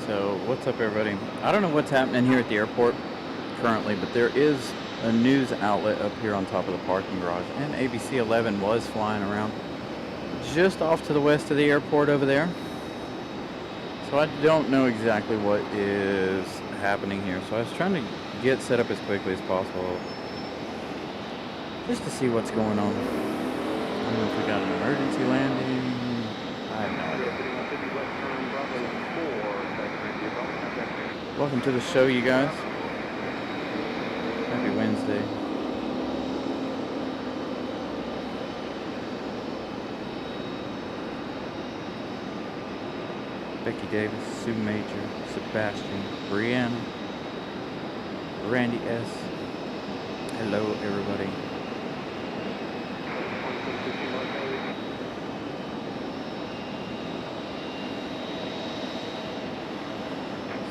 So, what's up, everybody? I don't know what's happening here at the airport currently, but there is a news outlet up here on top of the parking garage, and ABC 11 was flying around just off to the west of the airport over there. So, I don't know exactly what is happening here. So, I was trying to get set up as quickly as possible just to see what's going on. I don't know if we got an emergency landing. I have no idea. Welcome to the show, you guys. Happy Wednesday. Becky Davis, Sue Major, Sebastian, Brianna, Randy S. Hello, everybody.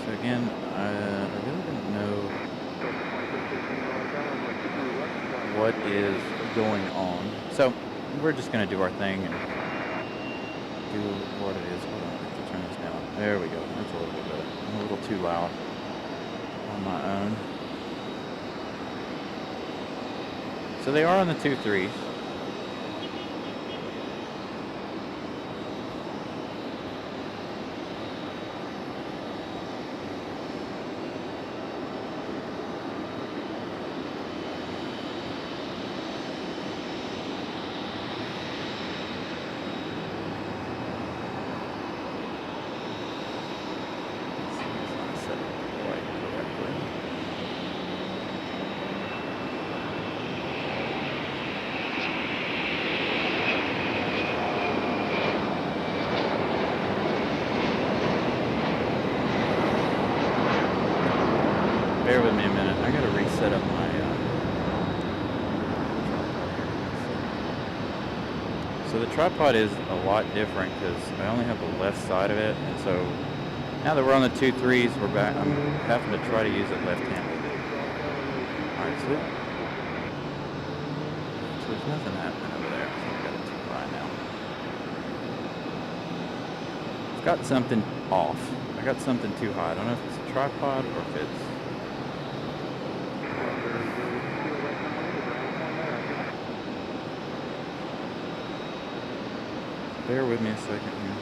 So again, I really don't know what is going on. So we're just going to do our thing and do what it is. Hold on, I have to turn this down. There we go. That's a little bit better. I'm a little too loud on my own. So they are on the 2-3s. Bear with me a minute. I gotta reset up my So the tripod is a lot different because I only have the left side of it, and so now that we're on the 2-3s, we're back. I'm having to try to use it left-handed. Alright, so there's nothing happening over there. So I've got it too high now. I've got something off. I got something too high. I don't know if it's a tripod or if it's bear with me a second here.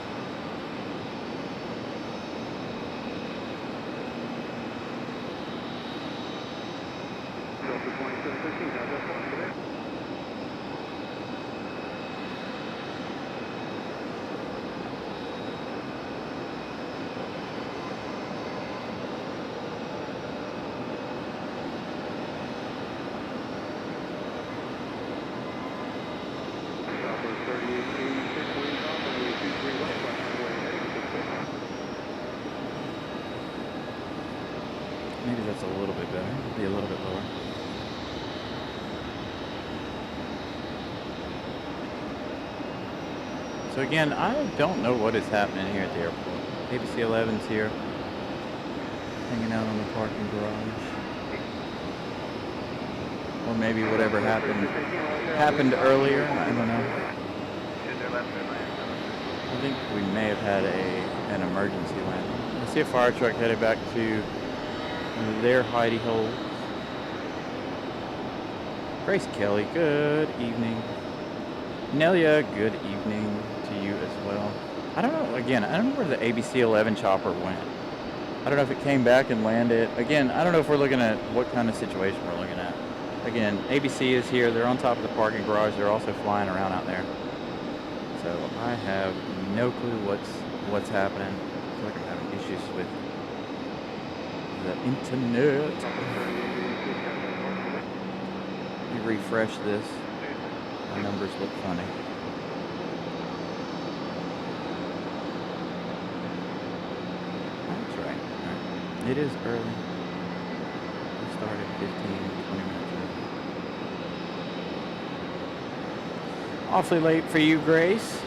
Maybe that's a little bit better. Be a little bit lower. So again, I don't know what is happening here at the airport. ABC 11's here, hanging out on the parking garage. Or maybe whatever happened earlier. I don't know. I think we may have had an emergency landing. I see a fire truck headed back to their hidey hole. Grace Kelly, good evening. Nelia, good evening to you as well. I don't know, again, I don't know where the ABC 11 chopper went. I don't know if it came back and landed. Again, I don't know if we're looking at what kind of situation we're looking at. Again, ABC is here. They're on top of the parking garage. They're also flying around out there. So I have no clue what's happening. I feel like I'm having issues with the internet. Let me refresh this. My numbers look funny. That's right. It is early. We started 15, 20 minutes early. Awfully late for you, Grace.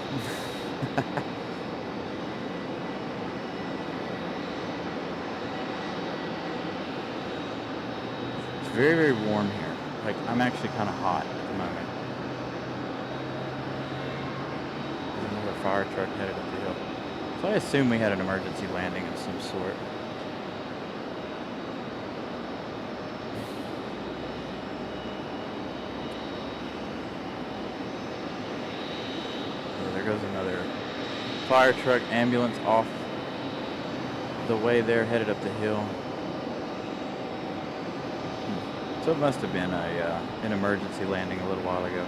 It's very, very warm here. Like, I'm actually kind of hot at the moment. There's another fire truck headed up the hill. So I assume we had an emergency landing of some sort. Oh, there goes another fire truck, ambulance off the way there, headed up the hill. So it must have been an emergency landing a little while ago.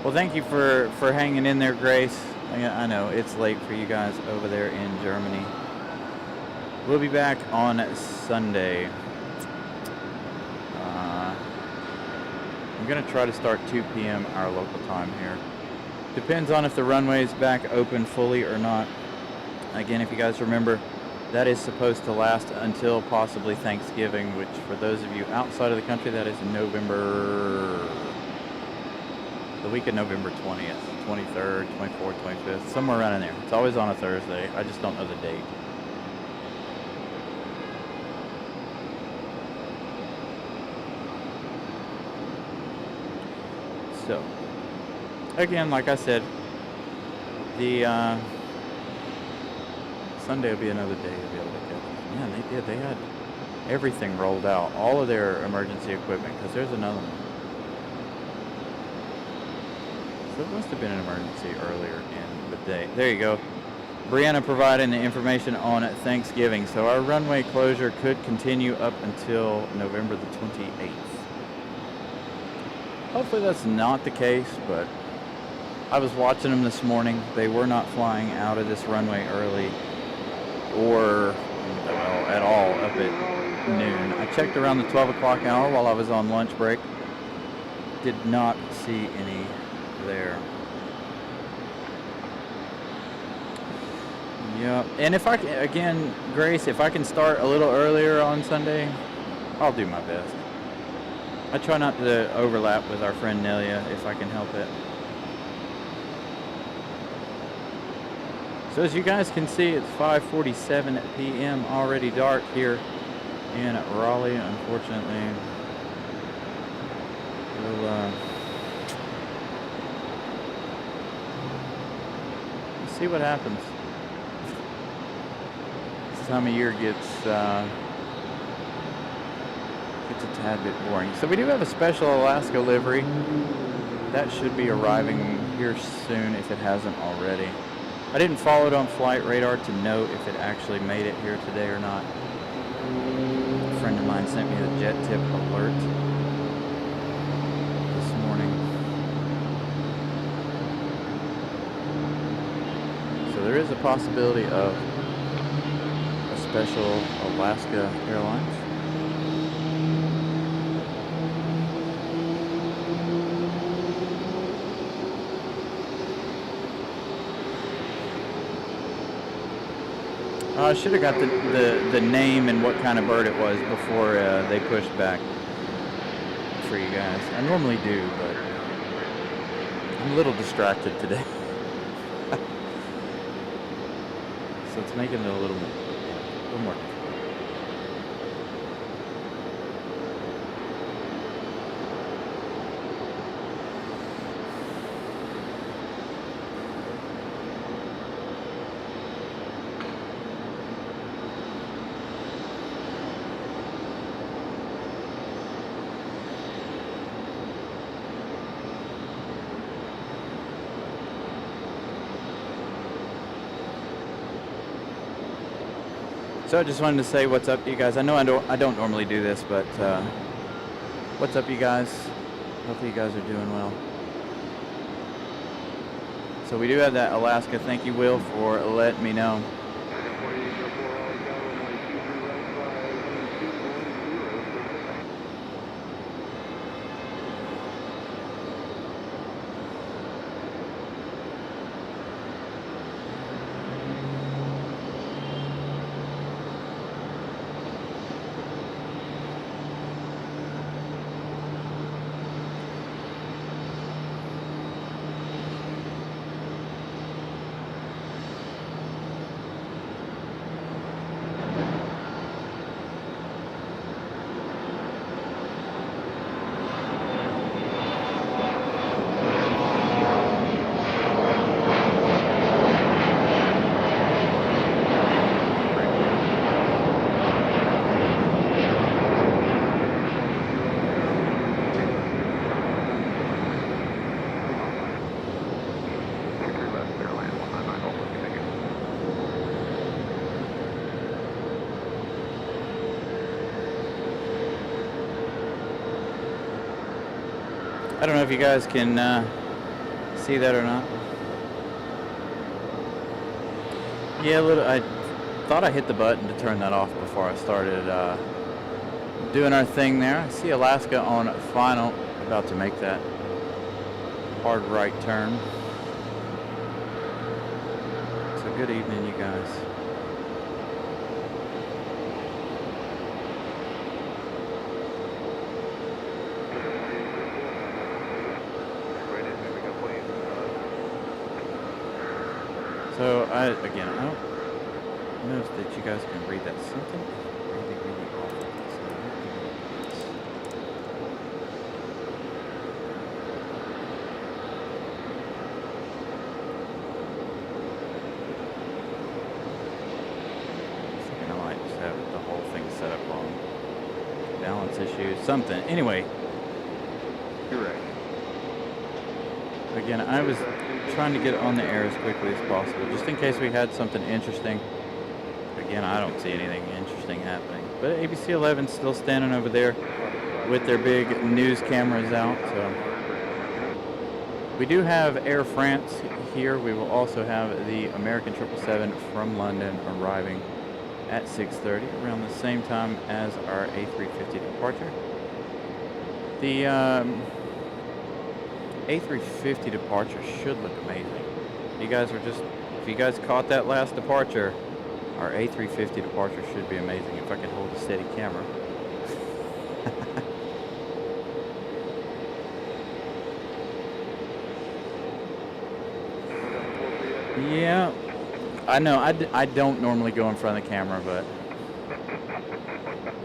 Well, thank you for hanging in there, Grace. I know it's late for you guys over there in Germany. We'll be back on Sunday. I'm going to try to start 2 p.m. our local time here. Depends on if the runway is back open fully or not. Again, if you guys remember, that is supposed to last until possibly Thanksgiving, which for those of you outside of the country, that is the week of November 20th, 23rd, 24th, 25th, somewhere around in there. It's always on a Thursday. I just don't know the date. So, again, like I said, the Sunday will be another day to be able to get. Man, they did. They had everything rolled out, all of their emergency equipment, because there's another one. So it must have been an emergency earlier in the day. There you go. Brianna providing the information on Thanksgiving. So our runway closure could continue up until November the 28th. Hopefully that's not the case, but I was watching them this morning. They were not flying out of this runway early or at all up at noon. I checked around the 12 o'clock hour while I was on lunch break. Did not see any there. Yeah, and if I can, again, Grace, if I can start a little earlier on Sunday, I'll do my best. I try not to overlap with our friend Nelia if I can help it. So as you guys can see, it's 5:47 p.m. already dark here in Raleigh. Unfortunately, we'll see what happens. This time of year gets a tad bit boring. So we do have a special Alaska livery that should be arriving here soon if it hasn't already. I didn't follow it on flight radar to know if it actually made it here today or not. A friend of mine sent me the jet tip alert this morning. So there is a possibility of a special Alaska Airlines. I should have got the name and what kind of bird it was before they pushed back for you guys. I normally do, but I'm a little distracted today. So it's making it a little more difficult. So I just wanted to say what's up, you guys. I know I don't normally do this, but what's up, you guys? Hopefully you guys are doing well. So we do have that Alaska. Thank you, Will, for letting me know. I don't know if you guys can see that or not. Yeah, I thought I hit the button to turn that off before I started doing our thing there. I see Alaska on final, about to make that hard right turn. So good evening, you guys. So I don't know that you guys can read that. Something really, really awful. I might just have the whole thing set up wrong. Balance issues, something. Anyway. You're right. Again, I was trying to get on the air as quickly as possible, just in case we had something interesting. Again, I don't see anything interesting happening. But ABC 11's still standing over there with their big news cameras out. So we do have Air France here. We will also have the American 777 from London arriving at 6:30, around the same time as our A350 departure. The A350 departure should look amazing. If you guys caught that last departure, our A350 departure should be amazing if I can hold a steady camera. Yeah, I know. I don't normally go in front of the camera, but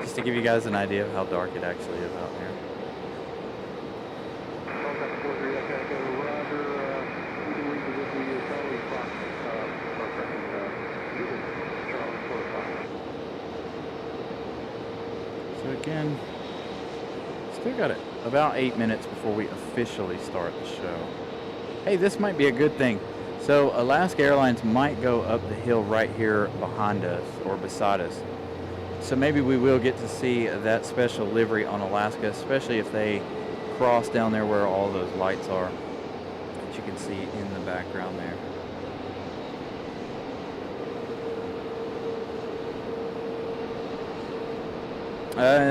just to give you guys an idea of how dark it actually is out here. So again, still got it about 8 minutes before we officially start the show. Hey, this might be a good thing. So Alaska Airlines might go up the hill right here behind us or beside us. So maybe we will get to see that special livery on Alaska, especially if they cross down there where all those lights are that you can see in the background there.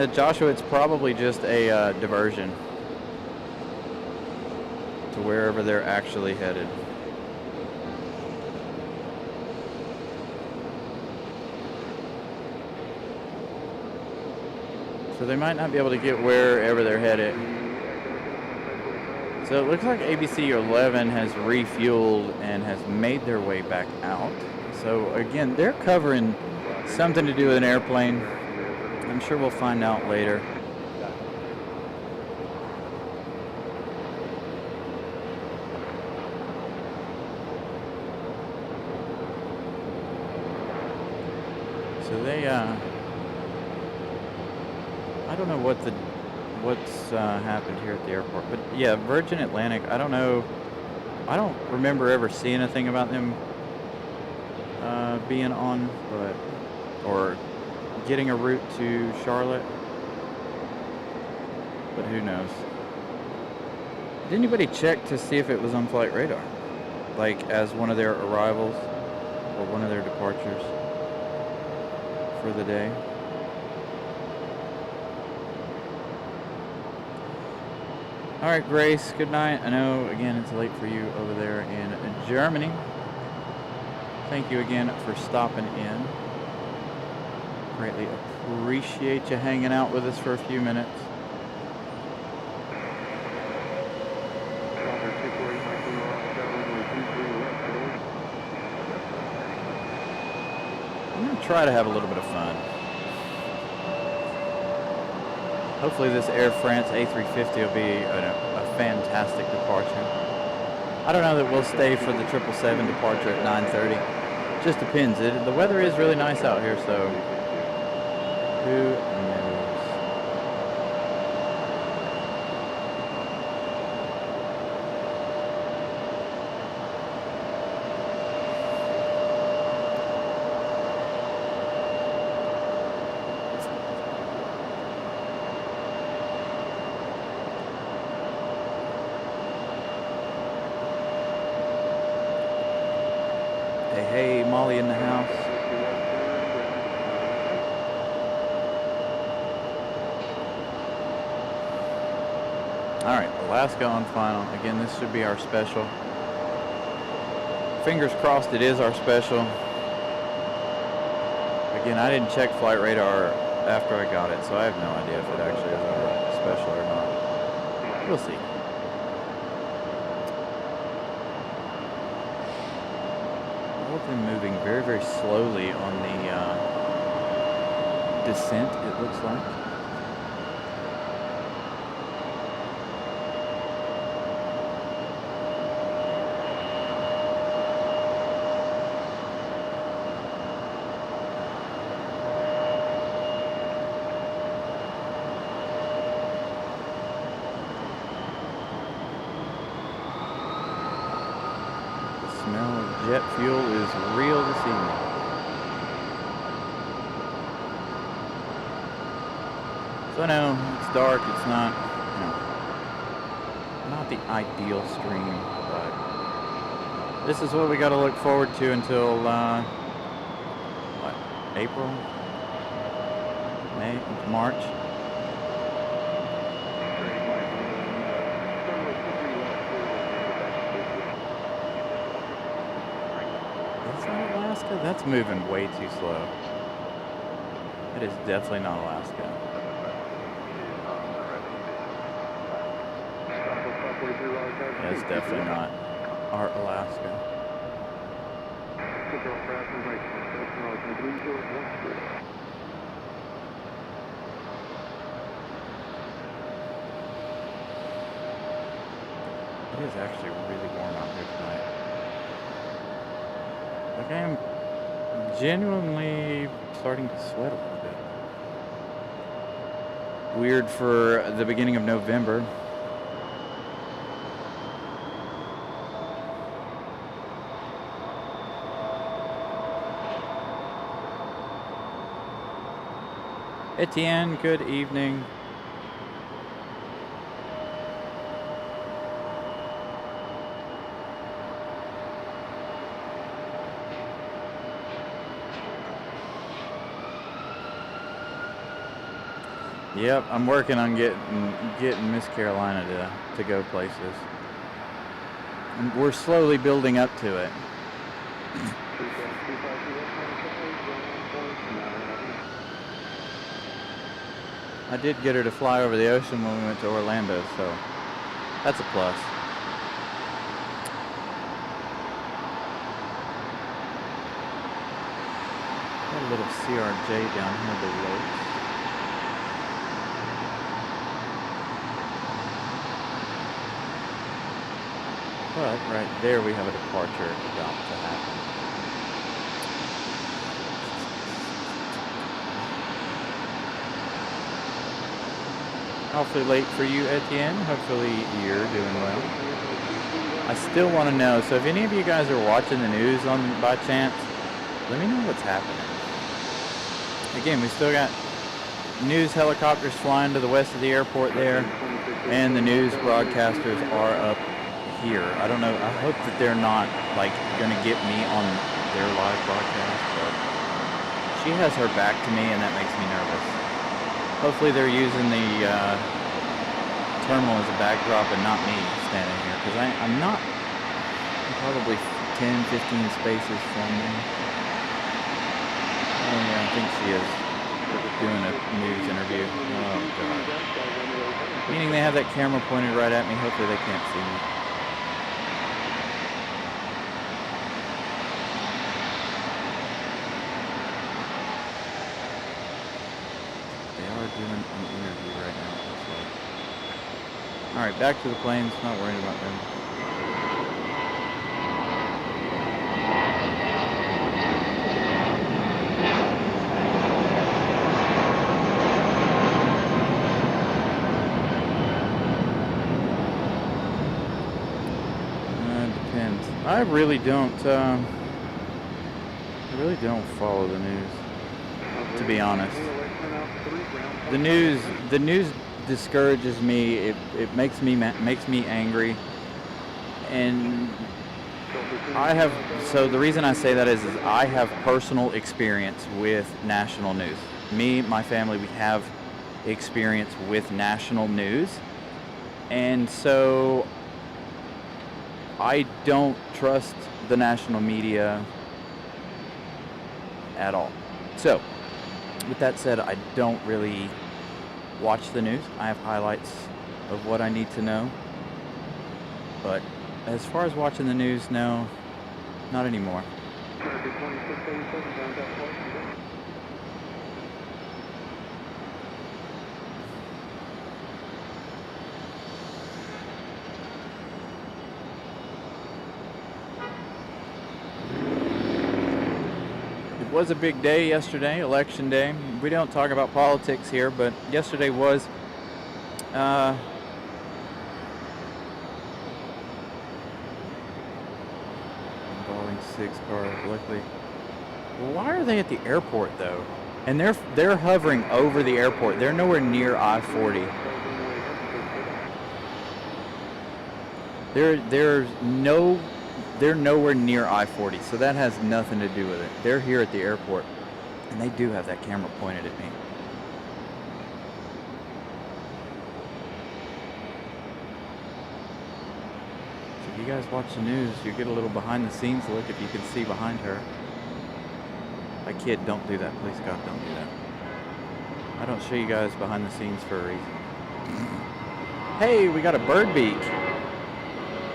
Joshua, it's probably just a diversion to wherever they're actually headed. So they might not be able to get wherever they're headed. So it looks like ABC 11 has refueled and has made their way back out. So again, they're covering something to do with an airplane. I'm sure we'll find out later. So they, I don't know what's happened here at the airport, but yeah, Virgin Atlantic. I don't know. I don't remember ever seeing anything about them being on, or getting a route to Charlotte. But who knows? Did anybody check to see if it was on flight radar, like as one of their arrivals or one of their departures for the day? All right, Grace, good night. I know, again, it's late for you over there in Germany. Thank you again for stopping in. Greatly appreciate you hanging out with us for a few minutes. I'm going to try to have a little bit of fun. Hopefully this Air France A350 will be a fantastic departure. I don't know that we'll stay for the 777 departure at 9:30. Just depends. The weather is really nice out here, so who knows? Molly in the house. All right, Alaska on final. Again, this should be our special. Fingers crossed it is our special. Again, I didn't check flight radar after I got it, so I have no idea if it actually is our special or not. We'll see. All of them moving very, very slowly on the descent, it looks like. Jet fuel is real this evening. So no, it's dark, it's not, not the ideal stream, but this is what we got to look forward to until, what, April? May? March? That's moving way too slow. It is definitely not Alaska. Yeah, it's definitely not our Alaska. It is actually really warm out here tonight. Like I am genuinely starting to sweat a little bit. Weird for the beginning of November. Etienne, good evening. Yep, I'm working on getting Miss Carolina to go places. And we're slowly building up to it. I did get her to fly over the ocean when we went to Orlando, so that's a plus. Got a little CRJ down here below. But right there we have a departure about to happen. Awfully late for you, Etienne. Hopefully you're doing well. I still want to know, so if any of you guys are watching the news by chance, let me know what's happening. Again, we still got news helicopters flying to the west of the airport there, and the news broadcasters are up here. I don't know. I hope that they're not like going to get me on their live broadcast, but she has her back to me, and that makes me nervous. Hopefully they're using the terminal as a backdrop and not me standing here, because I'm probably 10, 15 spaces from me. Oh yeah, I think she is doing a news interview. Oh God. Meaning they have that camera pointed right at me. Hopefully they can't see me. Doing an interview right now. All right, back to the planes. Not worrying about them. Depends. I really don't follow the news, to be honest. The news discourages me. It makes me angry, and So the reason I say that is I have personal experience with national news. Me, my family, we have experience with national news. And so I don't trust the national media at all. So, with that said, I don't really watch the news. I have highlights of what I need to know. But as far as watching the news, no, not anymore. It was a big day yesterday, election day. We don't talk about politics here, but yesterday was involving 6 cars, luckily. Why are they at the airport though? And they're hovering over the airport. They're nowhere near I-40. They're nowhere near I-40, so that has nothing to do with it. They're here at the airport, and they do have that camera pointed at me. So if you guys watch the news, you get a little behind-the-scenes look if you can see behind her. I kid, don't do that. Please, God, don't do that. I don't show you guys behind the scenes for a reason. Hey, we got a bird beak.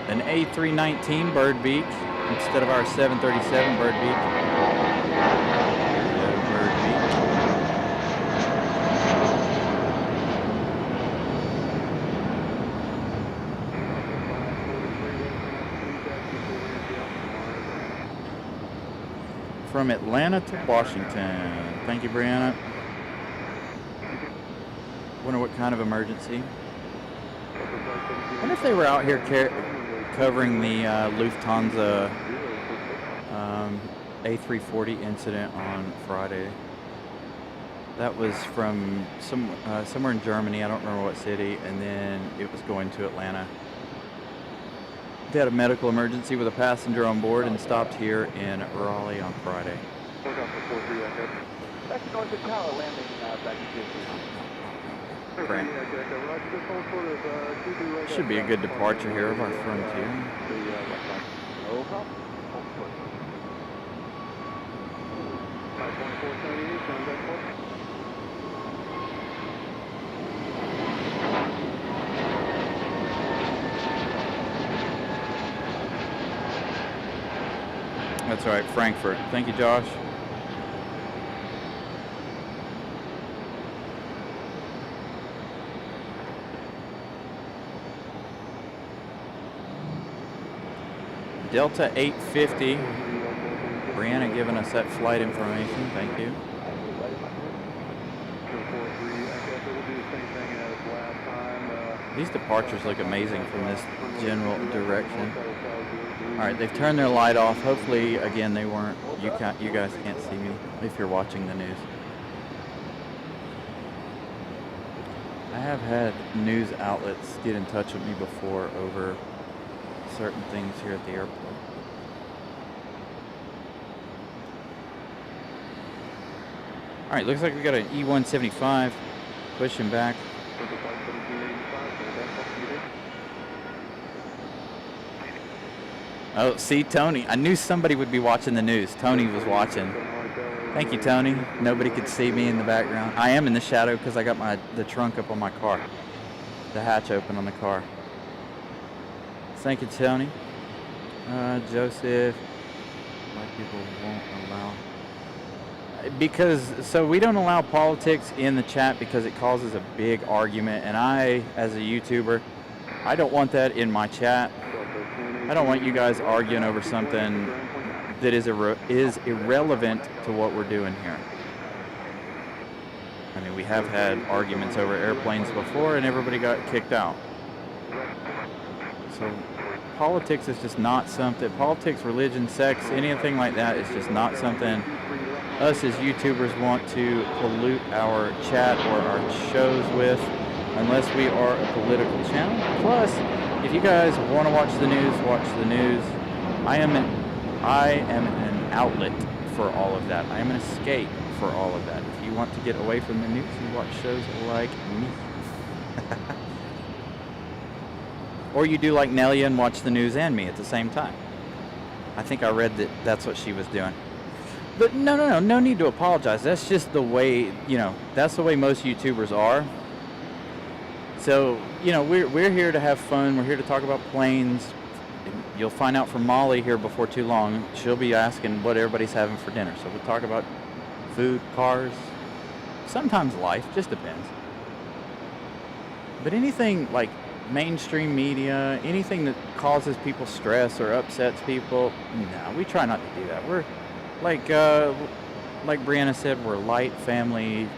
An A319 bird beak instead of our 737 bird beak. Hello, bird beak. From Atlanta to Washington. Thank you, Brianna. Wonder what kind of emergency. Wonder if they were out here covering the Lufthansa A340 incident on Friday. That was from somewhere in Germany, I don't remember what city, and then it was going to Atlanta. They had a medical emergency with a passenger on board and stopped here in Raleigh on Friday. Back to north of Tower, landing back to Brand. Should be a good departure here of our Frontier. That's all right, Frankfurt. Thank you, Josh. Delta 850. Brianna giving us that flight information. Thank you. These departures look amazing from this general direction. All right, they've turned their light off. Hopefully, again, they weren't. You guys can't see me if you're watching the news. I have had news outlets get in touch with me before over certain things here at the airport. All right, looks like we got an E175 pushing back. Oh, see, Tony. I knew somebody would be watching the news. Tony was watching. Thank you, Tony. Nobody could see me in the background. I am in the shadow because I got the trunk up on my car. The hatch open on the car. Thank you, Tony. Joseph. White people won't allow. So we don't allow politics in the chat because it causes a big argument. And I, as a YouTuber, I don't want that in my chat. I don't want you guys arguing over something that is irrelevant to what we're doing here. I mean, we have had arguments over airplanes before and everybody got kicked out. So politics is just not something, politics, religion, sex, anything like that is just not something us as YouTubers want to pollute our chat or our shows with unless we are a political channel. Plus, if you guys want to watch the news, watch the news. I am an outlet for all of that. I am an escape for all of that. If you want to get away from the news, you watch shows like me. Or you do like Nelia and watch the news and me at the same time. I think I read that that's what she was doing. But no need to apologize. That's just the way, that's the way most YouTubers are. So, we're here to have fun. We're here to talk about planes. You'll find out from Molly here before too long. She'll be asking what everybody's having for dinner. So we'll talk about food, cars, sometimes life, just depends. But anything like mainstream media, anything that causes people stress or upsets people, no, we try not to do that. We're like Brianna said, we're light, family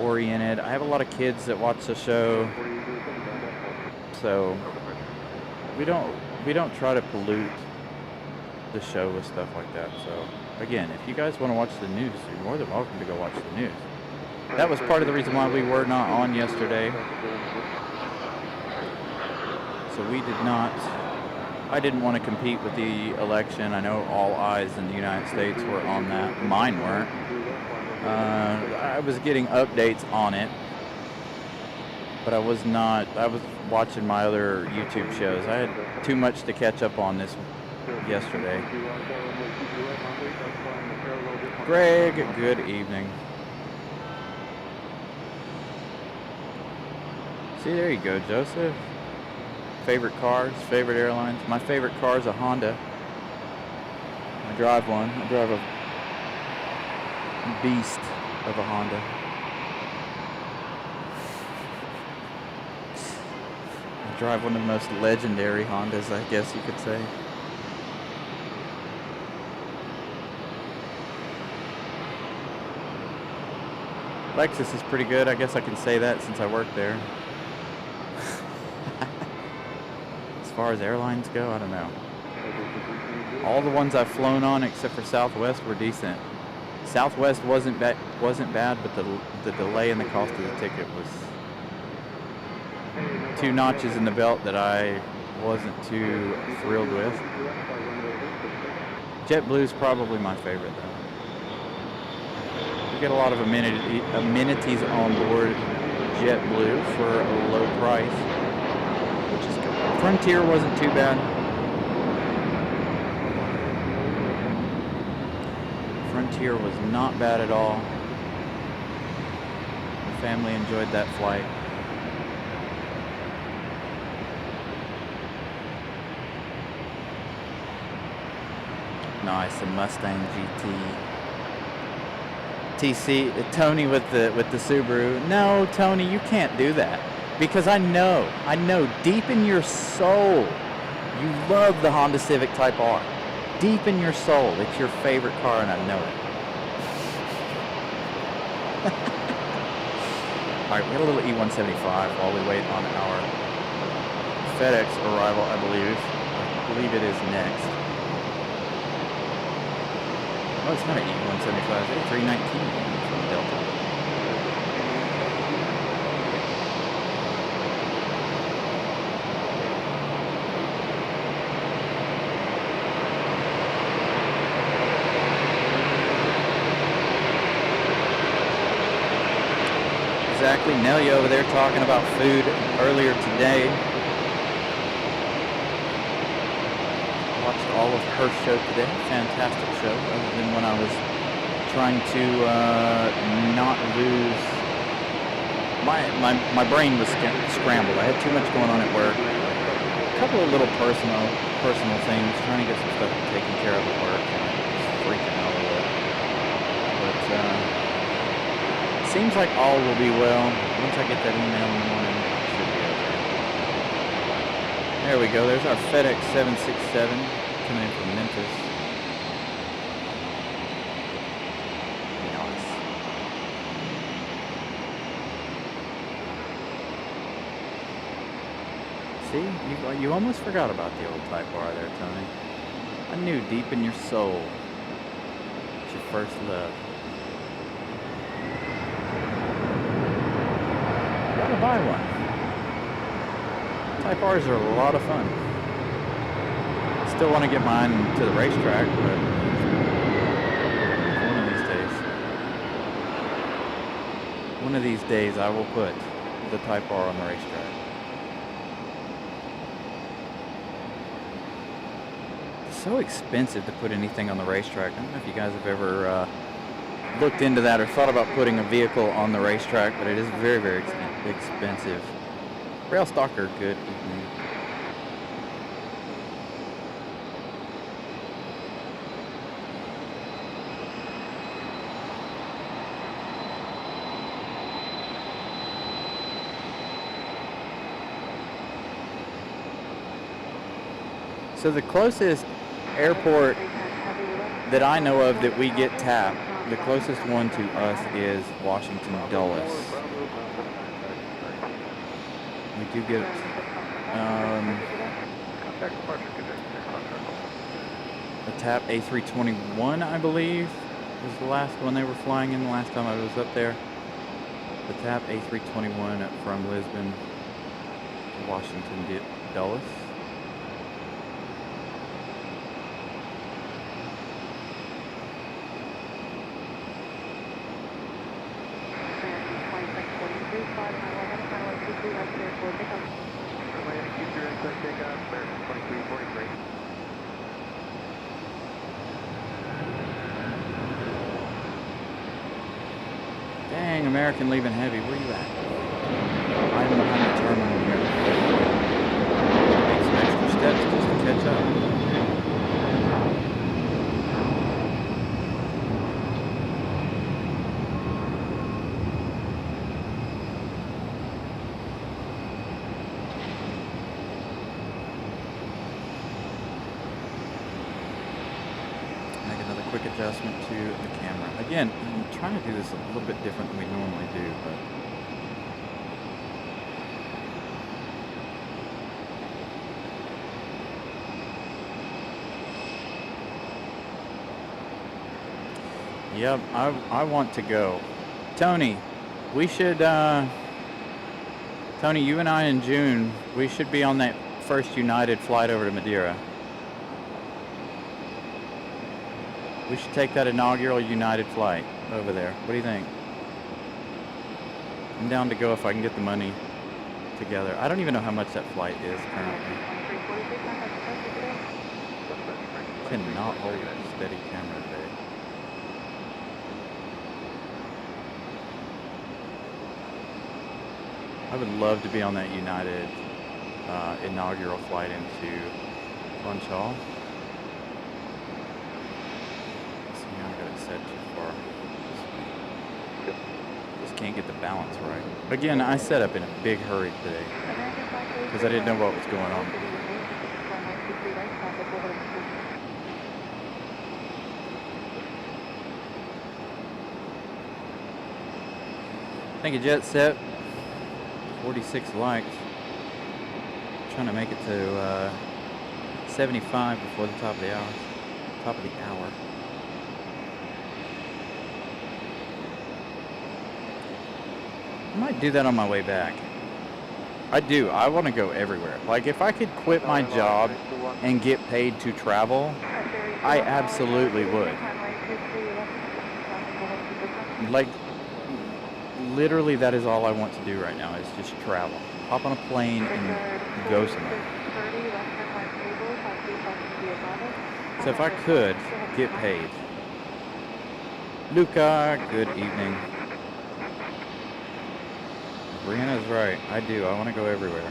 oriented. I have a lot of kids that watch the show, so we don't try to pollute the show with stuff like that. So again, if you guys want to watch the news, you're more than welcome to go watch the news. That was part of the reason why we were not on yesterday. So I didn't want to compete with the election. I know all eyes in the United States were on that. Mine weren't. I was getting updates on it, but I was watching my other YouTube shows. I had too much to catch up on this yesterday. Greg, good evening. See, there you go, Joseph. Favorite cars, favorite airlines. My favorite car is a Honda. I drive one. I drive a beast of a Honda. I drive one of the most legendary Hondas, I guess you could say. Lexus is pretty good. I guess I can say that since I work there. As far as airlines go, I don't know. All the ones I've flown on except for Southwest were decent. Southwest wasn't bad, but the delay and the cost of the ticket was two notches in the belt that I wasn't too thrilled with. JetBlue's probably my favorite though. You get a lot of amenities on board JetBlue for a low price, which is good. Frontier wasn't too bad. Frontier was not bad at all. The family enjoyed that flight. Nice, a Mustang GT. Tony with the Subaru. No, Tony, you can't do that. Because I know deep in your soul, you love the Honda Civic Type R. Deep in your soul, it's your favorite car, and I know it. All right, we got a little E175 while we wait on our FedEx arrival, I believe it is next. Oh, it's not an E175, it's a 319 from Delta. Exactly. Nelly over there talking about food earlier today. Watched all of her show today. Fantastic show. Other than when I was trying to not lose. My brain was scrambled. I had too much going on at work. A couple of little personal things. Trying to get some stuff taken care of at work. And I was freaking out a little. But seems like all will be well. Once I get that email in the morning, it should be okay. There we go. There's our FedEx 767 coming in from Memphis. Nice. See, you almost forgot about the old Type R there, Tony. I knew deep in your soul it's your first love. Gotta buy one. Type R's are a lot of fun. still want to get mine to the racetrack, but one of these days I will put the Type R on the racetrack. It's so expensive to put anything on the racetrack. I don't know if you guys have ever looked into that or thought about putting a vehicle on the racetrack, but it is very, very expensive. Rail Stalker, good evening. So the closest airport that I know of that we get tapped, the closest one to us is Washington Dulles. We do get a TAP A321, I believe, was the last one they were flying in the last time I was up there. The TAP A321 from Lisbon to Washington Dulles. Dang, American leaving heavy. Where you at? I'm behind the terminal here. Make some extra steps just to catch up. Quick adjustment to the camera. Again, I'm trying to do this a little bit different than we normally do, but yep, I want to go. Tony, we should Tony, you and I in June, we should be on that first United flight over to Madeira. We should take that inaugural United flight over there. What do you think? I'm down to go if I can get the money together. I don't even know how much that flight is currently. Cannot hold a steady camera today. I would love to be on that United inaugural flight into Funchal. Set too far. Just can't get the balance right. Again, I set up in a big hurry today because I didn't know what was going on. Thank you, Jet Set. 46 likes. Trying to make it to 75 before the top of the hour. Top of the hour. I might do that on my way back. I do. I want to go everywhere. Like, if I could quit my job and get paid to travel, I absolutely would. Like, literally, that is all I want to do right now, is just travel. Hop on a plane and go somewhere. So if I could get paid. Luca, good evening. Brianna's right. I do. I want to go everywhere.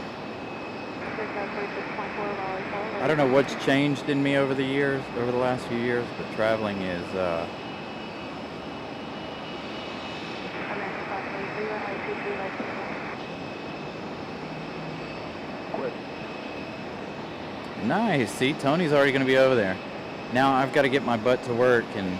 I don't know what's changed in me over the years, over the last few years, but traveling is nice. See, Tony's already going to be over there. Now I've got to get my butt to work and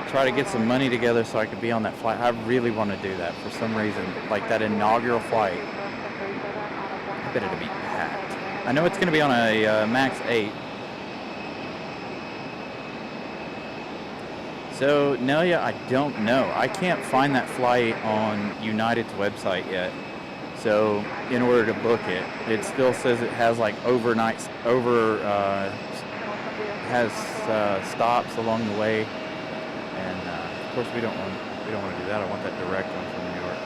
try to get some money together so I could be on that flight. I really want to do that for some reason. Like that inaugural flight. I bet it'll be packed. I know it's going to be on a MAX 8. So, Nelia, I don't know. I can't find that flight on United's website yet. So in order to book it, it still says it has like has stops along the way, and of course we don't want to do that. I want that direct one from New York.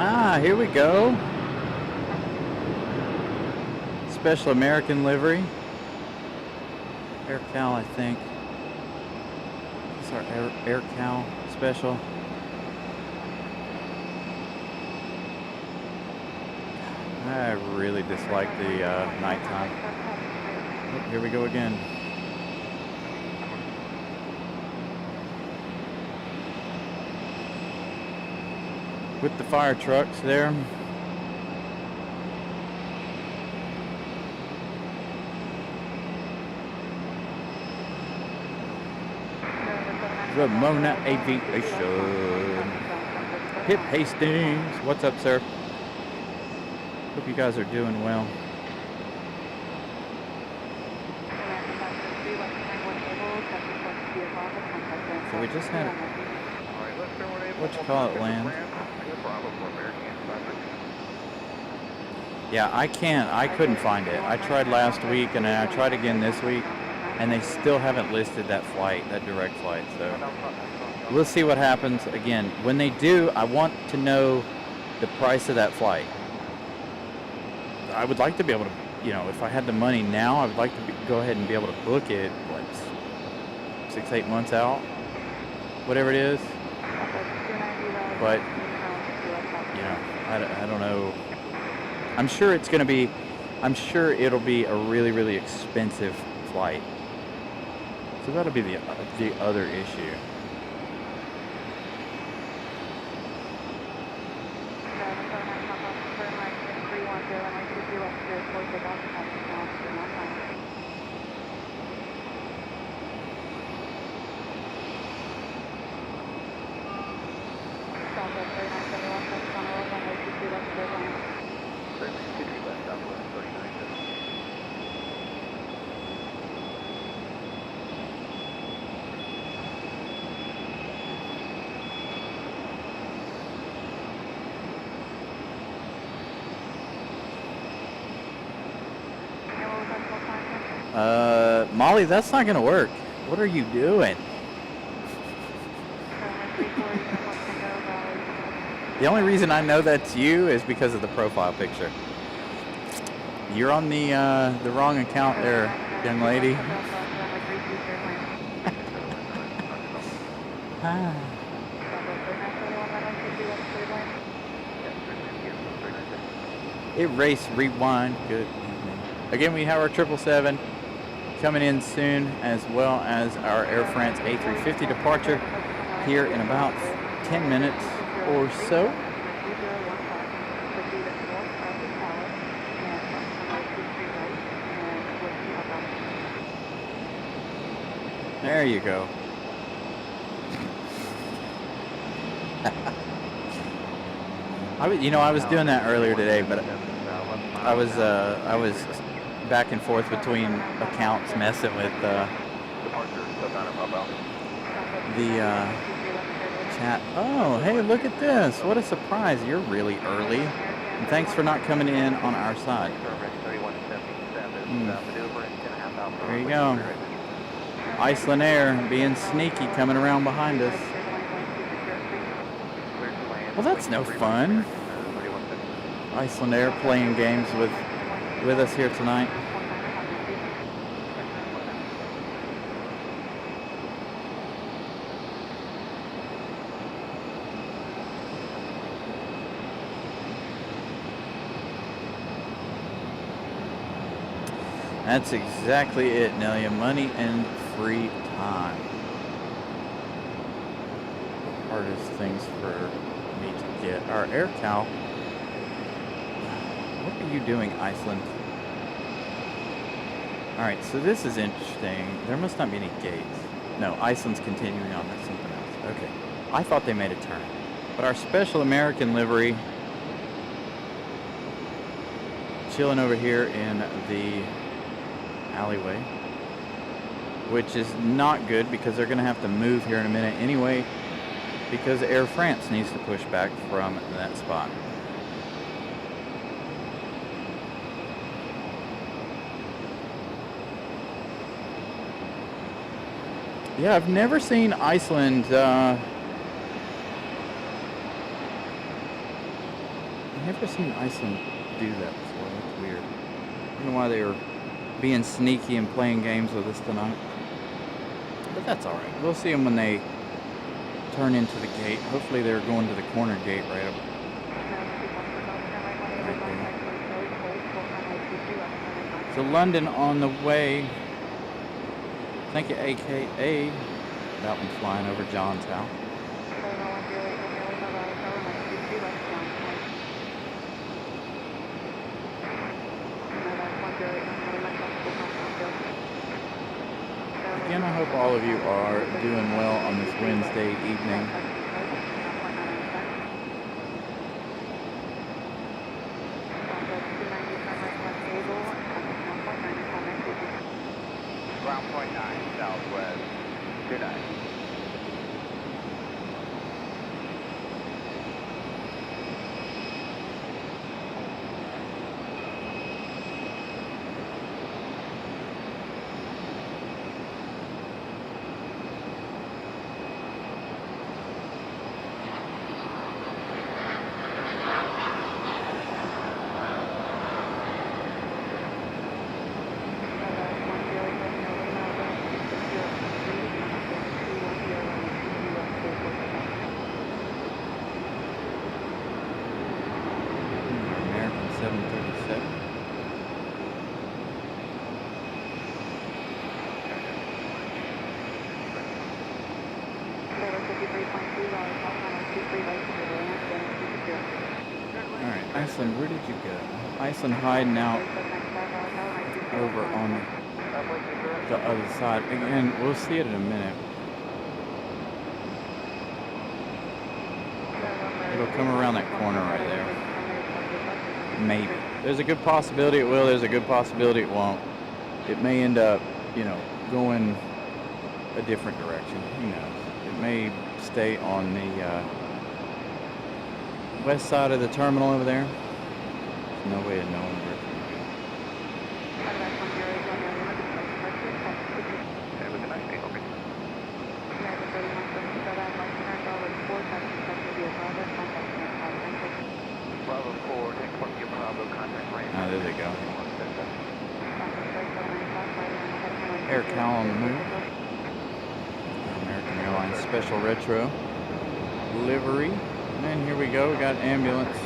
Ah, here we go. Special American livery. Air Cal, I think. It's our Air Cal special. I really dislike the nighttime. Oh, here we go again. With the fire trucks there. Ramona Aviation. Pip Hastings. What's up, sir? Hope you guys are doing well. So we just had, what you call it, land? Yeah, I couldn't find it. I tried last week and I tried again this week, and they still haven't listed that flight, that direct flight. So we'll see what happens. Again, when they do, I want to know the price of that flight. I would like to be able to, you know, if I had the money now, I would like to go ahead and be able to book it, what, 6-8 months out, whatever it is. But, you know, I don't know. I'm sure it'll be a really, really expensive flight. So that'll be the other issue. Molly, that's not gonna work. What are you doing? The only reason I know that's you is because of the profile picture. You're on the wrong account there, young lady. Erase, rewind. Good evening. Again, we have our 777 coming in soon, as well as our Air France A350 departure here in about 10 minutes or so. There you go. I was doing that earlier today, but I was back and forth between accounts, messing with the chat. Oh, hey, look at this! What a surprise! You're really early, and thanks for not coming in on our side. There you go. Iceland Air being sneaky coming around behind us. Well, that's no fun. Iceland Air playing games with us here tonight. That's exactly it, Nelia. Money and free time. Hardest things for me to get. Our air cow. What are you doing, Iceland? Alright, so this is interesting. There must not be any gates. No, Iceland's continuing on. That's something else. Okay. I thought they made a turn. But our special American livery chilling over here in the alleyway, which is not good because they're going to have to move here in a minute anyway because Air France needs to push back from that spot. Yeah, I've never seen Iceland I've never seen Iceland do that before. That's weird. I don't know why they were being sneaky and playing games with us tonight. But that's alright. We'll see them when they turn into the gate. Hopefully they're going to the corner gate right up. Right there. So London on the way. Thank you, AKA. That one's flying over John's house. Again, I hope all of you are doing well on this Wednesday evening. Ground point 9, southwest. Good night. Alright, Iceland, where did you go? Iceland hiding out over on the other side. Again, we'll see it in a minute. It'll come around that corner right there. Maybe. There's a good possibility it will. There's a good possibility it won't. It may end up, you know, going a different direction. Who knows? It may stay on the west side of the terminal over there. There's no way of knowing where it's going to go. Oh, there they go. Air Cal on the move. American Airlines Special Retro livery. And here we go. We got an ambulance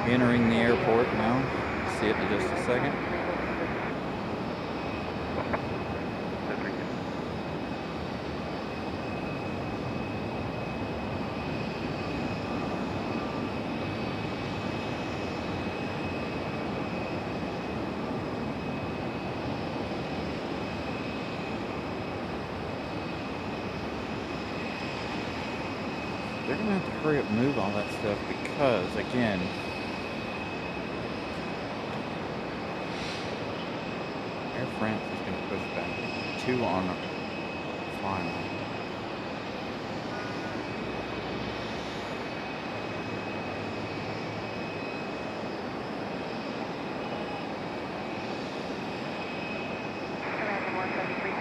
entering the airport now. See it in just a second. They're going to have to hurry up and move all that stuff because, again, Air France is going to push back 2 on the final.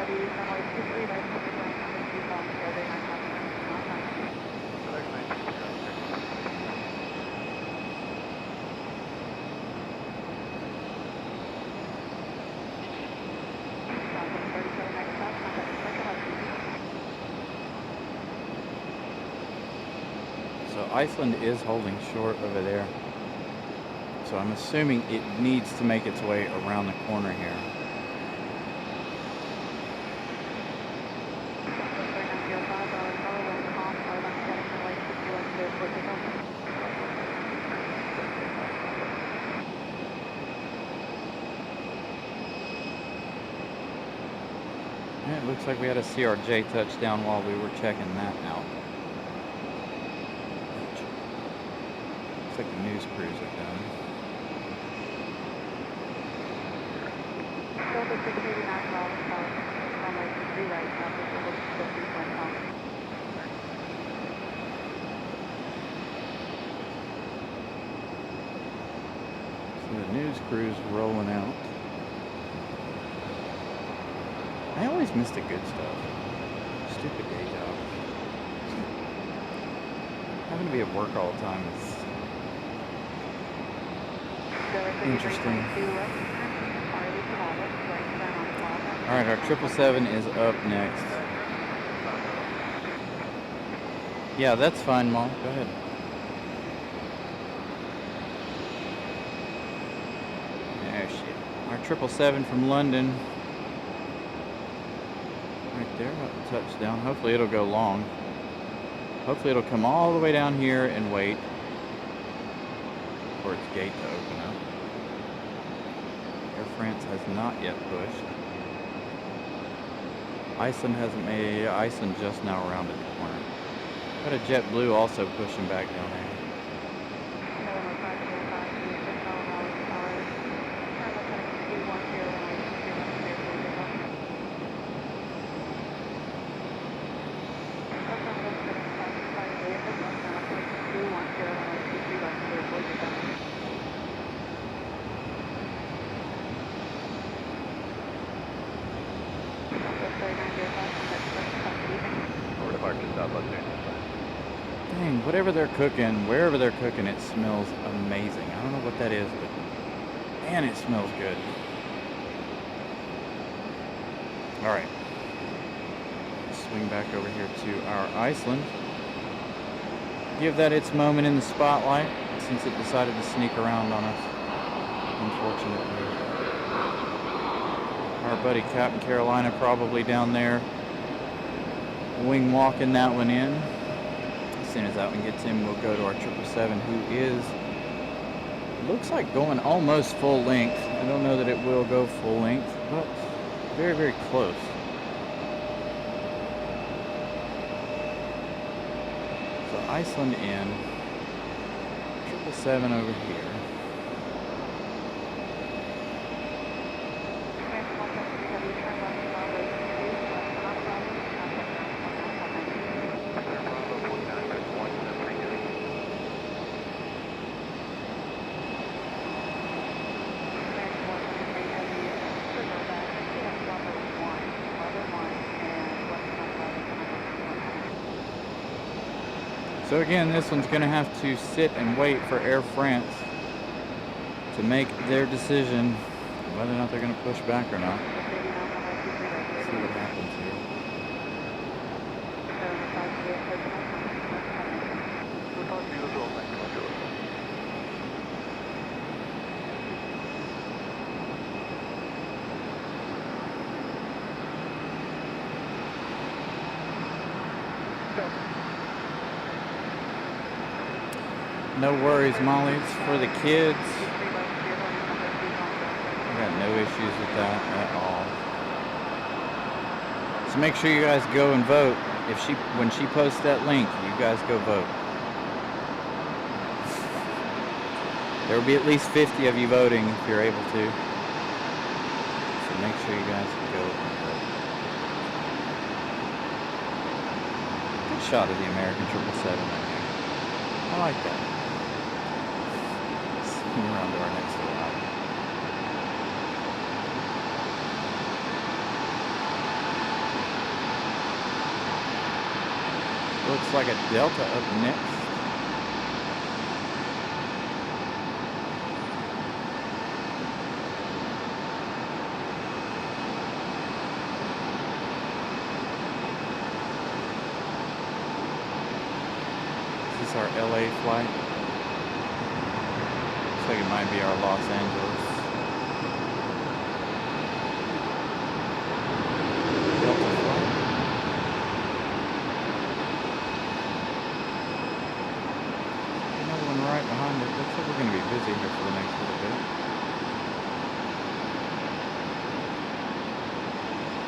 So Iceland is holding short over there. So I'm assuming it needs to make its way around the corner here. And it looks like we had a CRJ touchdown while we were checking that out. Looks like the news crews are done. So the news crew's rolling out. I always miss the good stuff. Stupid day job. Having to be at work all the time is interesting. Alright, our 777 is up next. Yeah, that's fine, Mom. Go ahead. There she is. Our 777 from London. Right there, about to touchdown. Hopefully it'll go long. Hopefully it'll come all the way down here and wait for its gate to open up. Air France has not yet pushed. Iceland hasn't made. Iceland just now rounded the corner. Got a JetBlue also pushing back down there. Dang, whatever they're cooking, wherever they're cooking, it smells amazing. I don't know what that is, but man, it smells good. Alright. Swing back over here to our Iceland. Give that its moment in the spotlight, since it decided to sneak around on us, unfortunately. Our buddy Captain Carolina probably down there wing walking that one in. As soon as that one gets in, we'll go to our 777, who is, looks like going almost full length. I don't know that it will go full length, but very, very close. So Iceland in, 777 over here. So again, this one's going to have to sit and wait for Air France to make their decision whether or not they're going to push back or not. Let's see what happens here. No worries, Molly. It's for the kids. I got no issues with that at all. So make sure you guys go and vote. When she posts that link, you guys go vote. There will be at least 50 of you voting if you're able to. So make sure you guys go and vote. Good shot of the American 777 right here. I like that. Around to our next route. looks like a Delta up next. Is this our LA flight? Looks like it might be our Los Angeles. Delta flight. Another one right behind it. Looks like we're going to be busy here for the next little bit.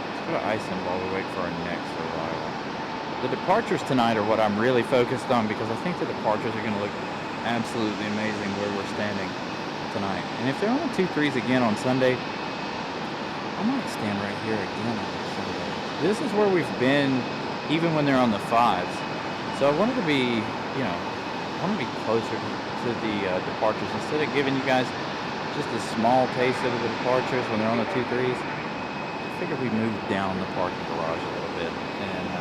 Let's go to Iceland while we wait for our next arrival. The departures tonight are what I'm really focused on because I think the departures are going to look absolutely amazing where we're standing tonight. And if they're on the 2-3s again on Sunday, I might stand right here again on Sunday. This is where we've been even when they're on the 5s. So I wanted to be, I want to be closer to the departures instead of giving you guys just a small taste of the departures when they're on the 2-3s. I figured we moved down the parking garage a little bit and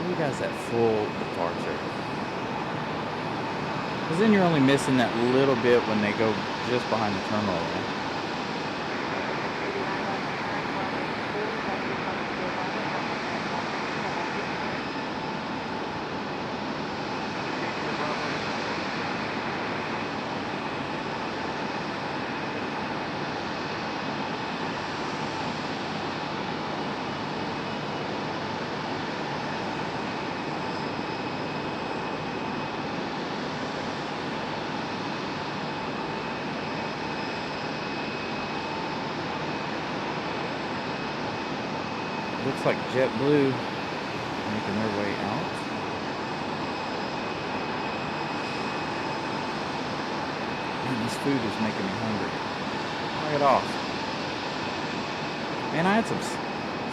give you guys that full departure. Because then you're only missing that little bit when they go just behind the terminal. Right? Looks like JetBlue making their way out. Man, this food is making me hungry. Knock it off. Man, I had some...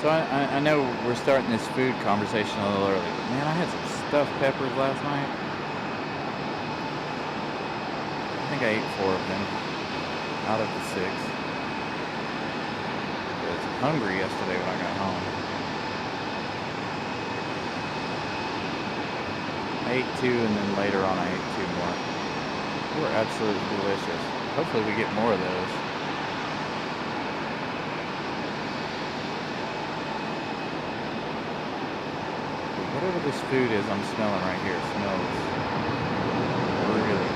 So I know we're starting this food conversation a little early, but man, I had some stuffed peppers last night. I think I ate 4 of them out of the 6. I was hungry yesterday when I got home. I ate 2 and then later on I ate 2 more. They were absolutely delicious. Hopefully we get more of those. But whatever this food is I'm smelling right here smells really good.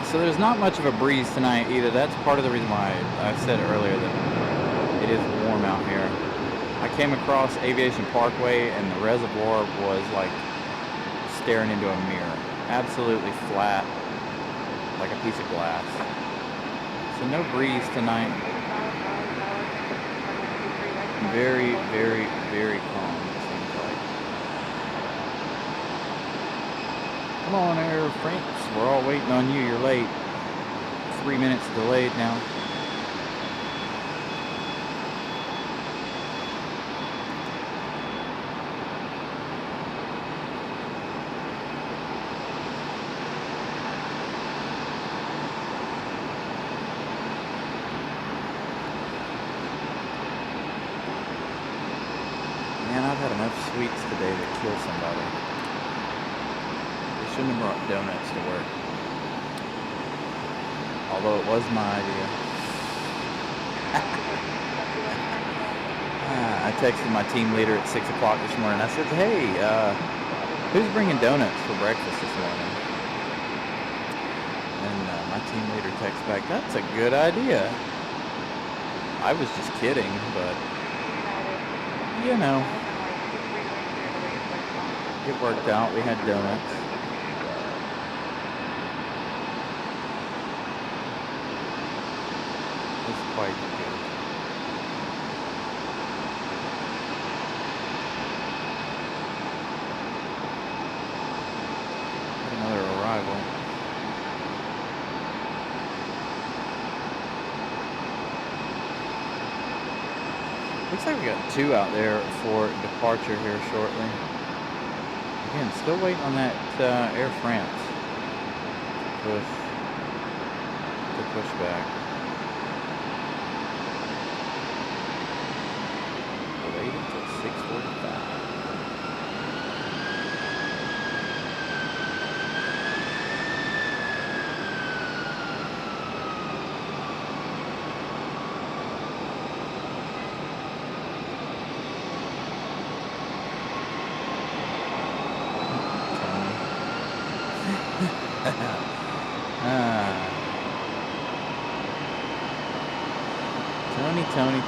So there's not much of a breeze tonight either. That's part of the reason why I said earlier that it is warm out here. I came across Aviation Parkway and the reservoir was like staring into a mirror. Absolutely flat, like a piece of glass. So no breeze tonight. Very, very, very calm, it seems like. Come on, Air France. We're all waiting on you. You're late. 3 minutes delayed now. Man, I've had enough sweets today to kill somebody. They shouldn't have brought donuts to work. Although it was my idea. I texted my team leader at 6 o'clock this morning. I said, hey, who's bringing donuts for breakfast this morning? And my team leader texts back, that's a good idea. I was just kidding, but, you know, it worked out. We had donuts. It's quite good. Another arrival. Looks like we got 2 out there for departure here shortly. Again, still waiting on that Air France to push back. rated till 6:45. Ah, Tony.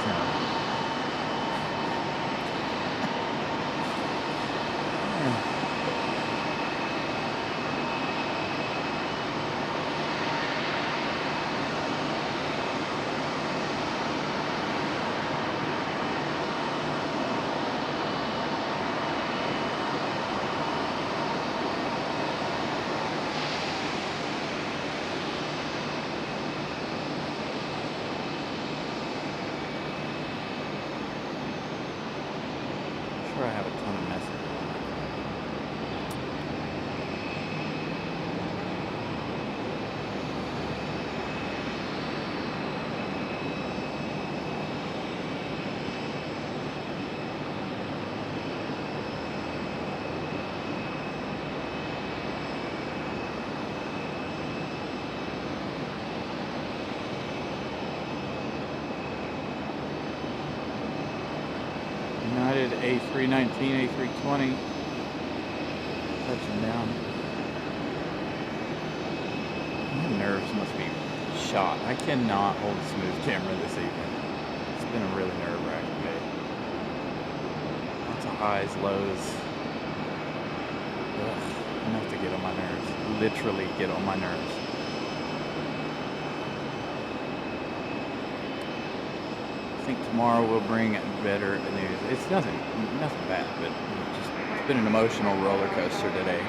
Sure, I have a ton of messages. United A319, A320, touching down. My nerves must be shot. I cannot hold a smooth camera this evening. It's been a really nerve-wracking day. Lots of highs, lows. Ugh, enough to get on my nerves. Literally get on my nerves. I think tomorrow will bring better news. It's nothing bad, but it's been an emotional roller coaster today.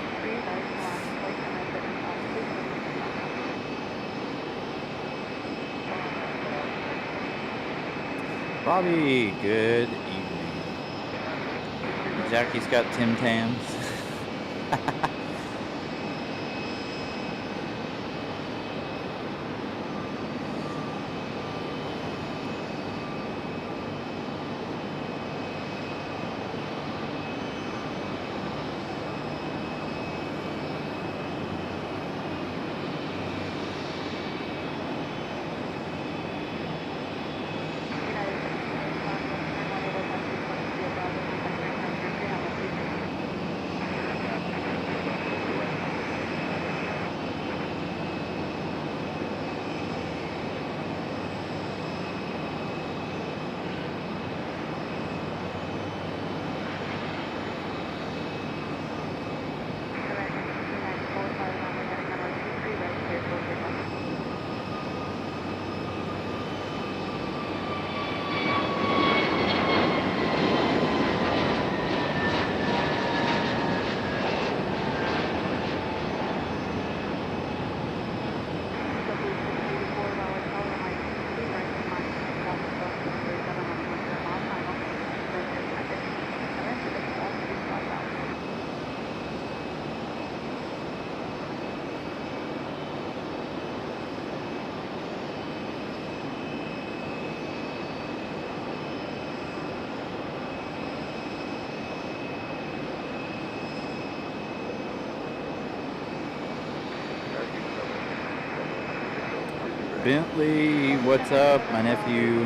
Bobby, good evening. Jackie's got Tim Tams. Bentley, what's up, my nephew?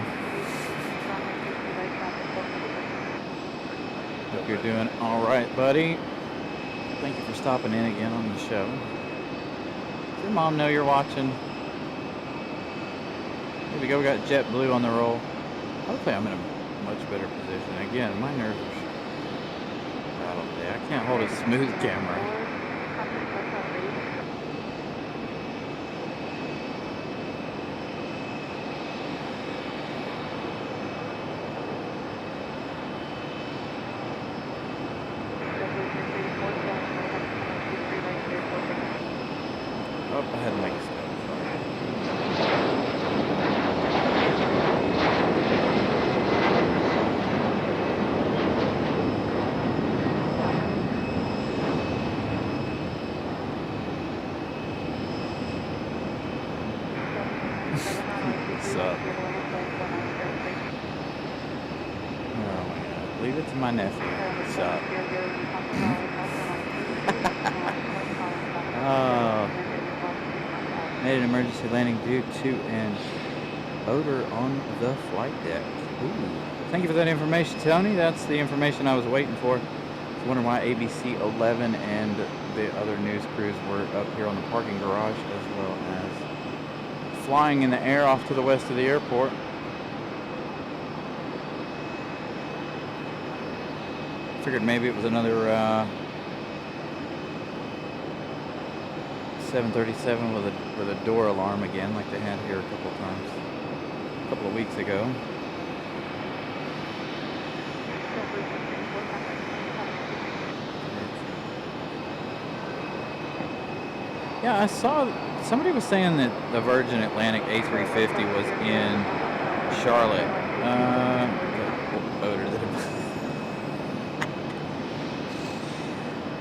Hope you're doing all right, buddy. Thank you for stopping in again on the show. Does your mom know you're watching? Here we go, we got JetBlue on the roll. Hopefully I'm in a much better position. Again, my nerves are rattled today. I can't hold a smooth camera. Oh, I had to make a step. What's up? Oh my God. Leave it to my nephew. So, oh, made an emergency landing due to an odor on the flight deck. Ooh. Thank you for that information, Tony. That's the information I was waiting for. I was wondering why ABC 11 and the other news crews were up here on the parking garage, as well as flying in the air off to the west of the airport. Figured maybe it was another 737 with a door alarm again, like they had here a couple of weeks ago. Yeah, I saw somebody was saying that the Virgin Atlantic A350 was in Charlotte. The odor that it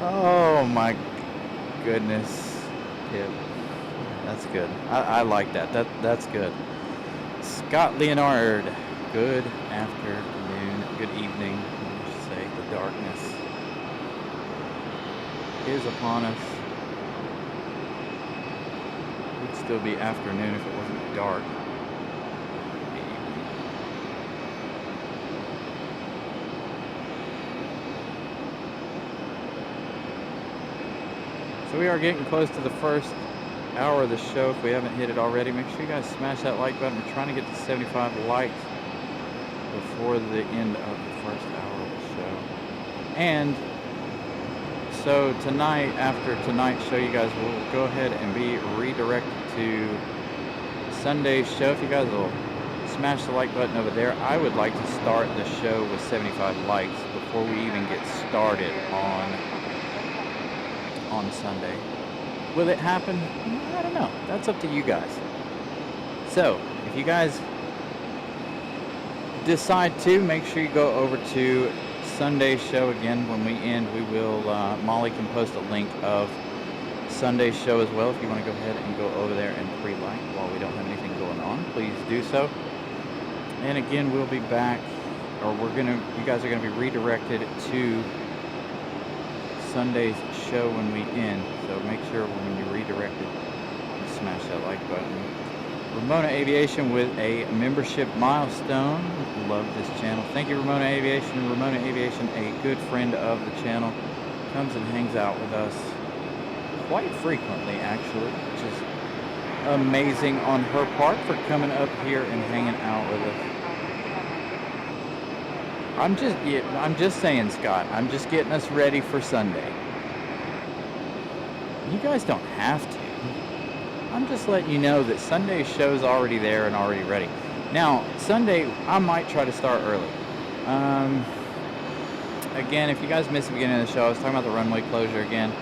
Oh my goodness, Pip. That's good. I like that. That's good. Scott Leonard. Good afternoon. Good evening. I should say the darkness is upon us. It would still be afternoon if it wasn't dark. So we are getting close to the first hour of the show. If we haven't hit it already, make sure you guys smash that like button. We're trying to get to 75 likes before the end of the first hour of the show. And so tonight, after tonight's show, you guys will go ahead and be redirected to Sunday's show. If you guys will smash the like button over there, I would like to start the show with 75 likes before we even get started on Sunday. Will it happen? I don't know. That's up to you guys. So, if you guys decide to, make sure you go over to Sunday's show again. When we end, we will, Molly can post a link of Sunday's show as well. If you want to go ahead and go over there and pre-like while we don't have anything going on, please do so. And again, we'll be back, or you guys are gonna be redirected to Sunday's show when we end. So make sure when you're redirected, you smash that like button. Ramona Aviation with a membership milestone. Love this channel. Thank you, Ramona Aviation. Ramona Aviation, a good friend of the channel, comes and hangs out with us quite frequently, actually, which is amazing on her part for coming up here and hanging out with us. I'm just saying, Scott. I'm just getting us ready for Sunday. You guys don't have to. I'm just letting you know that Sunday's show's already there and already ready. Now, Sunday, I might try to start early. Again, if you guys missed the beginning of the show, I was talking about the runway closure again.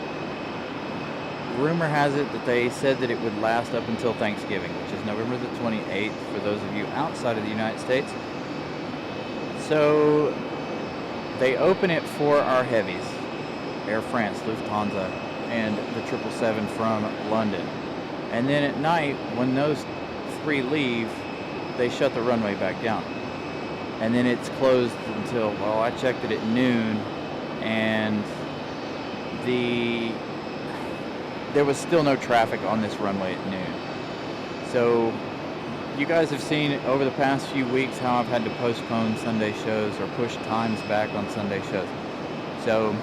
Rumor has it that they said that it would last up until Thanksgiving, which is November the 28th for those of you outside of the United States. So they open it for our heavies, Air France, Lufthansa, and the 777 from London. And then at night, when those three leave, they shut the runway back down. And then it's closed until, well, I checked it at noon, and there was still no traffic on this runway at noon. So you guys have seen over the past few weeks how I've had to postpone Sunday shows or push times back on Sunday shows. So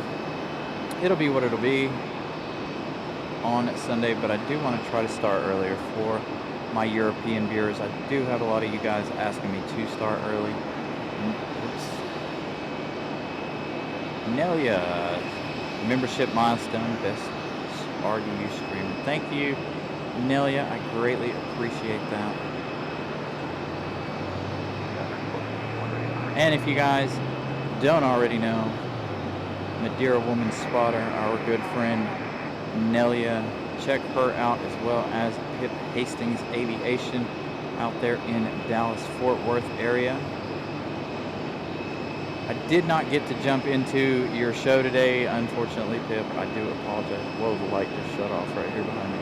it'll be what it'll be on Sunday, but I do want to try to start earlier for my European viewers. I do have a lot of you guys asking me to start early. Oops. Nelia, membership milestone, best RDU streamer. Thank you, Nelia. I greatly appreciate that. And if you guys don't already know, Madeira Woman Spotter, our good friend Nelia, check her out, as well as Pip Hastings Aviation out there in Dallas-Fort Worth area. I did not get to jump into your show today, unfortunately, Pip. I do apologize. Whoa, the light just shut off right here behind me.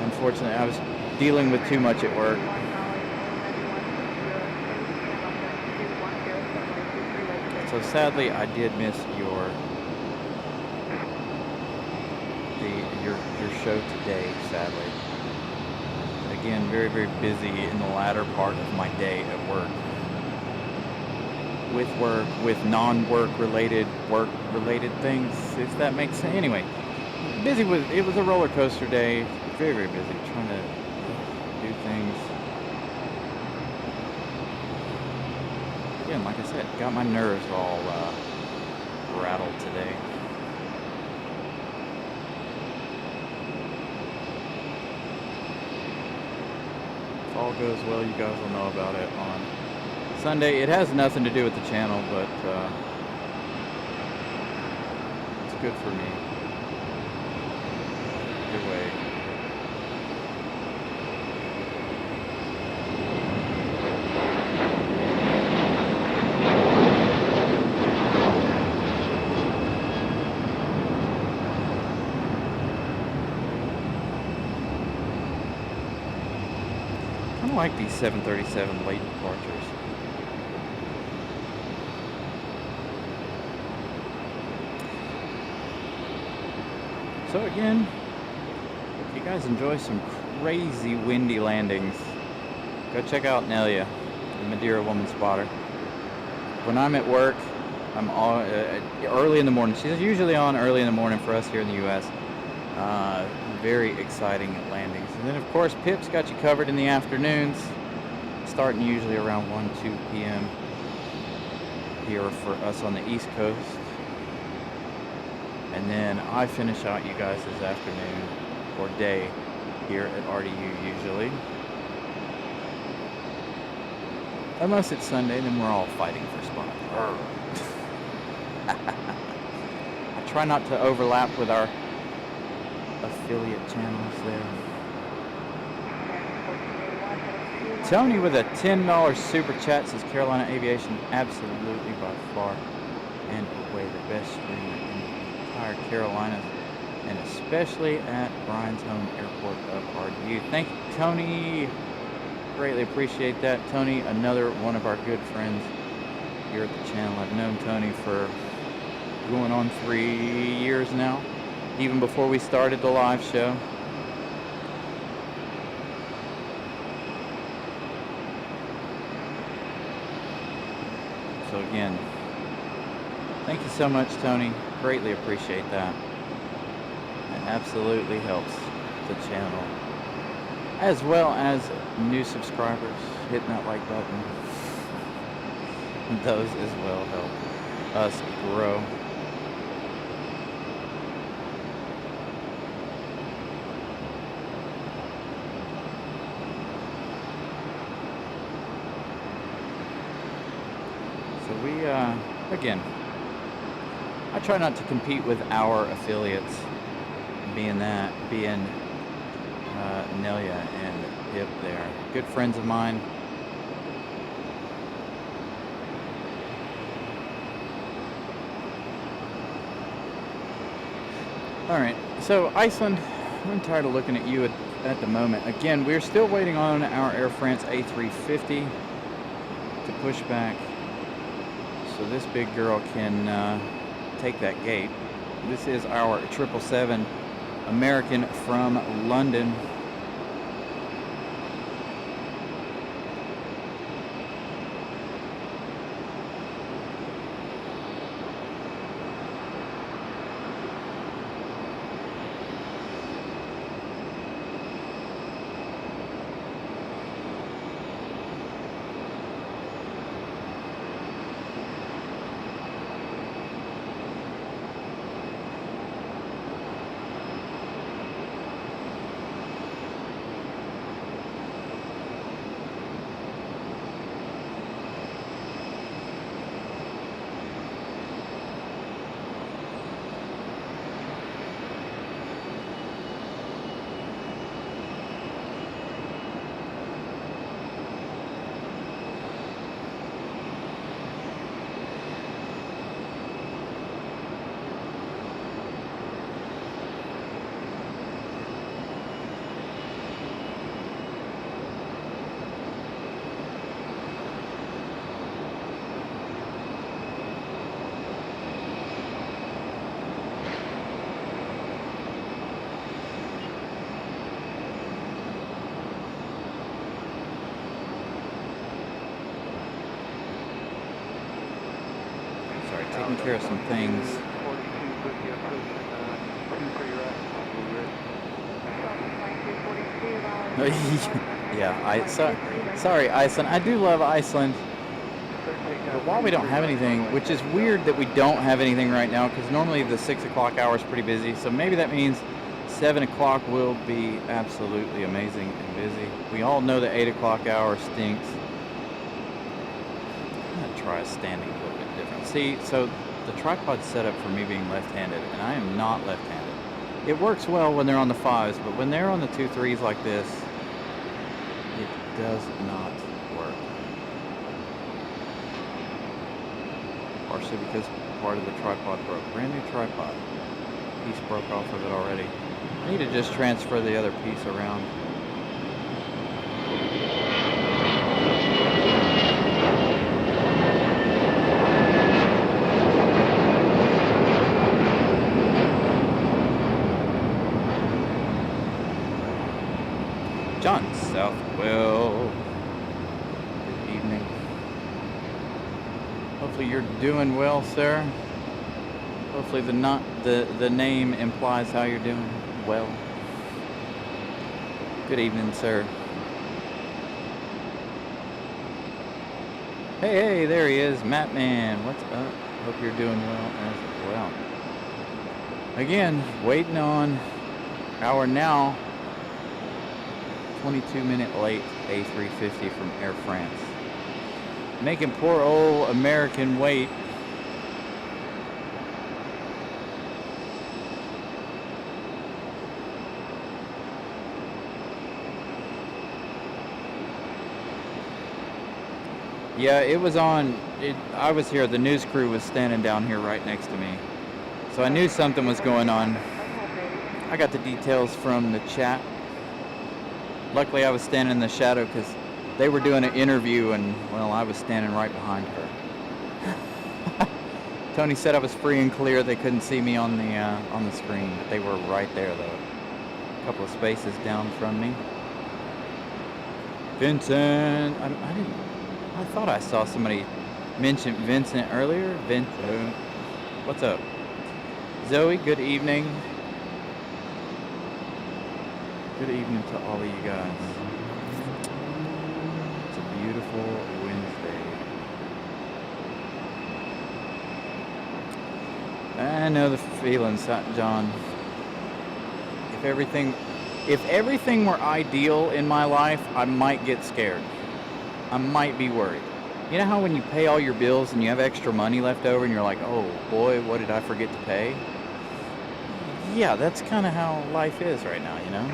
Unfortunately, I was dealing with too much at work. It's So sadly, I did miss your show today. Sadly, again, very very busy in the latter part of my day at work. With non-work related things, if that makes sense. Anyway, busy with it was a roller coaster day. Very very busy trying to do things. Again, like I said, got my nerves all rattled today. If all goes well, you guys will know about it on Sunday. It has nothing to do with the channel, but it's good for me. Either way. I like these 737 late departures. So again, if you guys enjoy some crazy windy landings, go check out Nelia, the Madeira Woman Spotter. When I'm at work, I'm all early in the morning. She's usually on early in the morning for us here in the U.S. Very exciting landings. And then of course Pip's got you covered in the afternoons, starting usually around 1-2 p.m. here for us on the East Coast. And then I finish out you guys this afternoon or day here at RDU usually. Unless it's Sunday, then we're all fighting for spot. I try not to overlap with our affiliate channels there. Tony with a $10 super chat says Carolina Aviation absolutely by far and away the best streamer in the entire Carolinas, and especially at Brian's home airport of RDU. Thank you, Tony. Greatly appreciate that. Tony, another one of our good friends here at the channel. I've known Tony for going on 3 years now, even before we started the live show. So again, thank you so much, Tony. Greatly appreciate that. It absolutely helps the channel, as well as new subscribers hitting that like button. Those as well help us grow. So we, again, I try not to compete with our affiliates, being Nelia and Pip there. Good friends of mine. Alright, so Iceland, I'm tired of looking at you at the moment. Again, we're still waiting on our Air France A350 to push back so this big girl can take that gate. This is our 777 American from London. taking care of some things. 4250 approaching 2 for your right. Sorry, Iceland. I do love Iceland. But while we don't have anything, which is weird that we don't have anything right now, because normally the 6 o'clock hour is pretty busy. So maybe that means 7 o'clock will be absolutely amazing and busy. We all know the 8 o'clock hour stinks. I'm going to try standing a little bit different. See, so the tripod's set up for me being left-handed, and I am not left-handed. It works well when they're on the 5s, but when they're on the 2 3s like this, it does not work. Partially because part of the tripod broke. Brand new tripod. Piece broke off of it already. I need to just transfer the other piece around. John Southwell. Good evening. Hopefully you're doing well, sir. Hopefully the name implies how you're doing well. Good evening, sir. Hey, there he is, Matt Man. What's up? Hope you're doing well as well. Again, waiting on our now 22-minute late A350 from Air France. Making poor old American wait. Yeah, it was on. I was here. The news crew was standing down here right next to me. So I knew something was going on. I got the details from the chat. Luckily, I was standing in the shadow because they were doing an interview and, well, I was standing right behind her. Tony said I was free and clear. They couldn't see me on the screen, but they were right there, though. A couple of spaces down from me. Vincent. I thought I saw somebody mention Vincent earlier. Vincent. What's up? Zoe, good evening. Good evening to all of you guys. It's a beautiful Wednesday. I know the feelings, John. If everything were ideal in my life, I might get scared. I might be worried. You know how when you pay all your bills and you have extra money left over and you're like, oh boy, what did I forget to pay? Yeah, that's kind of how life is right now, you know?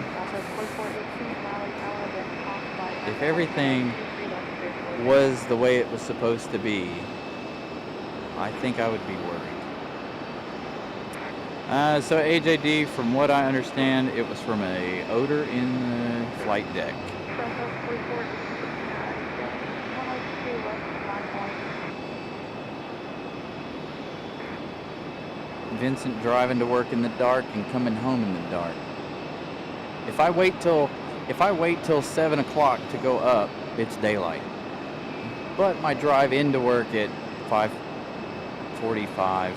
If everything was the way it was supposed to be, I think I would be worried. So AJD, from what I understand, it was from a odor in the flight deck. Vincent driving to work in the dark and coming home in the dark. If I wait till 7 o'clock to go up, it's daylight. But my drive into work at 5:45,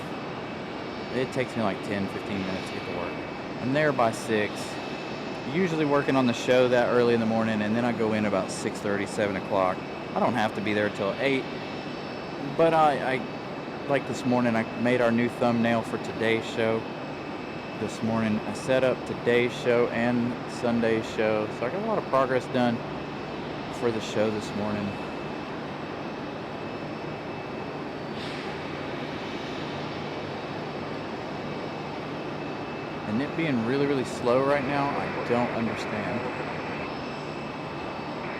it takes me like 10-15 minutes to get to work. I'm there by 6. Usually working on the show that early in the morning, and then I go in about 6:30, 7 o'clock. I don't have to be there till 8, but I like this morning, I made our new thumbnail for today's show. This morning, I set up today's show and Sunday's show, so I got a lot of progress done for the show this morning. And it being really, really slow right now, I don't understand.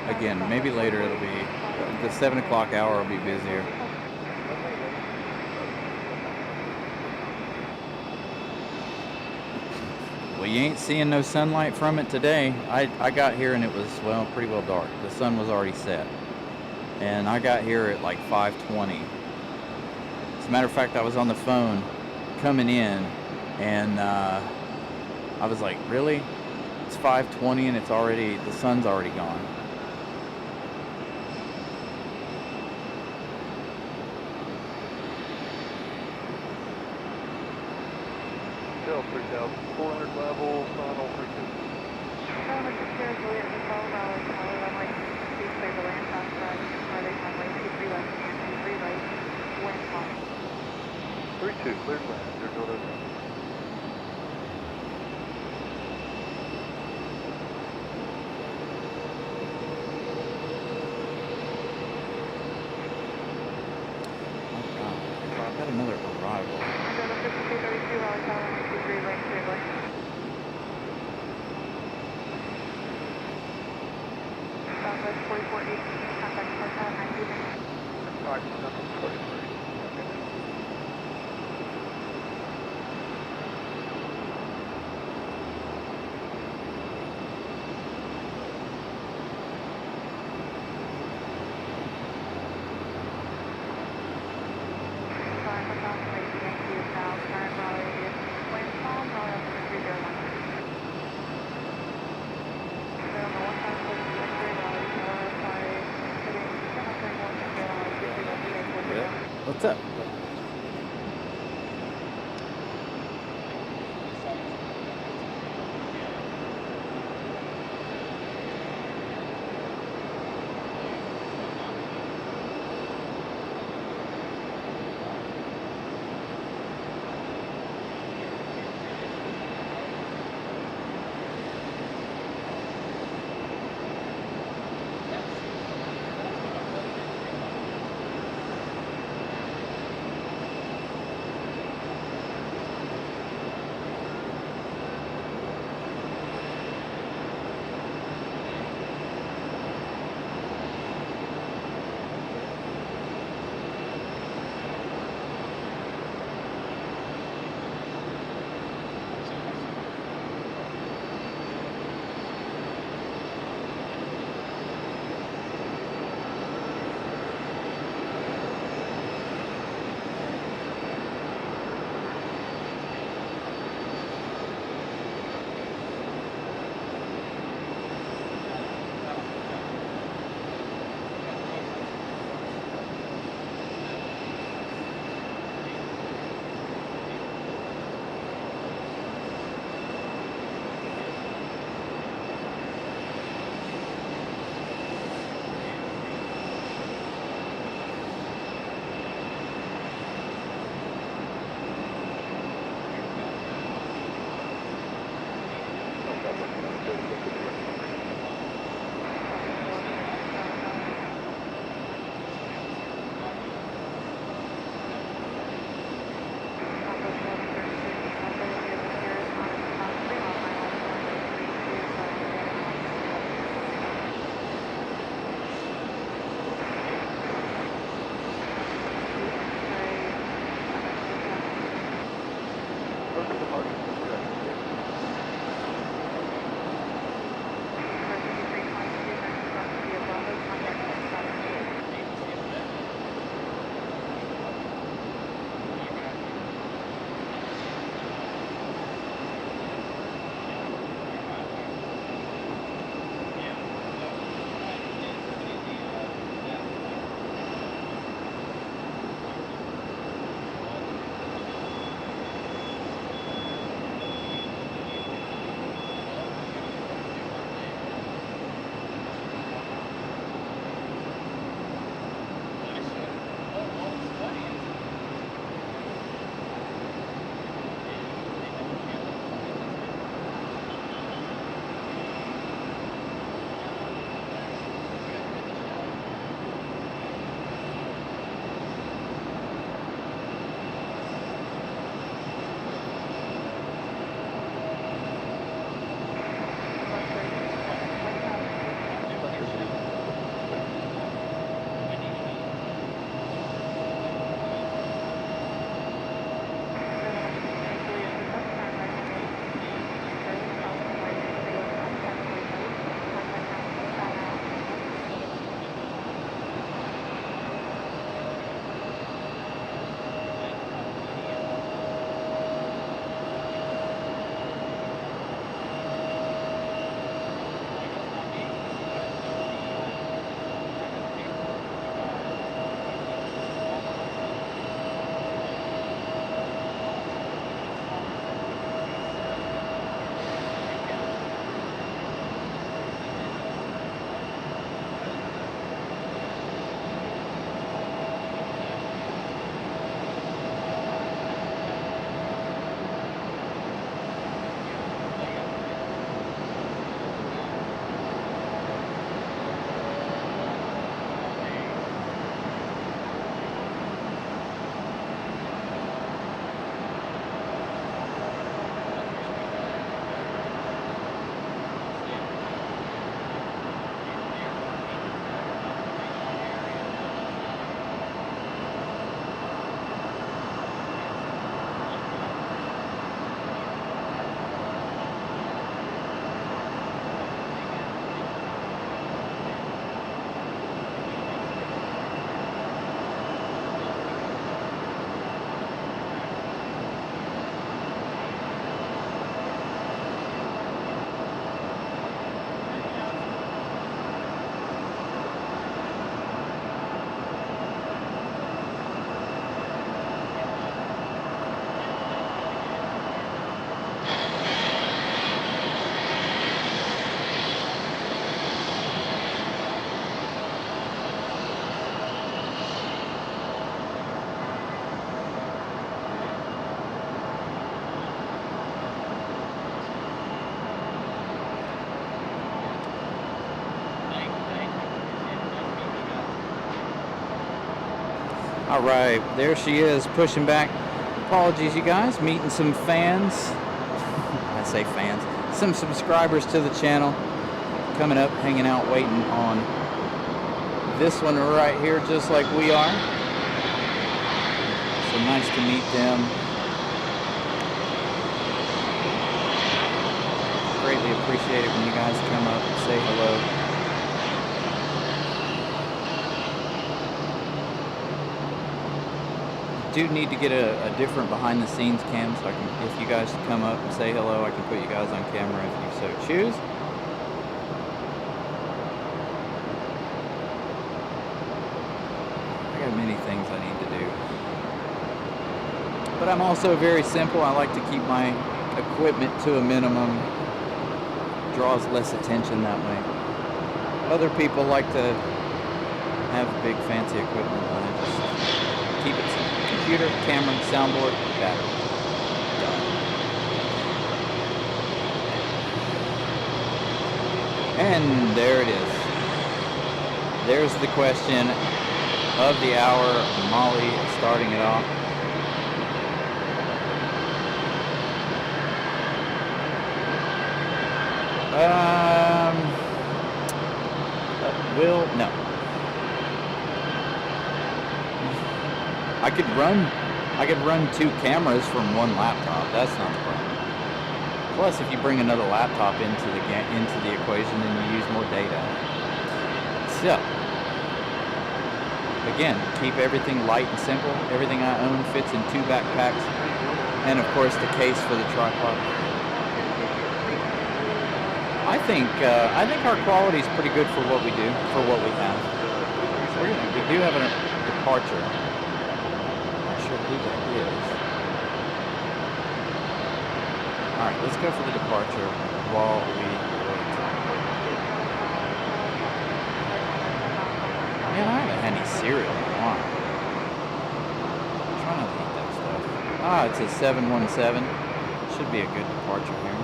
Again, maybe later it'll be, the 7 o'clock hour will be busier. Well, you ain't seeing no sunlight from it today. I got here and it was, well, pretty well dark. The sun was already set. And I got here at like 5:20. As a matter of fact, I was on the phone coming in and I was like, really? It's 5:20 and the sun's already gone. Hotel 400 level, final 32. Mr. Sierra Juliet, Hotel Raleigh, Tower, runway 23, clear to land outside, Friday, runway 23 left and 23 right, wind calm. 32, clear to land, 0. Oh god. I've got another arrival. Durham 5232, Raleigh Tower, 93 right, clear to land. Southwest 4418, contact Hotel 92 minutes. Alright, nothing 43. Okay. Sorry, Hotel 92, thank you. Now, current Raleigh Aviation, wind calm, Raleigh altimeter 301. Durham 1543, Raleigh Tower, sorry, heading 731, Yep. What's up? All right, there she is, pushing back. Apologies, you guys, meeting some fans. I say fans, some subscribers to the channel. Coming up, hanging out, waiting on this one right here, just like we are. So nice to meet them. Greatly appreciate it when you guys come up and say hello. Do need to get a different behind the scenes cam, so I can, if you guys come up and say hello, I can put you guys on camera if you so choose. I got many things I need to do, but I'm also very simple. I like to keep my equipment to a minimum. Draws less attention that way. Other people like to have big fancy equipment, but I just keep it simple. Computer, camera, soundboard, battery. Done. And there it is. There's the question of the hour. Molly starting it off. No. I could run 2 cameras from 1 laptop. That's not the problem. Plus, if you bring another laptop into the equation, then you use more data. So, again, keep everything light and simple. Everything I own fits in 2 backpacks, and of course the case for the tripod. I think our quality is pretty good for what we do, for what we have. We do have a departure. Not sure who that is. All right, let's go for the departure while we wait. Man, I haven't had any cereal in a while. I'm trying not to eat that stuff. Ah, it's a 717. Should be a good departure here.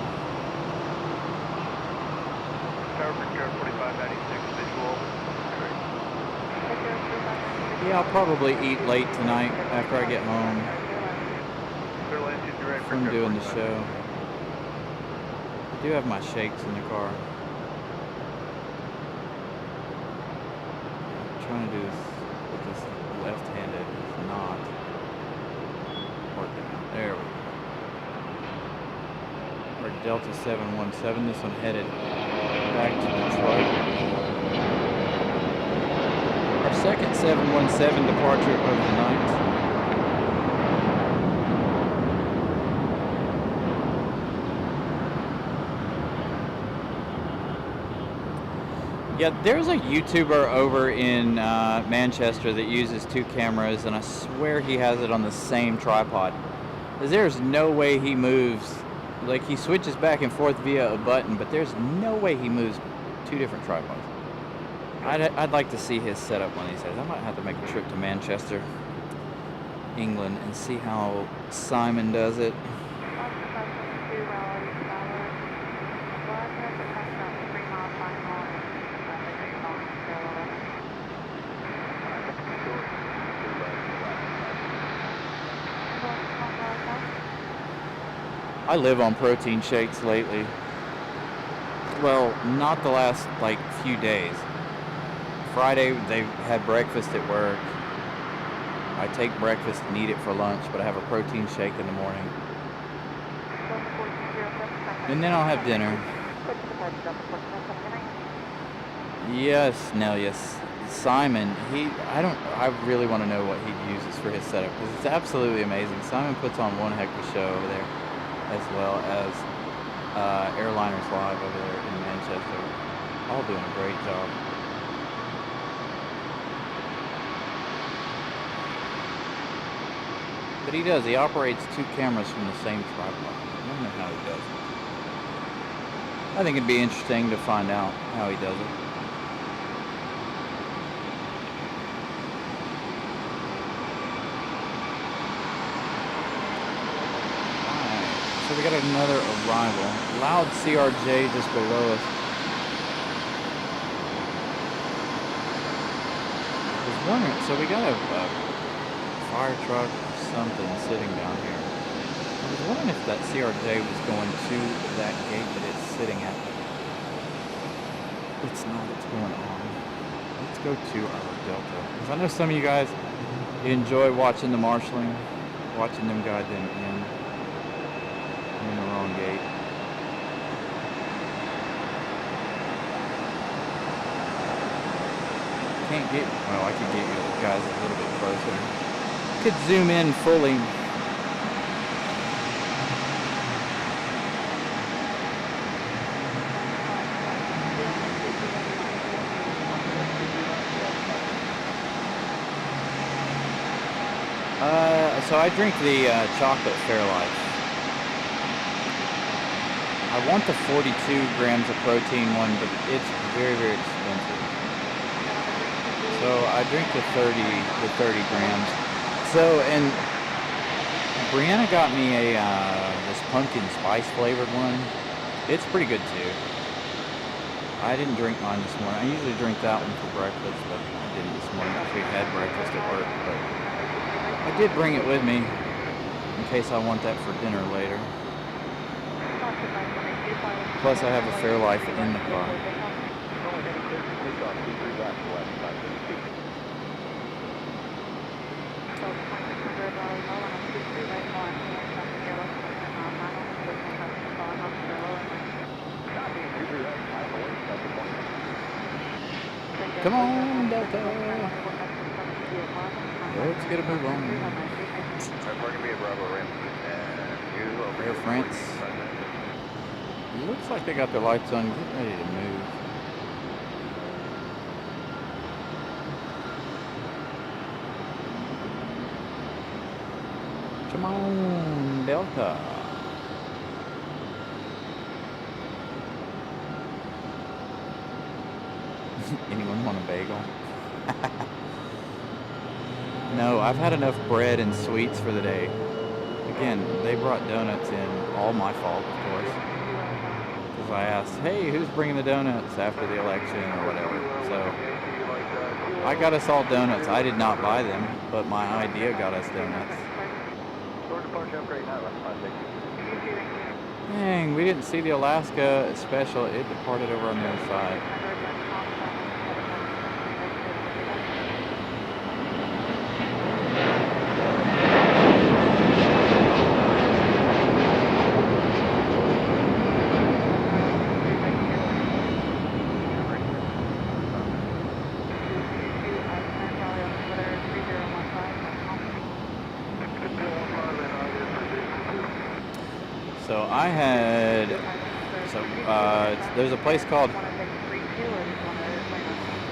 Yeah, I'll probably eat late tonight after I get home from doing the show. I do have my shakes in the car. I'm trying to do this with this left-handed. It's not working out. There we go. Our Delta 717. This one headed back to Detroit. Our second 717 departure of the night. Yeah, there's a YouTuber over in Manchester that uses 2 cameras, and I swear he has it on the same tripod. There's no way he moves. Like, he switches back and forth via a button, but there's no way he moves 2 different tripods. I'd like to see his setup one of these days. I might have to make a trip to Manchester, England, and see how Simon does it. I live on protein shakes lately. Well, not the last, like, few days. Friday, they had breakfast at work. I take breakfast and eat it for lunch, but I have a protein shake in the morning. And then I'll have dinner. Yes, Nellius. Simon, I really want to know what he uses for his setup, because it's absolutely amazing. Simon puts on one heck of a show over there, as well as Airliners Live over there in Manchester. All doing a great job. But he does. He operates 2 cameras from the same tripod. I don't know how he does it. I think it'd be interesting to find out how he does it. Alright, so we got another arrival. Loud CRJ just below us. I was wondering, so we got a fire truck or something sitting down here. I was wondering if that CRJ was going to that gate that it's sitting at. It's not, it's going on. Let's go to our Delta. Because I know some of you guys enjoy watching the marshalling, watching them guide them in. I'm in the wrong gate. Can't get, well, I could get you guys a little bit closer. Could zoom in fully. So I drink the chocolate Fairlife. I want the 42 grams of protein one, but it's very, very expensive. So I drink the 30 grams. So, and Brianna got me a this pumpkin spice flavored one. It's pretty good too. I didn't drink mine this morning. I usually drink that one for breakfast, but I didn't this morning because we had breakfast at work. But I did bring it with me in case I want that for dinner later. Plus I have a Fairlife in the car. Come on, Delta. Let's get a move on. Air France. Looks like they got their lights on, getting ready to move. Come on, Delta. Anyone want a bagel? No, I've had enough bread and sweets for the day. Again, they brought donuts in. All my fault, of course. Because I asked, hey, who's bringing the donuts after the election or whatever. So I got us all donuts. I did not buy them, but my idea got us donuts. Dang, we didn't see the Alaska special. It departed over on the other side. So I had, there's a place called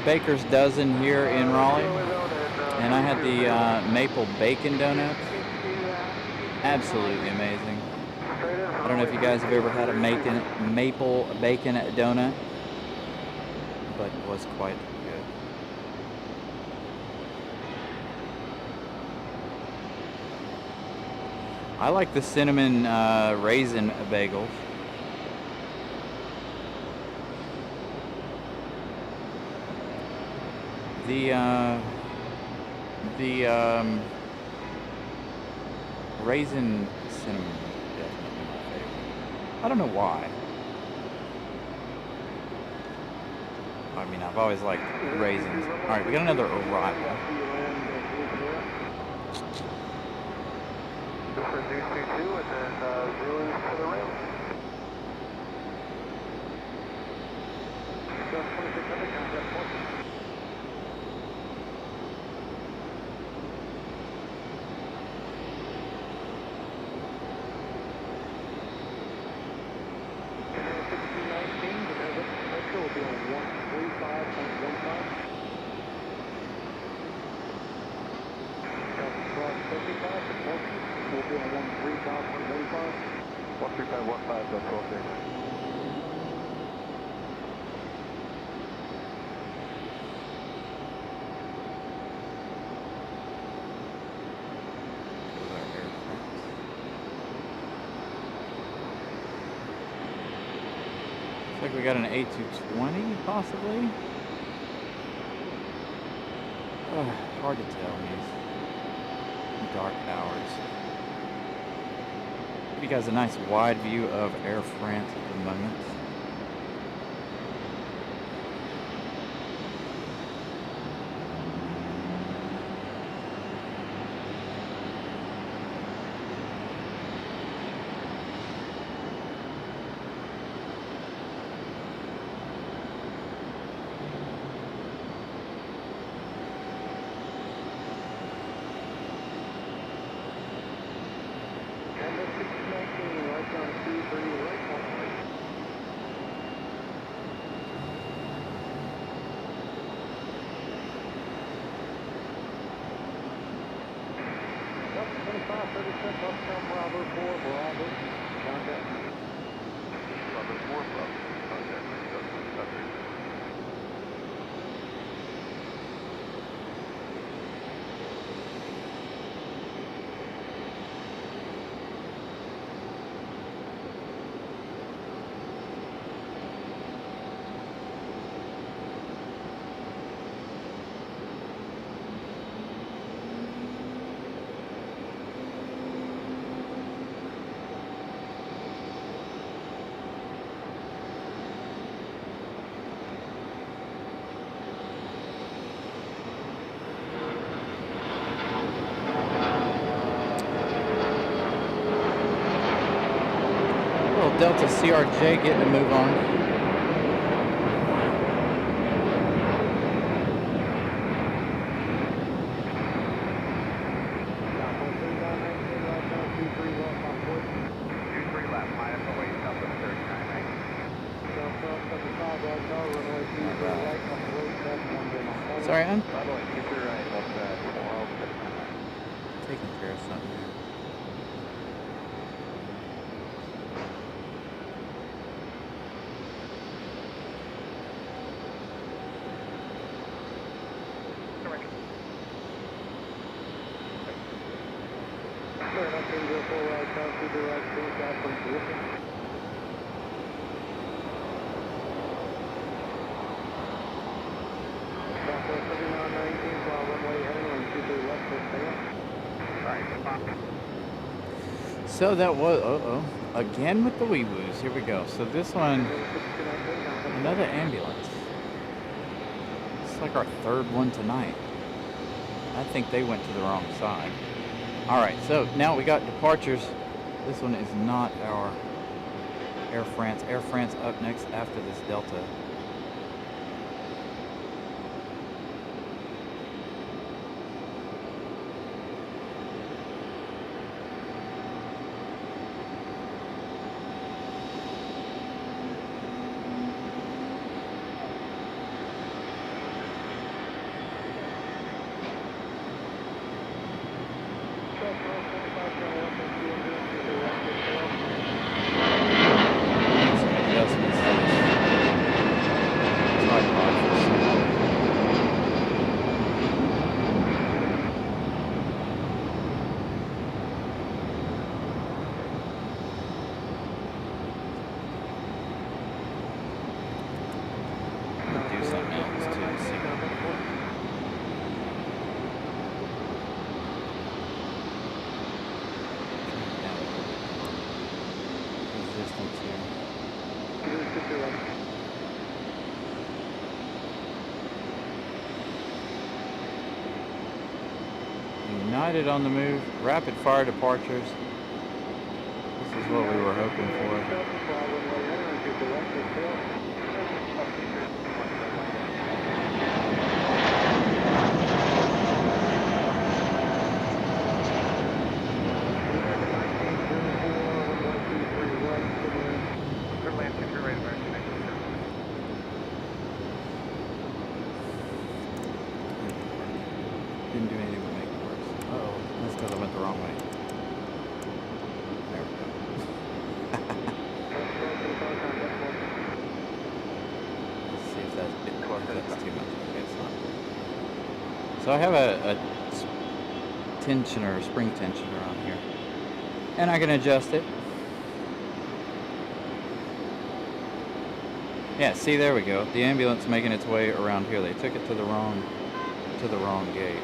Baker's Dozen here in Raleigh, and I had the maple bacon donuts. Absolutely amazing. I don't know if you guys have ever had a maple bacon donut, but it was quite good. I like the cinnamon raisin bagels. The raisin cinnamon is definitely my favorite. I don't know why. I mean, I've always liked raisins. All right, we got another arrival. For 222 and then 0 for the rail. 2600 contact point. Will be on 135.15. Cross 55 to 40 will be on 135.15. 135.15, that's okay. Looks like we got an A220 possibly. Hard to tell, these. dark hours. Give you guys a nice wide view of Air France at the moment. Delta CRJ getting a move on. Sorry, I'm taking care of something here. So that was, again with the wee woos. Here we go. So this one, another ambulance. It's like our third one tonight. I think they went to the wrong side. All right, so now we got departures. This one is not our Air France. Air France up next after this Delta. United on the move, rapid fire departures. This is what we were hoping for. Didn't do anything but make it worse. Uh-oh, that's because I went the wrong way. There we go. Let's see if that's too much. Okay, it's not. So I have a tensioner, a spring tensioner on here. And I can adjust it. Yeah, see, there we go. The ambulance making its way around here. They took it to the wrong gate.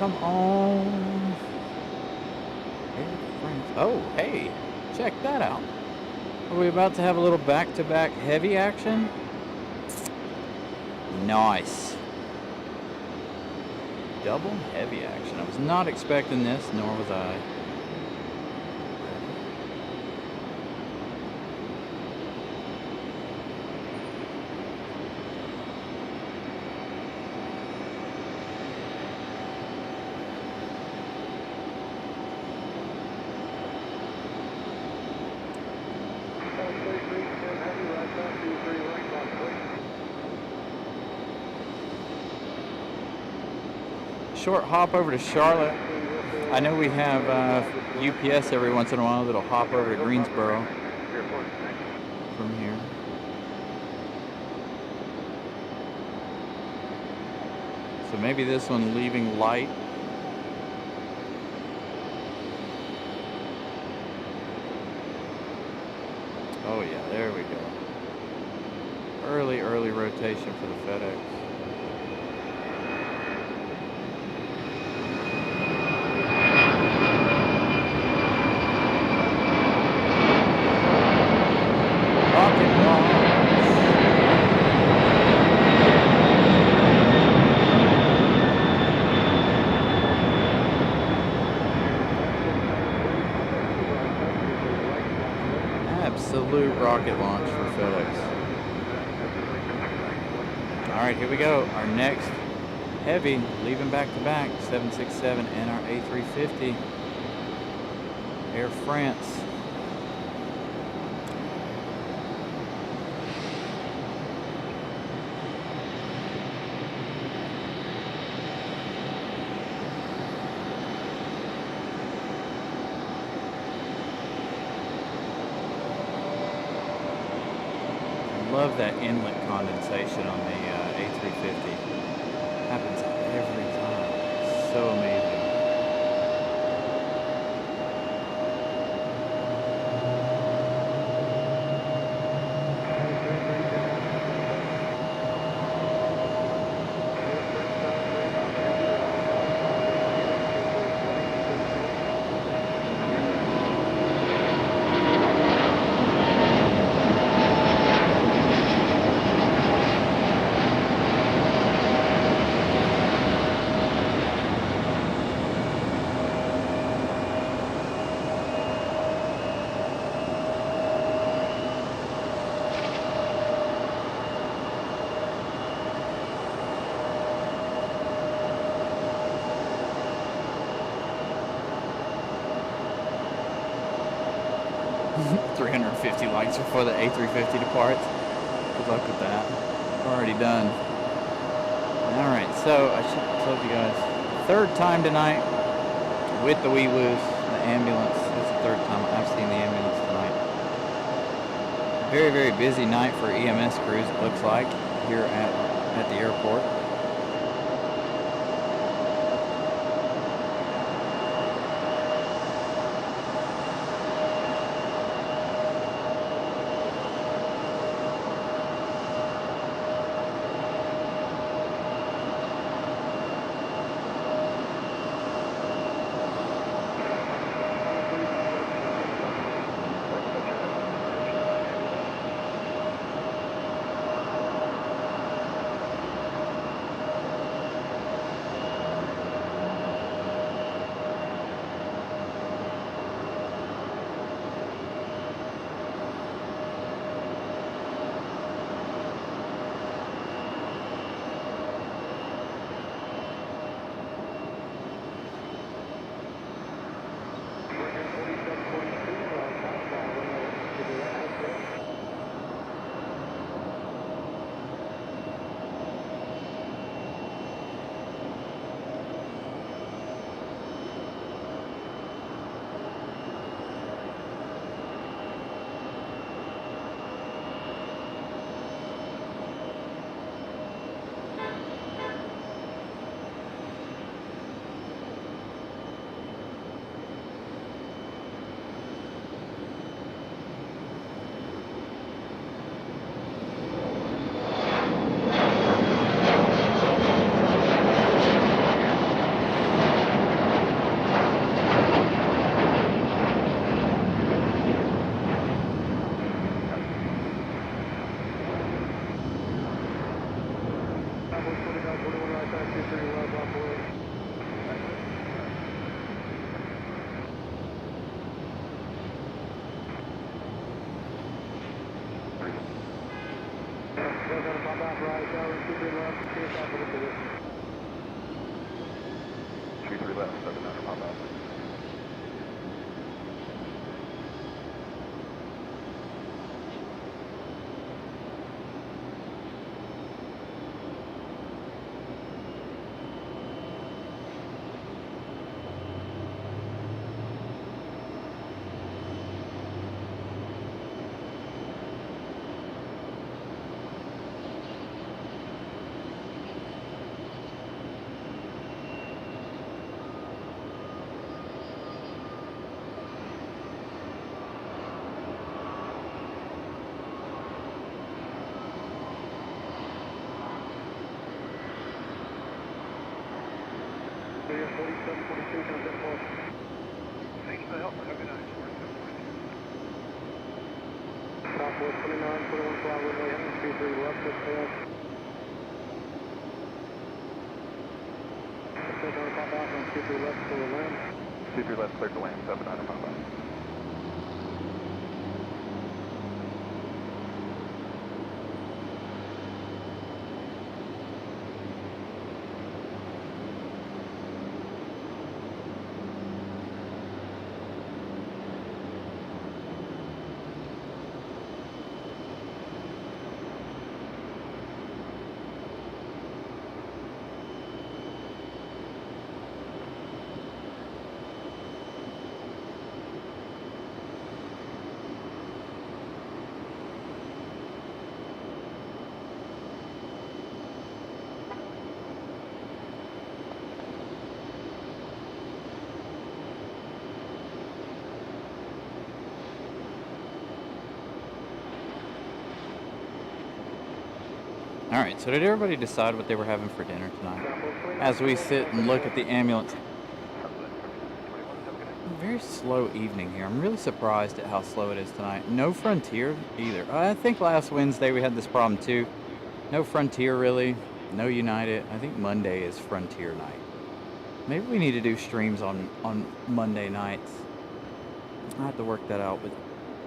Come on. Oh, hey, check that out. Are we about to have a little back-to-back heavy action? Nice. Double heavy action. I was not expecting this, nor was I. Short hop over to Charlotte. I know we have UPS every once in a while that'll hop over to Greensboro from here. So maybe this one leaving light. Oh yeah, there we go. Early rotation for the FedEx. Absolute rocket launch for FedEx. Alright, here we go. Our next heavy, leaving back to back, 767 and our A350, Air France. Love that inlet condensation on the A350. Happens every time. So amazing. $350 likes before the A350 departs. Good luck with that. Already done. Alright, so I should have told you guys, third time tonight with the wee-woos, the ambulance. It's the third time I've seen the ambulance tonight. Very, very busy night for EMS crews, it looks like, here at the airport. Raleigh Tower, 23 left, clear south of the position. 23 left, 700, pop out. Clear 4722, comes in close. Thanks for the help. Have a good night. Southwest 29, 21 fly runway, 23 left, push ahead. Take on pop out, on 23 left for the land. 23 left, clear to land, 700, pop out. All right, so did everybody decide what they were having for dinner tonight? As we sit and look at the ambulance. Very slow evening here. I'm really surprised at how slow it is tonight. No Frontier either. I think last Wednesday we had this problem too. No Frontier really. No United. I think Monday is Frontier night. Maybe we need to do streams on Monday nights. I'll have to work that out with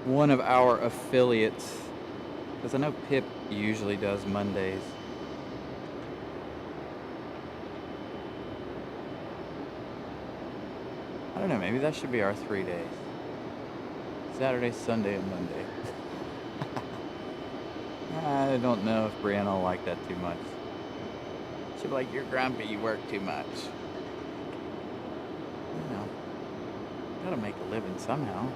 one of our affiliates. Because I know Pip usually does Mondays. I don't know, maybe that should be our 3 days. Saturday, Sunday, and Monday. I don't know if Brianna will like that too much. She'll be like, you're grumpy, you work too much. You know, gotta make a living somehow.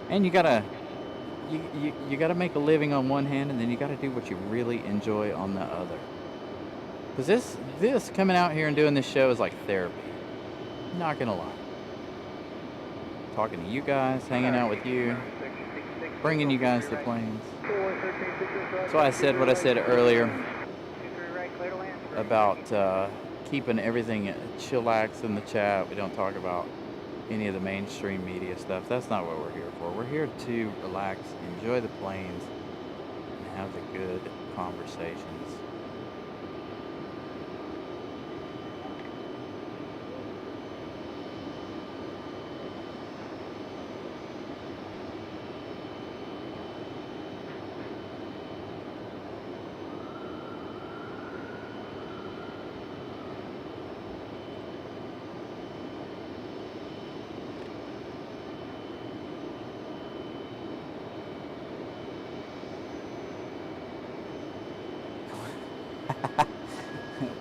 And you gotta make a living on one hand, and then you gotta do what you really enjoy on the other. Because this coming out here and doing this show is like therapy. Not gonna lie. Talking to you guys, hanging out with you, bringing you guys to planes. That's why I said what I said earlier about keeping everything chillax in the chat. We don't talk about any of the mainstream media stuff. That's not what we're here for. We're here to relax, enjoy the planes, and have the good conversations.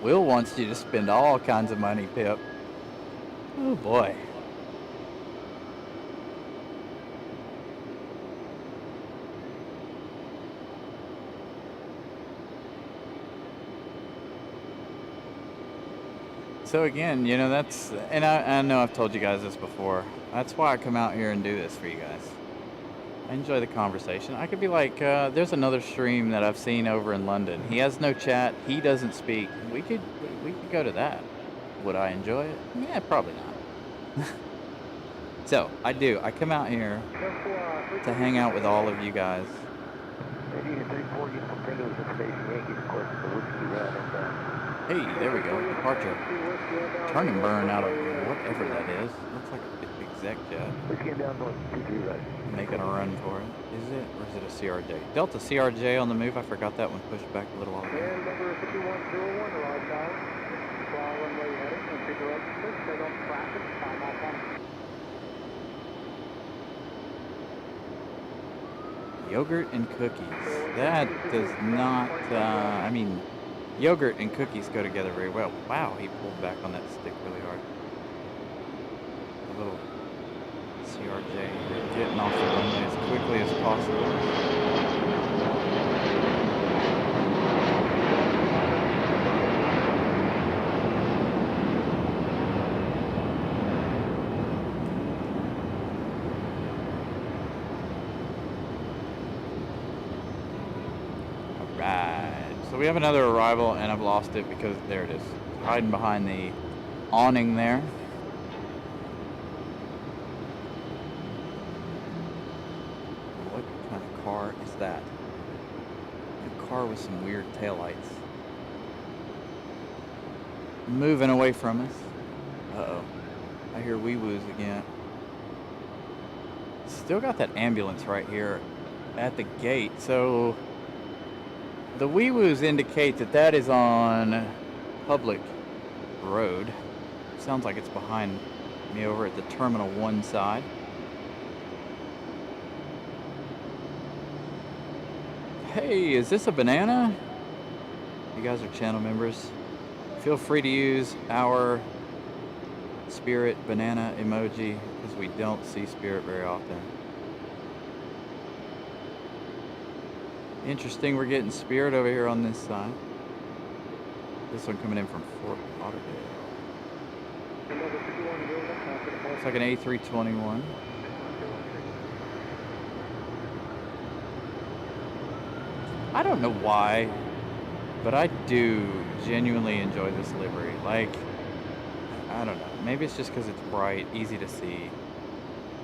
Will wants you to spend all kinds of money, Pip. Oh boy. So again, you know, that's, and I know I've told you guys this before. That's why I come out here and do this for you guys. I enjoy the conversation. I could be like, there's another stream that I've seen over in London. He has no chat. He doesn't speak. We could go to that. Would I enjoy it? Yeah, probably not. So I do. I come out here to hang out with all of you guys. Hey, there we go. Departure. Turn and burn out of whatever that is. Looks like a big exec jet. We came down north 23 right. Making a run for it. Is it? Or is it a CRJ? Delta CRJ on the move. I forgot that one pushed back a little while ago. And number 5101, Raleigh Tower. Fly runway heading and take the right switch, take off traffic, time off on. Yogurt and cookies. That does not, I mean, yogurt and cookies go together very well. Wow, he pulled back on that stick really hard. A little CRJ getting off the runway as quickly as possible. So we have another arrival, and I've lost it because there it is, hiding behind the awning there. What kind of car is that? A car with some weird taillights. Moving away from us. Uh-oh. I hear wee-woos again. Still got that ambulance right here at the gate, so the wee-woos indicate that that is on public road. Sounds like it's behind me over at the Terminal 1 side. Hey, is this a banana? You guys are channel members. Feel free to use our Spirit banana emoji because we don't see Spirit very often. Interesting, we're getting Spirit over here on this side. This one coming in from Fort Lauderdale. Looks like an A321. I don't know why, but I do genuinely enjoy this livery. Like, I don't know. Maybe it's just because it's bright, easy to see.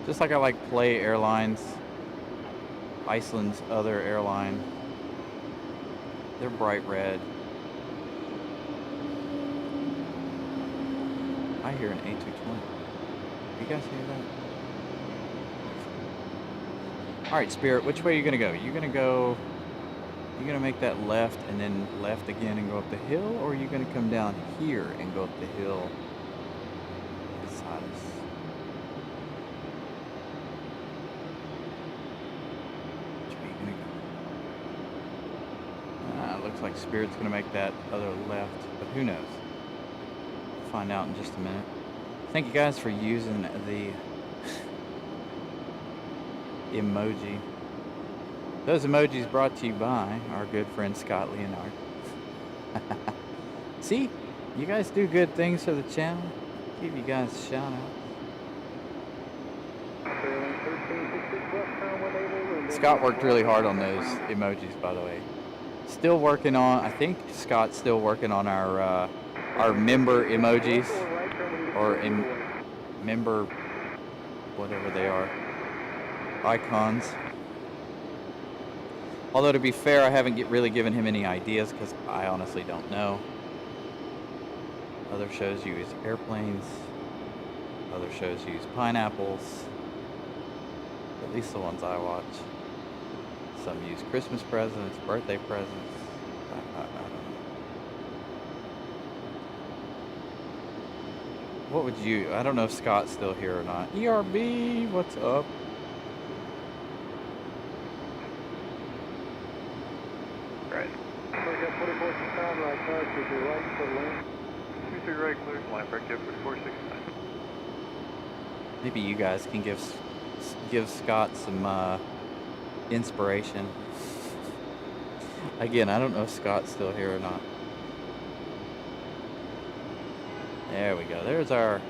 Just like I like Play Airlines, Iceland's other airline. They're bright red. I hear an A220. You guys hear that? Alright, Spirit, which way are you going to go? You're going to make that left and then left again and go up the hill? Or are you going to come down here and go up the hill beside us? Looks like Spirit's going to make that other left, but who knows? We'll find out in just a minute. Thank you guys for using the emoji. Those emojis brought to you by our good friend Scott Leonard. See? You guys do good things for the channel. Give you guys a shout out. Scott worked really hard on those emojis, by the way. Still working on, I think Scott's still working on our member emojis, or member, whatever they are, icons. Although to be fair, I haven't really given him any ideas because I honestly don't know. Other shows use airplanes, other shows use pineapples, at least the ones I watch. Some use Christmas presents, birthday presents. I don't know. What would you... I don't know if Scott's still here or not. ERB, what's up? Right. We got 44 pound right car to the right for lane. 23 right, clear to line, break up 4469. Maybe you guys can give Scott some inspiration. Again, I don't know if Scott's still here or not. There we go. There's our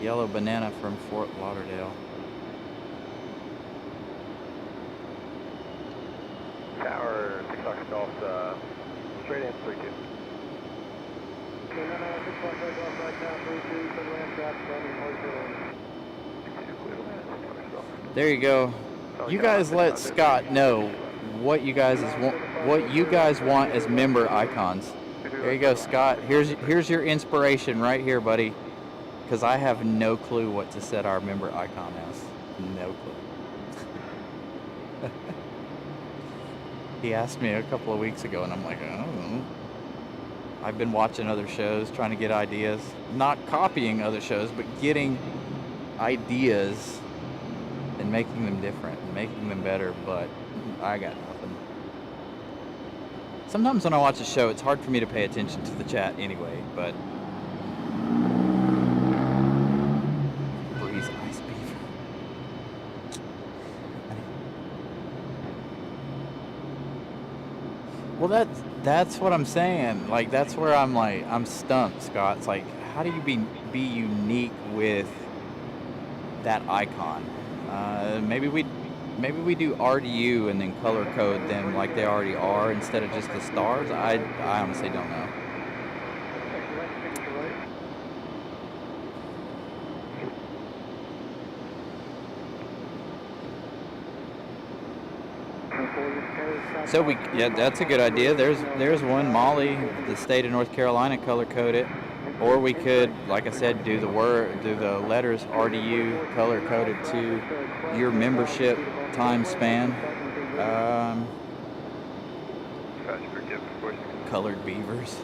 yellow banana from Fort Lauderdale. Tower, 6 Fox Golf, straight in 32. There you go. You guys let Scott know what you guys want as member icons. There you go, Scott. Here's your inspiration right here, buddy. because I have no clue what to set our member icon as. No clue. He asked me a couple of weeks ago, and I'm like, I don't know. I've been watching other shows, trying to get ideas. Not copying other shows, but getting ideas and making them different and making them better, but I got nothing. Sometimes when I watch a show, it's hard for me to pay attention to the chat anyway, but Breeze Ice Beaver. Well, that's what I'm saying. Like, that's where I'm like, I'm stumped, Scott. It's like, how do you be unique with that icon? Maybe we do RDU and then color code them like they already are instead of just the stars. I honestly don't know. So yeah, that's a good idea. There's one, Molly, the state of North Carolina, color code it, or we could, like I said, do the letters RDU color coded to your membership time span. Colored beavers.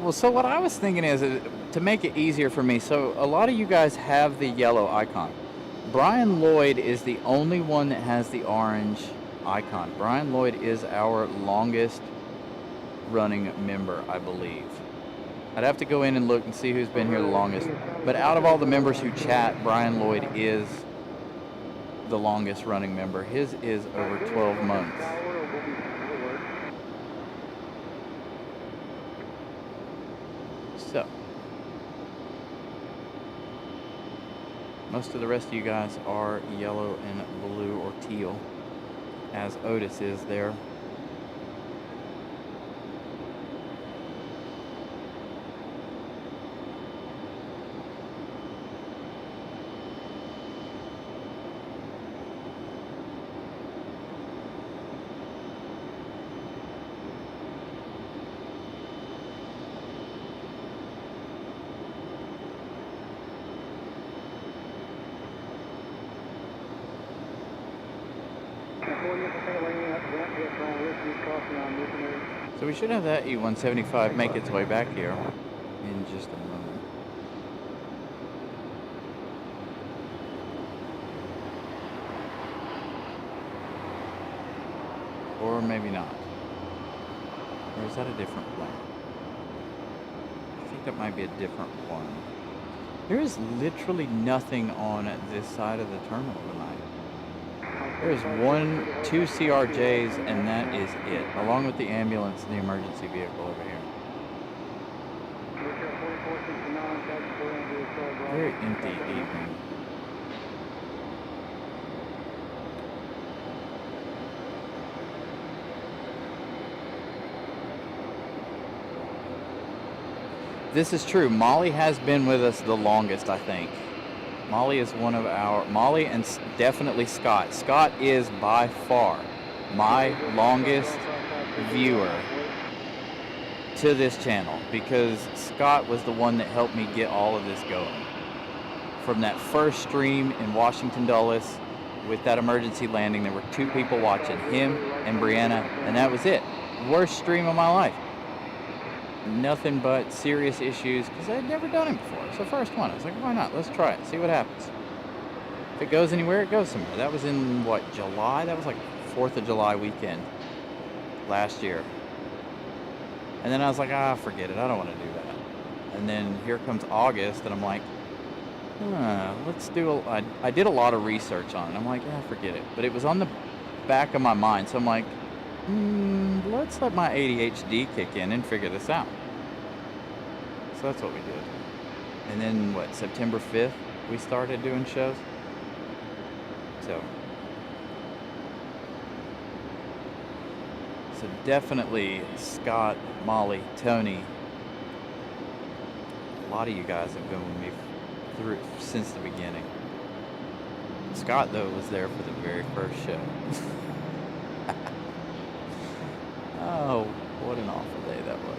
Well, so what I was thinking is to make it easier for me. So a lot of you guys have the yellow icon. Brian Lloyd is the only one that has the orange icon. Brian Lloyd is our longest running member, I believe. I'd have to go in and look and see who's been here the longest. But out of all the members who chat, Brian Lloyd is the longest running member. His is over 12 months. So, most of the rest of you guys are yellow and blue or teal, as Otis is there. So we should have that E-175 make its way back here in just a moment. Or maybe not. Or is that a different plane? I think that might be a different one. There is literally nothing on this side of the terminal tonight. There's two CRJs, and that is it, along with the ambulance and the emergency vehicle over here. Very empty evening. This is true. Molly has been with us the longest, I think. Molly is one of Molly and definitely Scott. Scott is by far my longest viewer to this channel because Scott was the one that helped me get all of this going. From that first stream in Washington Dulles with that emergency landing, there were 2 people watching, him and Brianna, and that was it. Worst stream of my life. Nothing but serious issues because I'd never done it before. It's the first one. I was like, why not? Let's try it. See what happens. If it goes anywhere, it goes somewhere. That was in, what, July? That was like 4th of July weekend last year. And then I was like, forget it. I don't want to do that. And then here comes August, and I'm like, let's do I did a lot of research on it. I'm like, forget it. But it was on the back of my mind. So I'm like, let's let my ADHD kick in and figure this out. So that's what we did. And then, what, September 5th, we started doing shows. So definitely Scott, Molly, Tony. A lot of you guys have been with me through since the beginning. Scott, though, was there for the very first show. Oh, what an awful day that was.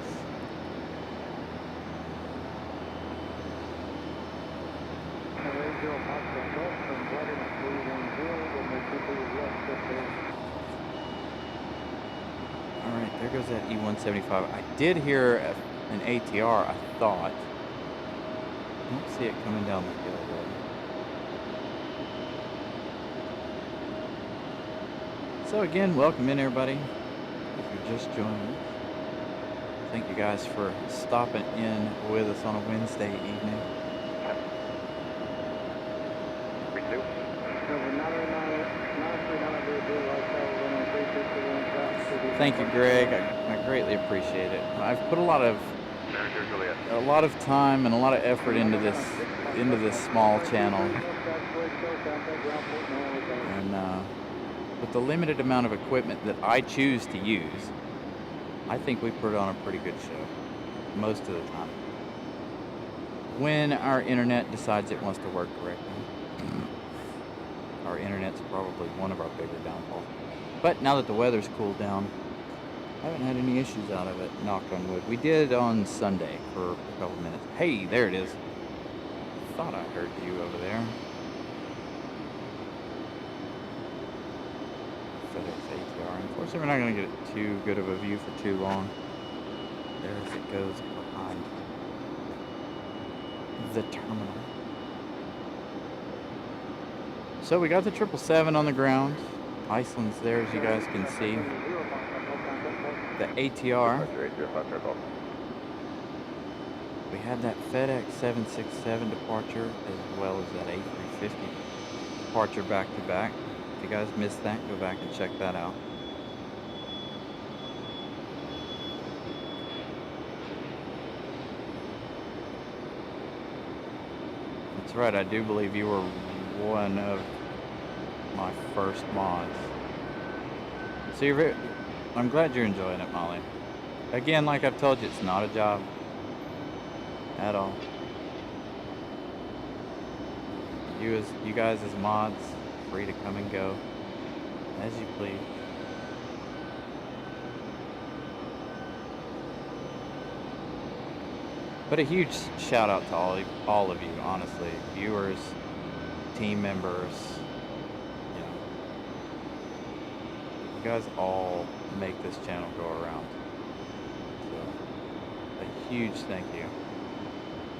Zero Foxtrot Golf, turn right in at 310, then make 2 left, 15. All right, there goes that E175. I did hear an ATR, I thought. I don't see it coming down the hill, though. So again, welcome in, everybody. If you're just joining us, thank you guys for stopping in with us on a Wednesday evening. Thank you, Greg. I greatly appreciate it. I've put a lot of time and a lot of effort into this small channel, and with the limited amount of equipment that I choose to use, I think we put on a pretty good show most of the time. When our internet decides it wants to work correctly. Our internet's probably one of our bigger downfalls. But now that the weather's cooled down, I haven't had any issues out of it, knock on wood. We did on Sunday for a couple minutes. Hey, there it is. Thought I heard you over there. FedEx ATR. Unfortunately, we're not going to get too good of a view for too long. There as it goes behind the terminal. So we got the 777 on the ground. Iceland's there, as you guys can see. The ATR. We had that FedEx 767 departure as well as that A350 departure back to back. If you guys missed that, go back and check that out. That's right, I do believe you were one of my first mods. So I'm glad you're enjoying it, Molly. Again, like I've told you, it's not a job at all. You guys as mods, free to come and go as you please. But a huge shout out to all of you, honestly, viewers, team members. You guys all make this channel go around. So, a huge thank you.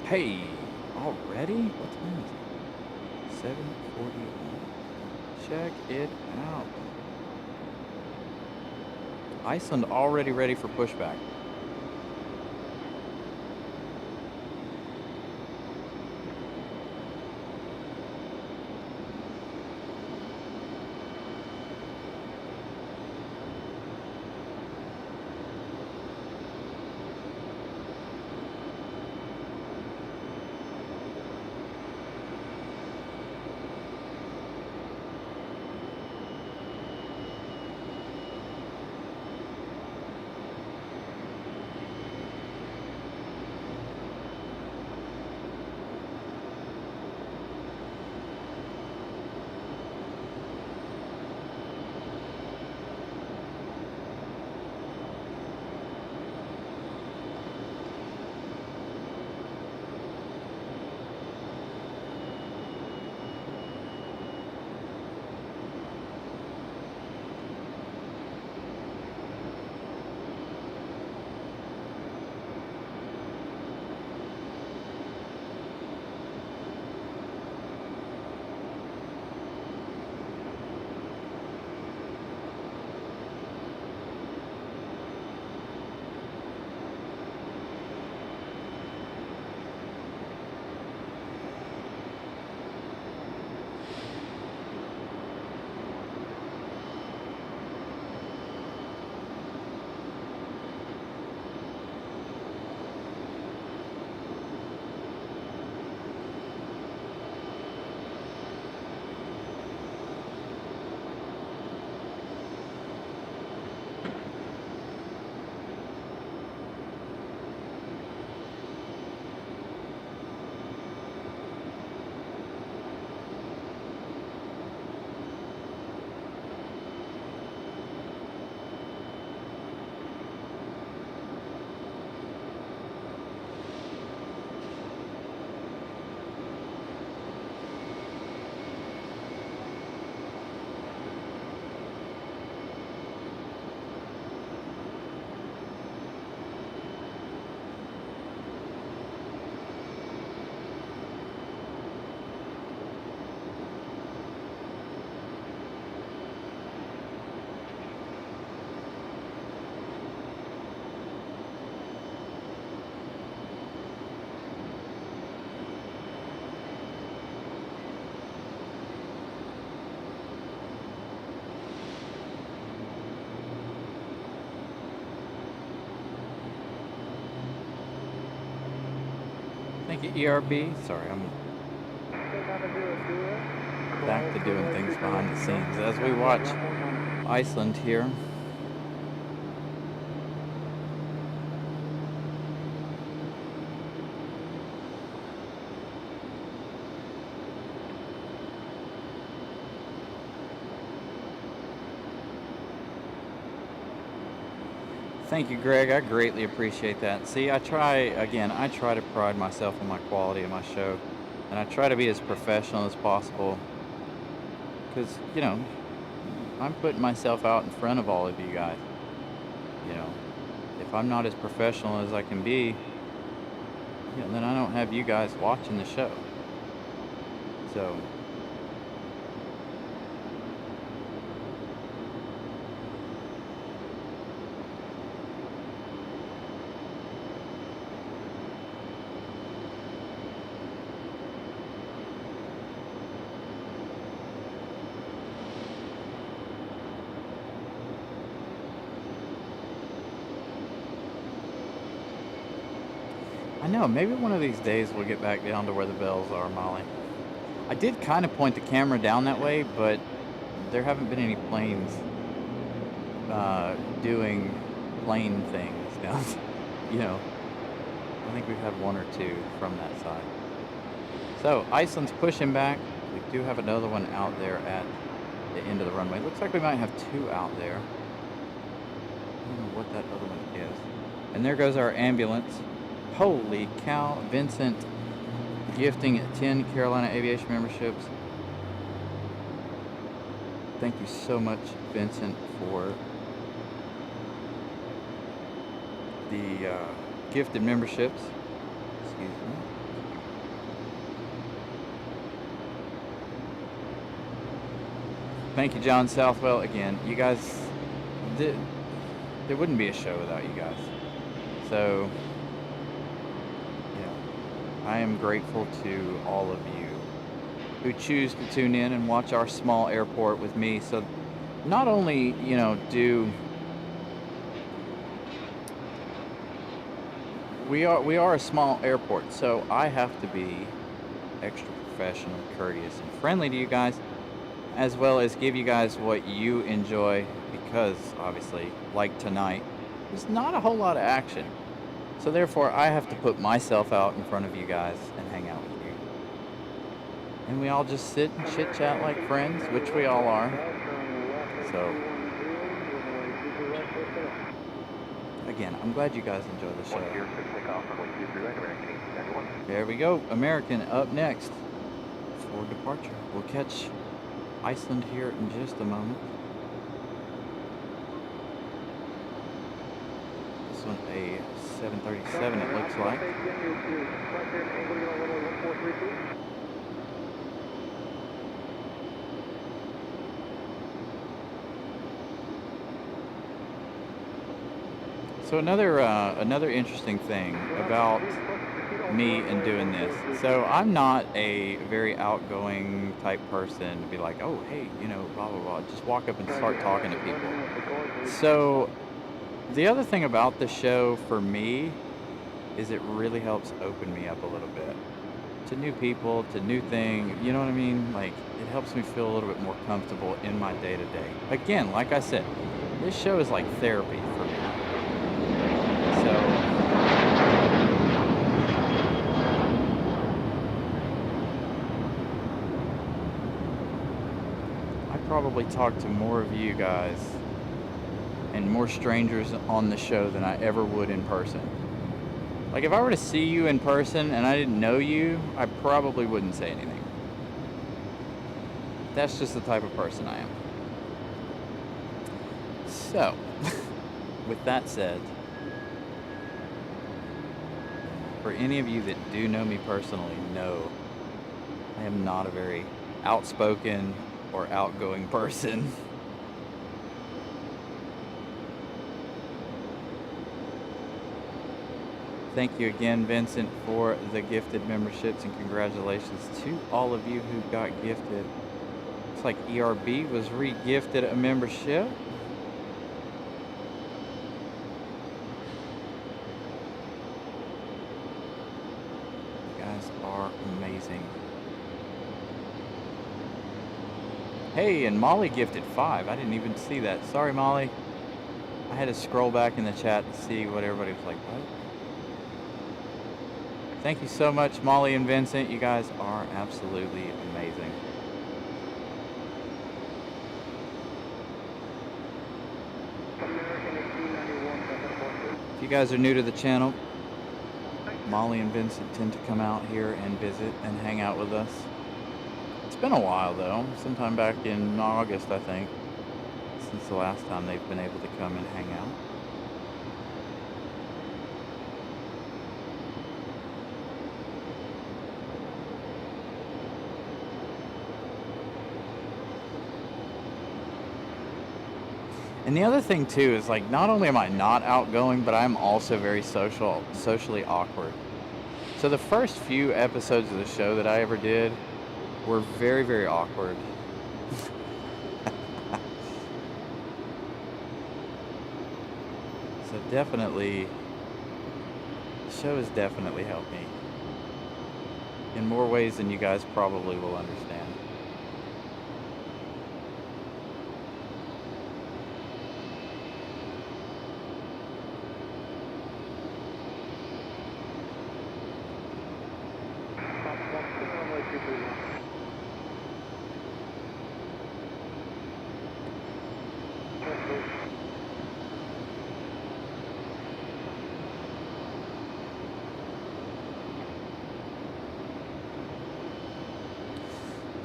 Hey, already? What time is it? 7:41. Check it out. Iceland already ready for pushback. Thank you, ERB. Sorry, I'm back to doing things behind the scenes as we watch Iceland here. Thank you, Greg. I greatly appreciate that. See, I try to pride myself on my quality of my show, and I try to be as professional as possible because, you know, I'm putting myself out in front of all of you guys. You know, if I'm not as professional as I can be, you know, then I don't have you guys watching the show. So, I know, maybe one of these days we'll get back down to where the bells are, Molly. I did kind of point the camera down that way, but there haven't been any planes doing plane things down. You know, I think we've had one or two from that side. So Iceland's pushing back. We do have another one out there at the end of the runway. Looks like we might have two out there. I don't know what that other one is. And there goes our ambulance. Holy cow, Vincent gifting 10 Carolina Aviation memberships. Thank you so much, Vincent, for the gifted memberships. Excuse me. Thank you, John Southwell. Again, you guys, there wouldn't be a show without you guys. So, I am grateful to all of you who choose to tune in and watch our small airport with me. So not only, you know, we are a small airport, so I have to be extra professional, courteous, and friendly to you guys, as well as give you guys what you enjoy, because obviously, like tonight, there's not a whole lot of action. So therefore, I have to put myself out in front of you guys and hang out with you. And we all just sit and chit-chat like friends, which we all are. So, again, I'm glad you guys enjoy the show. There we go. American up next for departure. We'll catch Iceland here in just a moment. This one, a 737 it looks like. So another interesting thing about me and doing this. So I'm not a very outgoing type person to be like, oh, hey, you know, blah, blah, blah. Just walk up and start talking to people. So the other thing about the show for me is it really helps open me up a little bit to new people, to new things, you know what I mean? Like, it helps me feel a little bit more comfortable in my day-to-day. Again, like I said, this show is like therapy for me. So, I probably talk to more of you guys and more strangers on the show than I ever would in person. Like, if I were to see you in person and I didn't know you, I probably wouldn't say anything. That's just the type of person I am. So, with that said, for any of you that do know me personally, know I am not a very outspoken or outgoing person. Thank you again, Vincent, for the gifted memberships, and congratulations to all of you who got gifted. Looks like ERB was re-gifted a membership. Guys amazing. Hey, and Molly gifted 5. I didn't even see that. Sorry, Molly. I had to scroll back in the chat to see what everybody was like. What? Thank you so much, Molly and Vincent. You guys are absolutely amazing. If you guys are new to the channel, Molly and Vincent tend to come out here and visit and hang out with us. It's been a while though, sometime back in August, I think, since the last time they've been able to come and hang out. And the other thing too is, like, not only am I not outgoing, but I'm also very socially awkward. So the first few episodes of the show that I ever did were very, very awkward. So definitely, the show has definitely helped me in more ways than you guys probably will understand.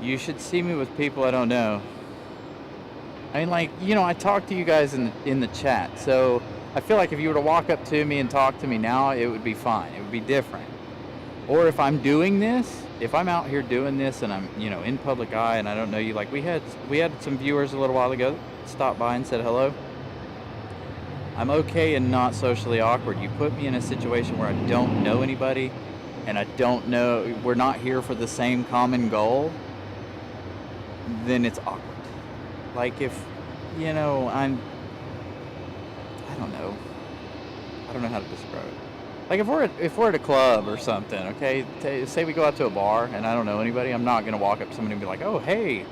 You should see me with people I don't know. I mean, like, you know, I talk to you guys in the chat, so I feel like if you were to walk up to me and talk to me now, it would be fine. It would be different. Or if I'm doing this, if I'm out here doing this and I'm, you know, in public eye and I don't know you, like we had some viewers a little while ago stop by and said hello. I'm okay and not socially awkward. You put me in a situation where I don't know anybody and I don't know, we're not here for the same common goal, then it's awkward. Like if, you know, I don't know how to describe it. Like if we're at a club or something, okay, say we go out to a bar and I don't know anybody, I'm not gonna walk up to somebody and be like, oh hey,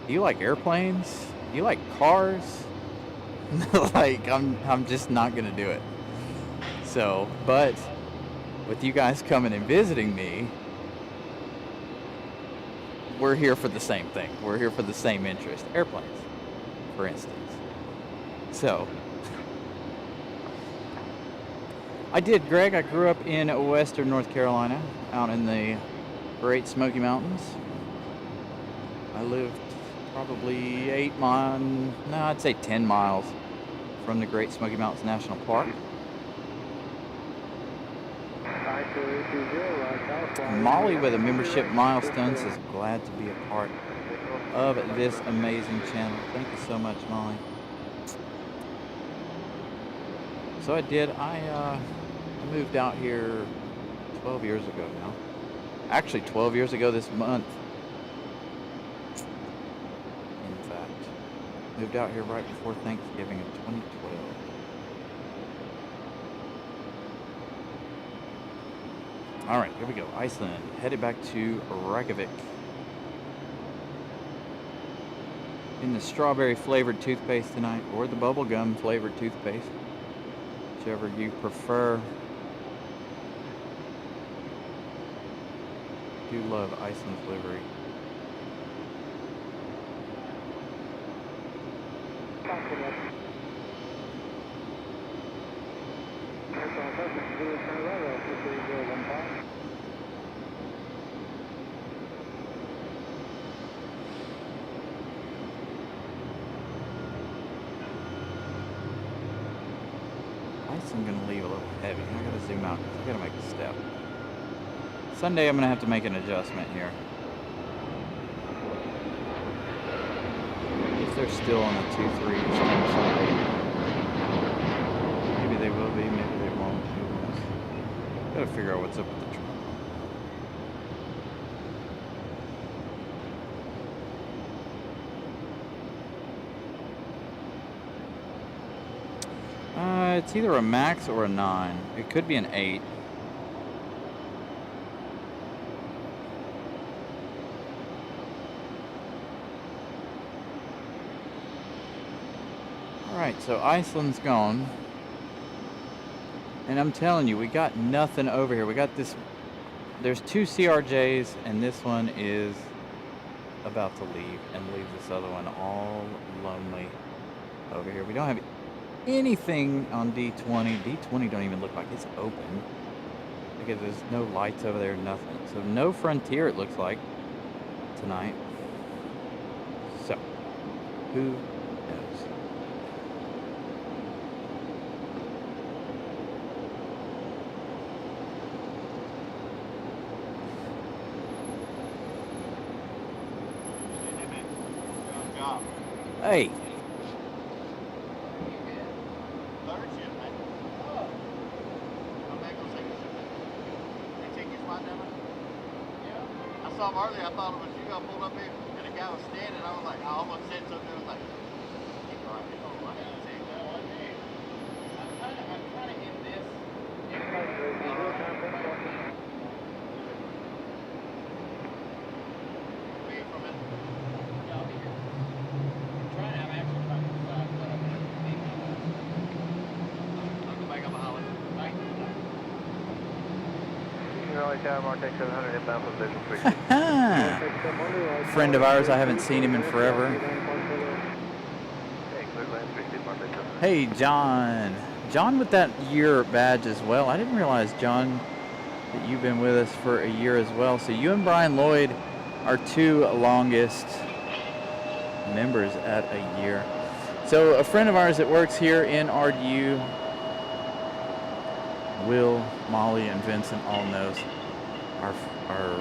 do you like airplanes? Do you like cars? Like I'm just not gonna do it. So, but with you guys coming and visiting me, we're here for the same thing. We're here for the same interest. Airplanes, for instance. So, I did, Greg. I grew up in western North Carolina, out in the Great Smoky Mountains. I lived probably 8 miles, no, I'd say 10 miles from the Great Smoky Mountains National Park. Molly with a membership milestone says, glad to be a part of this amazing channel. Thank you so much, Molly. So I moved out here 12 years ago now. Actually 12 years ago this month. In fact, moved out here right before Thanksgiving in 2012. All right, here we go. Iceland, headed back to Reykjavik. In the strawberry flavored toothpaste tonight, or the bubblegum flavored toothpaste, whichever you prefer. Do love Iceland's livery. I'm going to leave a little heavy. I got to zoom out because I got to make a step. Sunday I'm going to have to make an adjustment here. If they're still on the 2.3s on Sunday. Maybe they will be, maybe they won't. Who knows? Got to figure out what's up with the truck. It's either a max or a 9. It could be an 8. Alright, so Iceland's gone. And I'm telling you, we got nothing over here. We got this, there's 2 CRJs, and this one is about to leave and leave this other one all lonely over here. We don't have anything on D20. D20 don't even look like it's open because there's no lights over there, nothing. So no Frontier, it looks like, tonight. So, who knows? Hey. Third shift, man. Come back on second shift. They take your spot down there? Yeah. I saw him earlier. I thought it was you. I pulled up here, and the guy was standing. I was like, I almost said something. I was like, keep right. Oh, my God. I'm trying to end this. Wait for a minute. Yeah, I'll be here. I'm actually trying to decide what I'm going to do. I'll go back up a holler. Thank you. Raleigh Tower, Mark X 700, inbound for Visual 3. Friend of ours, I haven't seen him in forever. Hey, clear land 3, Mark X 700. Hey, John. John with that year badge as well. I didn't realize, John, that you've been with us for a year as well. So you and Brian Lloyd are 2 longest members at a year. So a friend of ours that works here in RDU, Will, Molly, and Vincent all knows our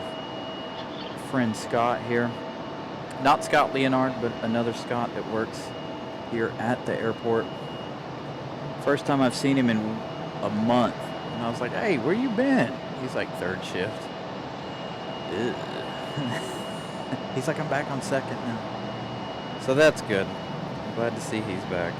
friend Scott here. Not Scott Leonard, but another Scott that works here at the airport. First time I've seen him in a month. And I was like, hey, where you been? He's like, 3rd shift. He's like, I'm back on 2nd now. So that's good. I'm glad to see he's back.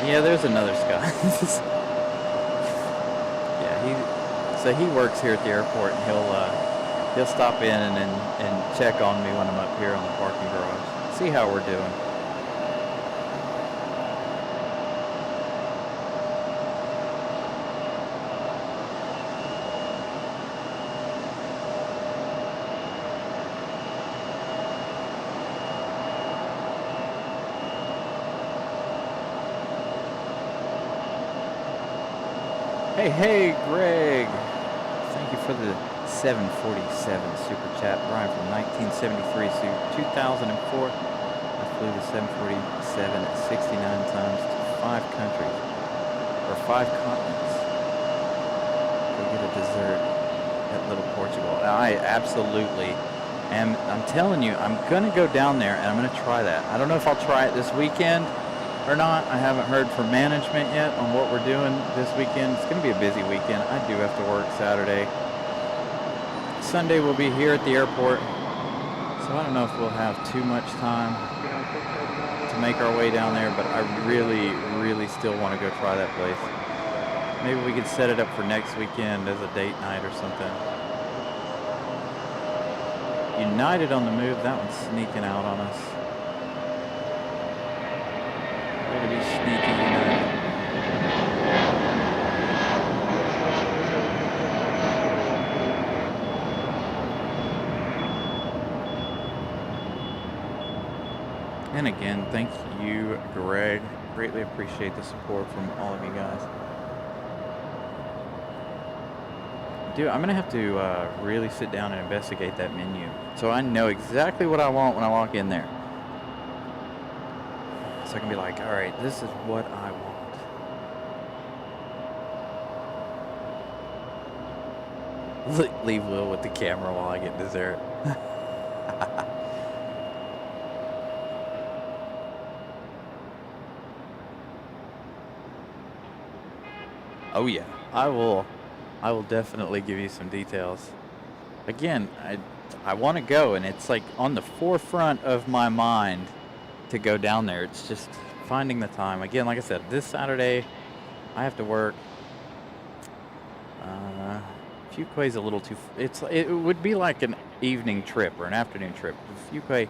Yeah, there's another Scott. Yeah, so he works here at the airport, and he'll stop in and check on me when I'm up here on the parking garage. See how we're doing. Hey, Greg. Thank you for the 747 super chat. Brian, from 1973 to 2004, I flew the 747 69 times to 5 countries, or 5 continents. Go get a dessert at Little Portugal. I absolutely am. I'm telling you, I'm going to go down there, and I'm going to try that. I don't know if I'll try it this weekend or not. I haven't heard from management yet on what we're doing this weekend. It's going to be a busy weekend. I do have to work Saturday. Sunday we'll be here at the airport, so I don't know if we'll have too much time to make our way down there, but I really, really still want to go try that place. Maybe we could set it up for next weekend as a date night or something. United on the move. That one's sneaking out on us. Way to be sneaky, United. And again, thank you, Greg. Greatly appreciate the support from all of you guys. Dude, I'm gonna have to really sit down and investigate that menu, so I know exactly what I want when I walk in there. So I can be like, all right, this is what I want. Leave Will with the camera while I get dessert. Oh yeah, I will definitely give you some details. Again, I want to go, and it's like on the forefront of my mind to go down there. It's just finding the time. Again, like I said, this Saturday I have to work. Fuquay's a little too. It would be like an evening trip or an afternoon trip. Fuquay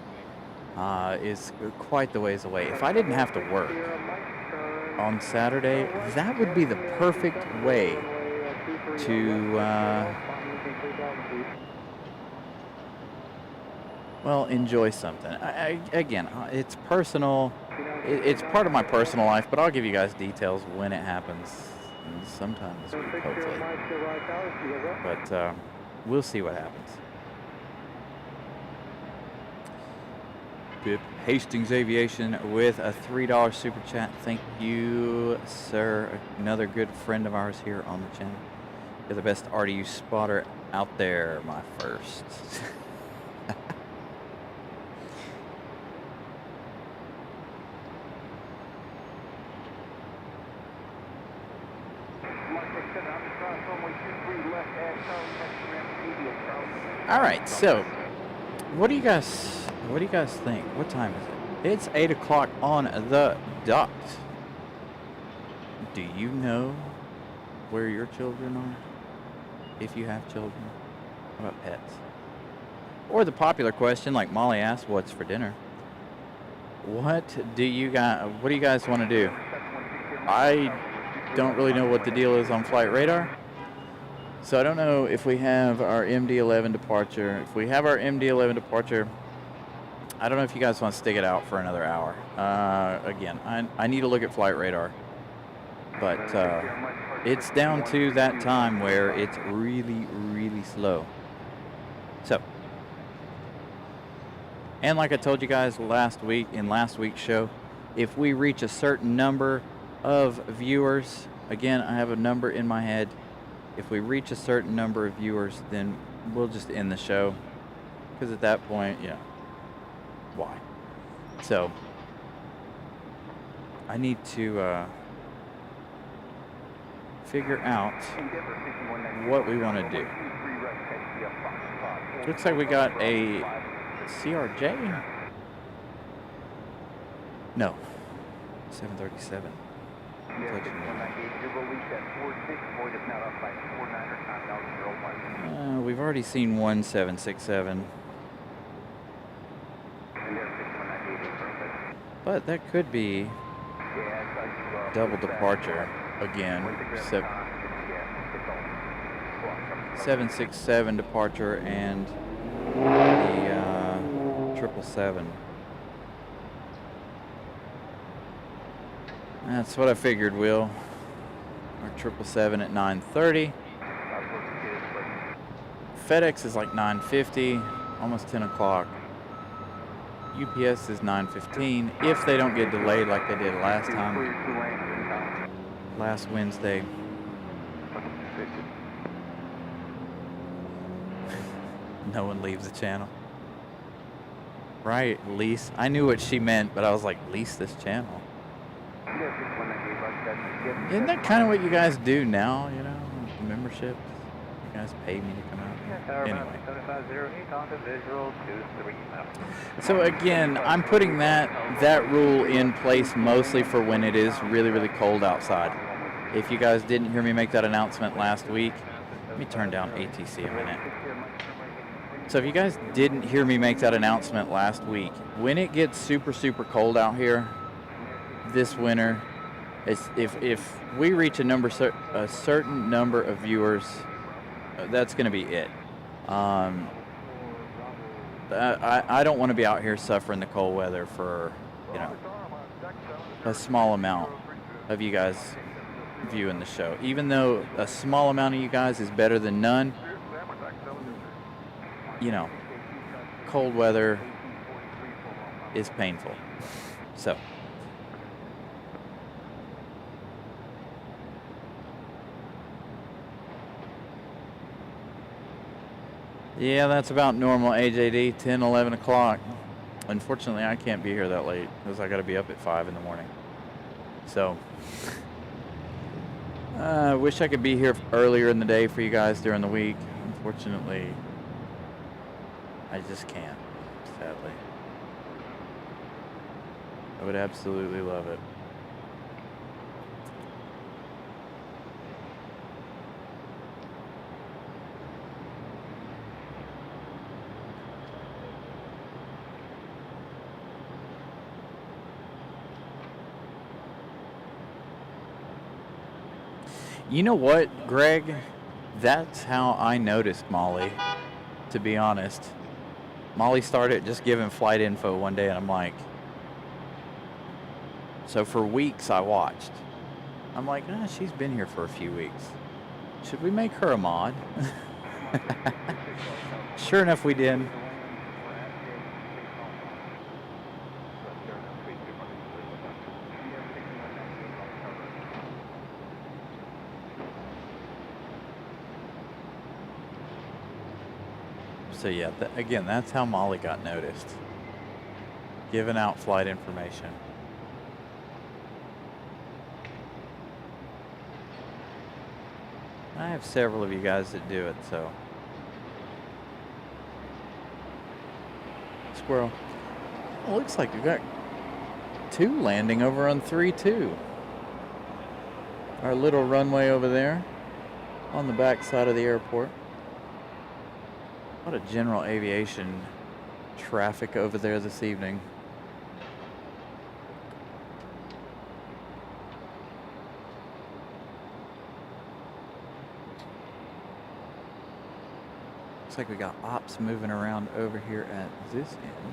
is quite the ways away. If I didn't have to work on Saturday, that would be the perfect way to, well, enjoy something. Again, it's personal. It's part of my personal life, but I'll give you guys details when it happens sometime this week, hopefully. But we'll see what happens. Hastings Aviation with a $3 super chat. Thank you, sir. Another good friend of ours here on the channel. You're the best RDU spotter out there, my first. All right, so what do you guys think? What time is it? It's 8 o'clock on the dot. Do you know where your children are? If you have children, how about pets? Or the popular question, like Molly asked, what's for dinner? What do you guys want to do? I don't really know what the deal is on flight radar. So I don't know if we have our MD-11 departure. If we have our MD-11 departure, I don't know if you guys want to stick it out for another hour. Again, I need to look at flight radar. But it's down to that time where it's really, really slow. So, and like I told you guys last week, in last week's show, if we reach a certain number of viewers, again, I have a number in my head. If we reach a certain number of viewers, then we'll just end the show. Because at that point, yeah, why? So, I need to figure out what we want to do. Looks like we got a CRJ? No, 737. We've already seen one 767. But that could be double departure again. 767 departure and the 777. That's what I figured, Will. Our 777 at 9:30. FedEx is like 9:50, almost 10 o'clock. UPS is 9:15, if they don't get delayed like they did last time, last Wednesday. No one leaves the channel. Right, lease. I knew what she meant, but I was like, lease this channel. Isn't that kind of what you guys do now, you know, membership? You guys pay me to come out here. Anyway. So again, I'm putting that rule in place mostly for when it is really, really cold outside. If you guys didn't hear me make that announcement last week, let me turn down ATC a minute. So if you guys didn't hear me make that announcement last week, when it gets super, super cold out here this winter, if we reach a certain number of viewers, that's going to be it. I don't want to be out here suffering the cold weather for, you know, a small amount of you guys viewing the show. Even though a small amount of you guys is better than none, you know, cold weather is painful. So. Yeah, that's about normal, AJD, 10, 11 o'clock. Unfortunately, I can't be here that late because I got to be up at 5 in the morning. So, I wish I could be here earlier in the day for you guys during the week. Unfortunately, I just can't, sadly. I would absolutely love it. You know what, Greg? That's how I noticed Molly, to be honest. Molly started just giving flight info one day, and I'm like, so for weeks I watched. I'm like, she's been here for a few weeks. Should we make her a mod? Sure enough, we did. So yeah, again, that's how Molly got noticed. Giving out flight information. I have several of you guys that do it, so. Squirrel. Well, looks like we got 2 landing over on 3-2. Our little runway over there on the back side of the airport. A lot of general aviation traffic over there this evening. Looks like we got ops moving around over here at this end.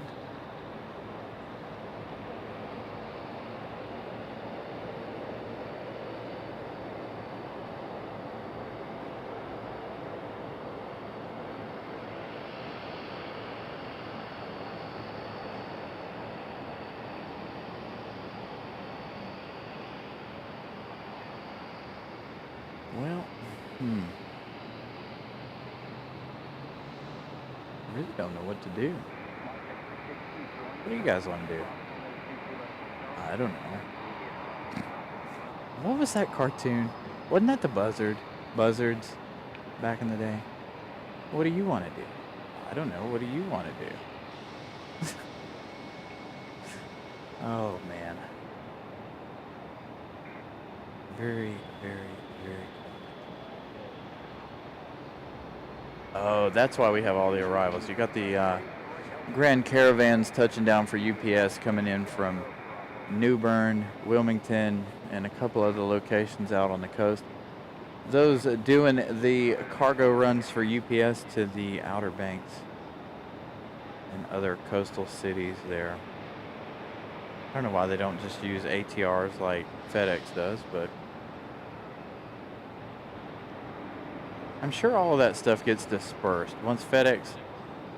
Well, I really don't know what to do. What do you guys want to do? I don't know. What was that cartoon? Wasn't that the Buzzards back in the day? What do you want to do? I don't know. What do you want to do? Oh, man. Very, very, very cool. Oh, that's why we have all the arrivals. You got the Grand Caravans touching down for UPS coming in from New Bern, Wilmington, and a couple other locations out on the coast. Those doing the cargo runs for UPS to the Outer Banks and other coastal cities there. I don't know why they don't just use ATRs like FedEx does, but I'm sure all of that stuff gets dispersed. Once FedEx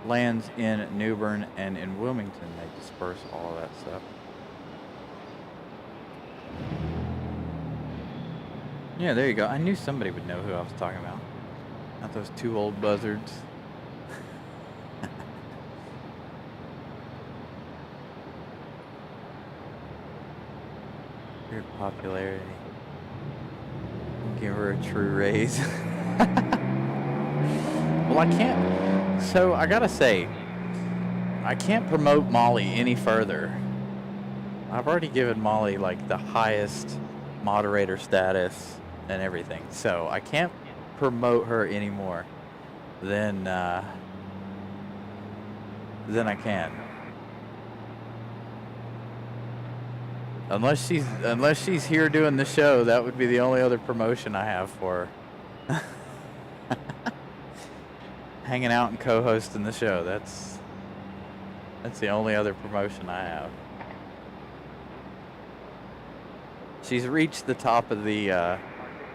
lands in New Bern and in Wilmington, they disperse all of that stuff. Yeah, there you go. I knew somebody would know who I was talking about. Not those 2 old buzzards. Your popularity. Give her a true raise. Well, I can't. So I gotta say, I can't promote Molly any further. I've already given Molly like the highest moderator status and everything, so I can't promote her any more than I can. Unless she's here doing the show, that would be the only other promotion I have for her. Hanging out and co-hosting the show. That's the only other promotion I have. She's reached the top of the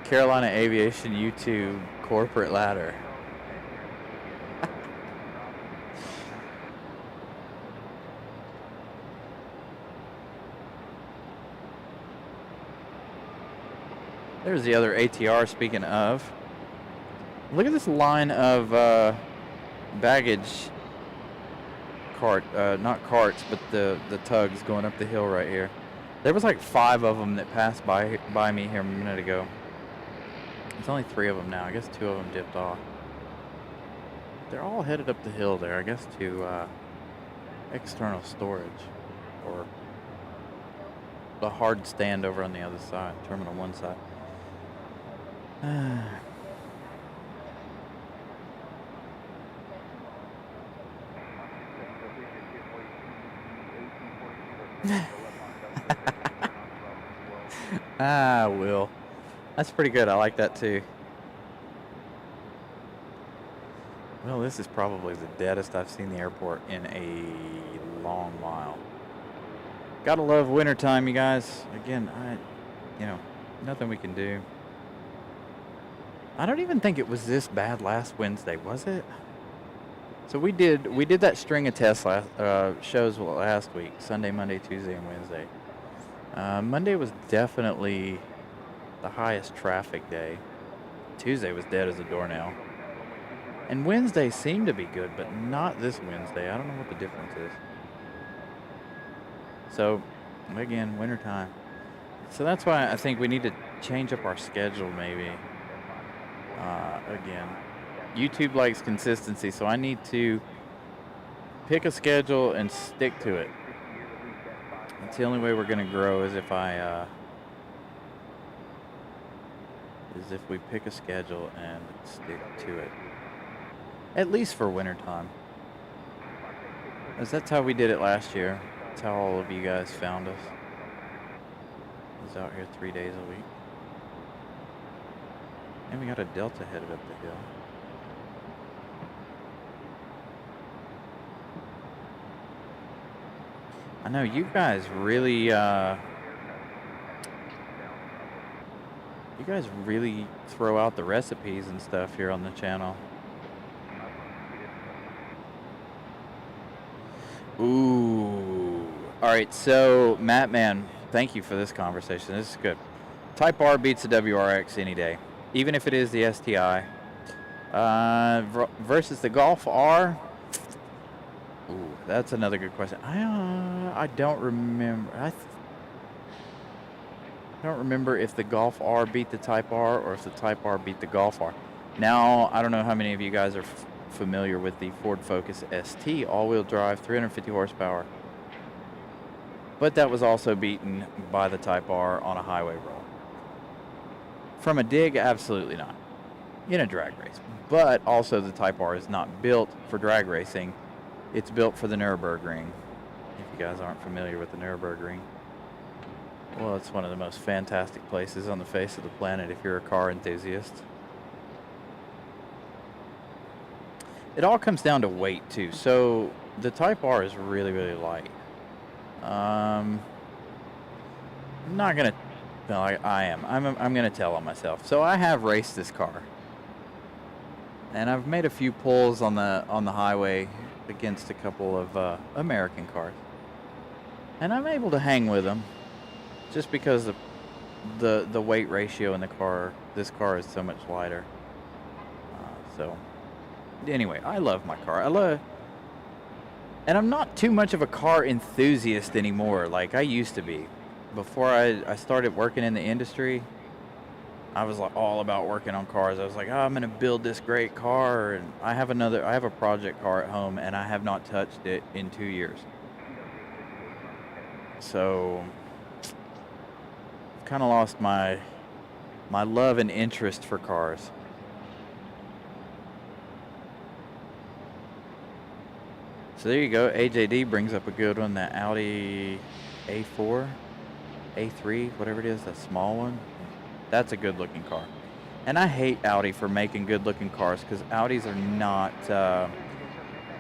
Carolina Aviation YouTube corporate ladder. There's the other ATR, speaking of. Look at this line of baggage cart, not carts, but the tugs going up the hill right here. There was like 5 of them that passed by me here a minute ago. There's only 3 of them now. I guess 2 of them dipped off. They're all headed up the hill there, I guess, to external storage, or the hard stand over on the other side, terminal 1 side. Will. That's pretty good. I like that too. Well, this is probably the deadest I've seen the airport in a long while. Gotta love wintertime, you guys. Again, nothing we can do. I don't even think it was this bad last Wednesday, was it? So we did that string of test shows last week, Sunday, Monday, Tuesday, and Wednesday. Monday was definitely the highest traffic day. Tuesday was dead as a doornail. And Wednesday seemed to be good, but not this Wednesday. I don't know what the difference is. So, again, wintertime. So that's why I think we need to change up our schedule maybe. Again, YouTube likes consistency, so I need to pick a schedule and stick to it. That's the only way we're going to grow is if we pick a schedule and stick to it. At least for wintertime. As that's how we did it last year. That's how all of you guys found us. I was out here 3 days a week. And we got a Delta headed up the hill. I know you guys really throw out the recipes and stuff here on the channel. Ooh. All right, so Matt, man, thank you for this conversation. This is good. Type R beats the WRX any day, even if it is the STI. Versus the Golf R. Ooh, that's another good question. I don't remember. I don't remember if the Golf R beat the Type R or if the Type R beat the Golf R. Now, I don't know how many of you guys are familiar with the Ford Focus ST, all-wheel drive, 350 horsepower. But that was also beaten by the Type R on a highway roll. From a dig, absolutely not. In a drag race. But also the Type R is not built for drag racing. It's built for the Nürburgring. If you guys aren't familiar with the Nürburgring. Well, it's one of the most fantastic places on the face of the planet if you're a car enthusiast. It all comes down to weight too. So the Type R is really, really light. I'm not gonna. No, I am. I'm gonna tell on myself. So I have raced this car, and I've made a few pulls on the highway against a couple of American cars, and I'm able to hang with them, just because the weight ratio in the car. This car is so much lighter. So anyway, I love my car. And I'm not too much of a car enthusiast anymore like I used to be. Before I started working in the industry, I was like all about working on cars. I was like, oh, I'm gonna build this great car, and I have a project car at home, and I have not touched it in 2 years. So I've kind of lost my love and interest for cars. So there you go. AJD brings up a good one. That Audi A4, A3, whatever it is, that small one. That's a good looking car. And I hate Audi for making good looking cars, because Audis are not,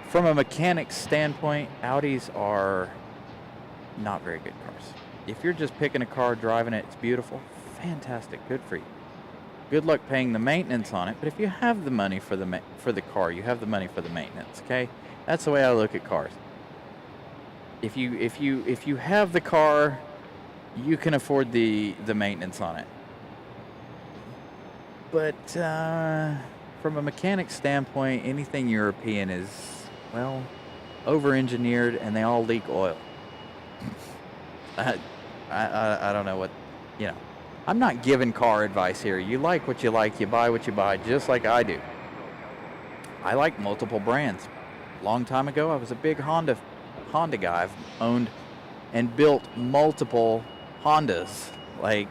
from a mechanics standpoint, Audis are not very good cars. If you're just picking a car, driving it, it's beautiful, fantastic, good for you. Good luck paying the maintenance on it. But if you have the money for the car, you have the money for the maintenance, okay? That's the way I look at cars. If you have the car, you can afford the maintenance on it. But from a mechanic standpoint, anything European is, well, over-engineered, and they all leak oil. I don't know what, I'm not giving car advice here. You like what you like, you buy what you buy, just like I do. I like multiple brands. Long time ago, I was a big Honda guy. I've owned and built multiple Hondas, like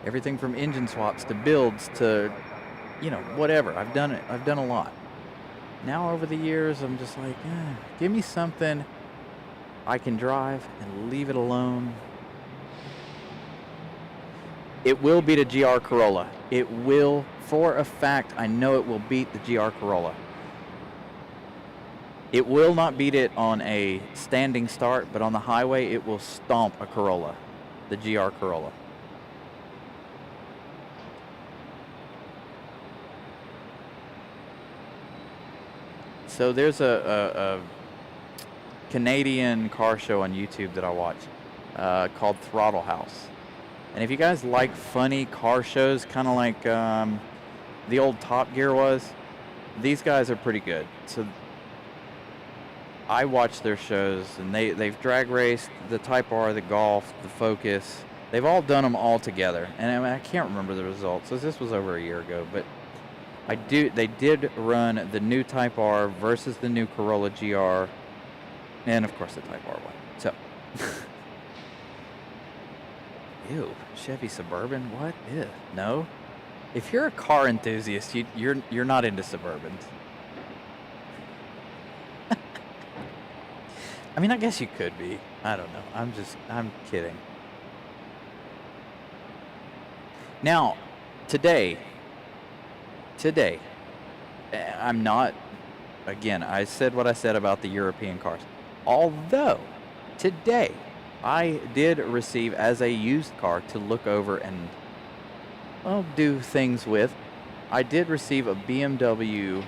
everything from engine swaps to builds to, you know, whatever. I've done it. I've done a lot. Now over the years, I'm just like, give me something I can drive and leave it alone. It will beat a GR Corolla. It will, for a fact, I know it will beat the GR Corolla. It will not beat it on a standing start, but on the highway, it will stomp a Corolla, the GR Corolla. So there's a Canadian car show on YouTube that I watch called Throttle House. And if you guys like funny car shows, kind of like the old Top Gear was, these guys are pretty good. So I watch their shows, and they've drag raced the Type R, the Golf, the Focus. They've all done them all together. And I can't remember the results, so this was over a year ago. But they did run the new Type R versus the new Corolla GR, and of course the Type R one. So, ew, Chevy Suburban, what? Ew, no. If you're a car enthusiast, you're not into Suburbans. I mean, I guess you could be. I don't know. I'm kidding. Now, today, I'm not, again, I said what I said about the European cars. Although, today, I did receive as a used car to look over and, well, do things with. I did receive a BMW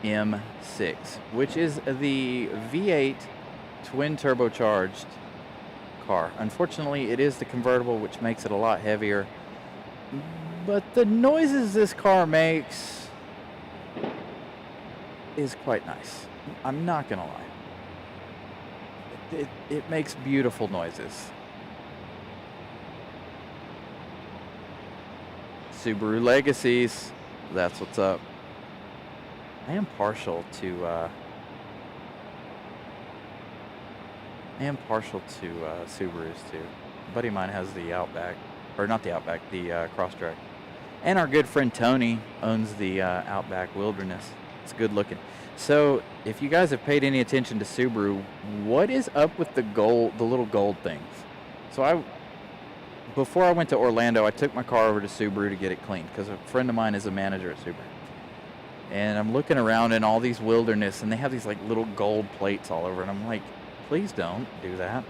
M6, which is the V8 twin turbocharged car. Unfortunately, it is the convertible, which makes it a lot heavier. But the noises this car makes is quite nice. I'm not gonna lie. It makes beautiful noises. Subaru Legacies, that's what's up. I am partial to Subarus too. A buddy of mine has the Outback, or not the Outback, the Crosstrek. And our good friend Tony owns the Outback Wilderness. It's good looking. So if you guys have paid any attention to Subaru, what is up with the little gold things? So before I went to Orlando, I took my car over to Subaru to get it cleaned because a friend of mine is a manager at Subaru. And I'm looking around in all these Wilderness, and they have these like little gold plates all over, and I'm like, please don't do that.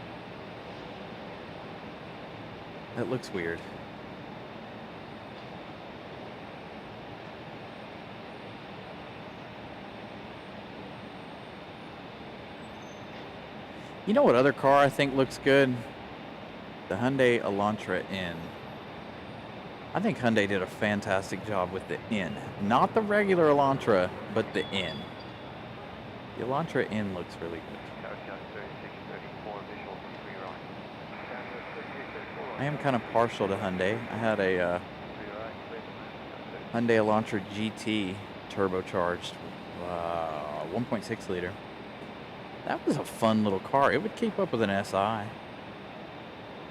That looks weird. You know what other car I think looks good? The Hyundai Elantra N. I think Hyundai did a fantastic job with the N. Not the regular Elantra, but the N. The Elantra N looks really good. I am kind of partial to Hyundai. I had a Hyundai Elantra GT turbocharged 1.6 liter. That was a fun little car. It would keep up with an SI.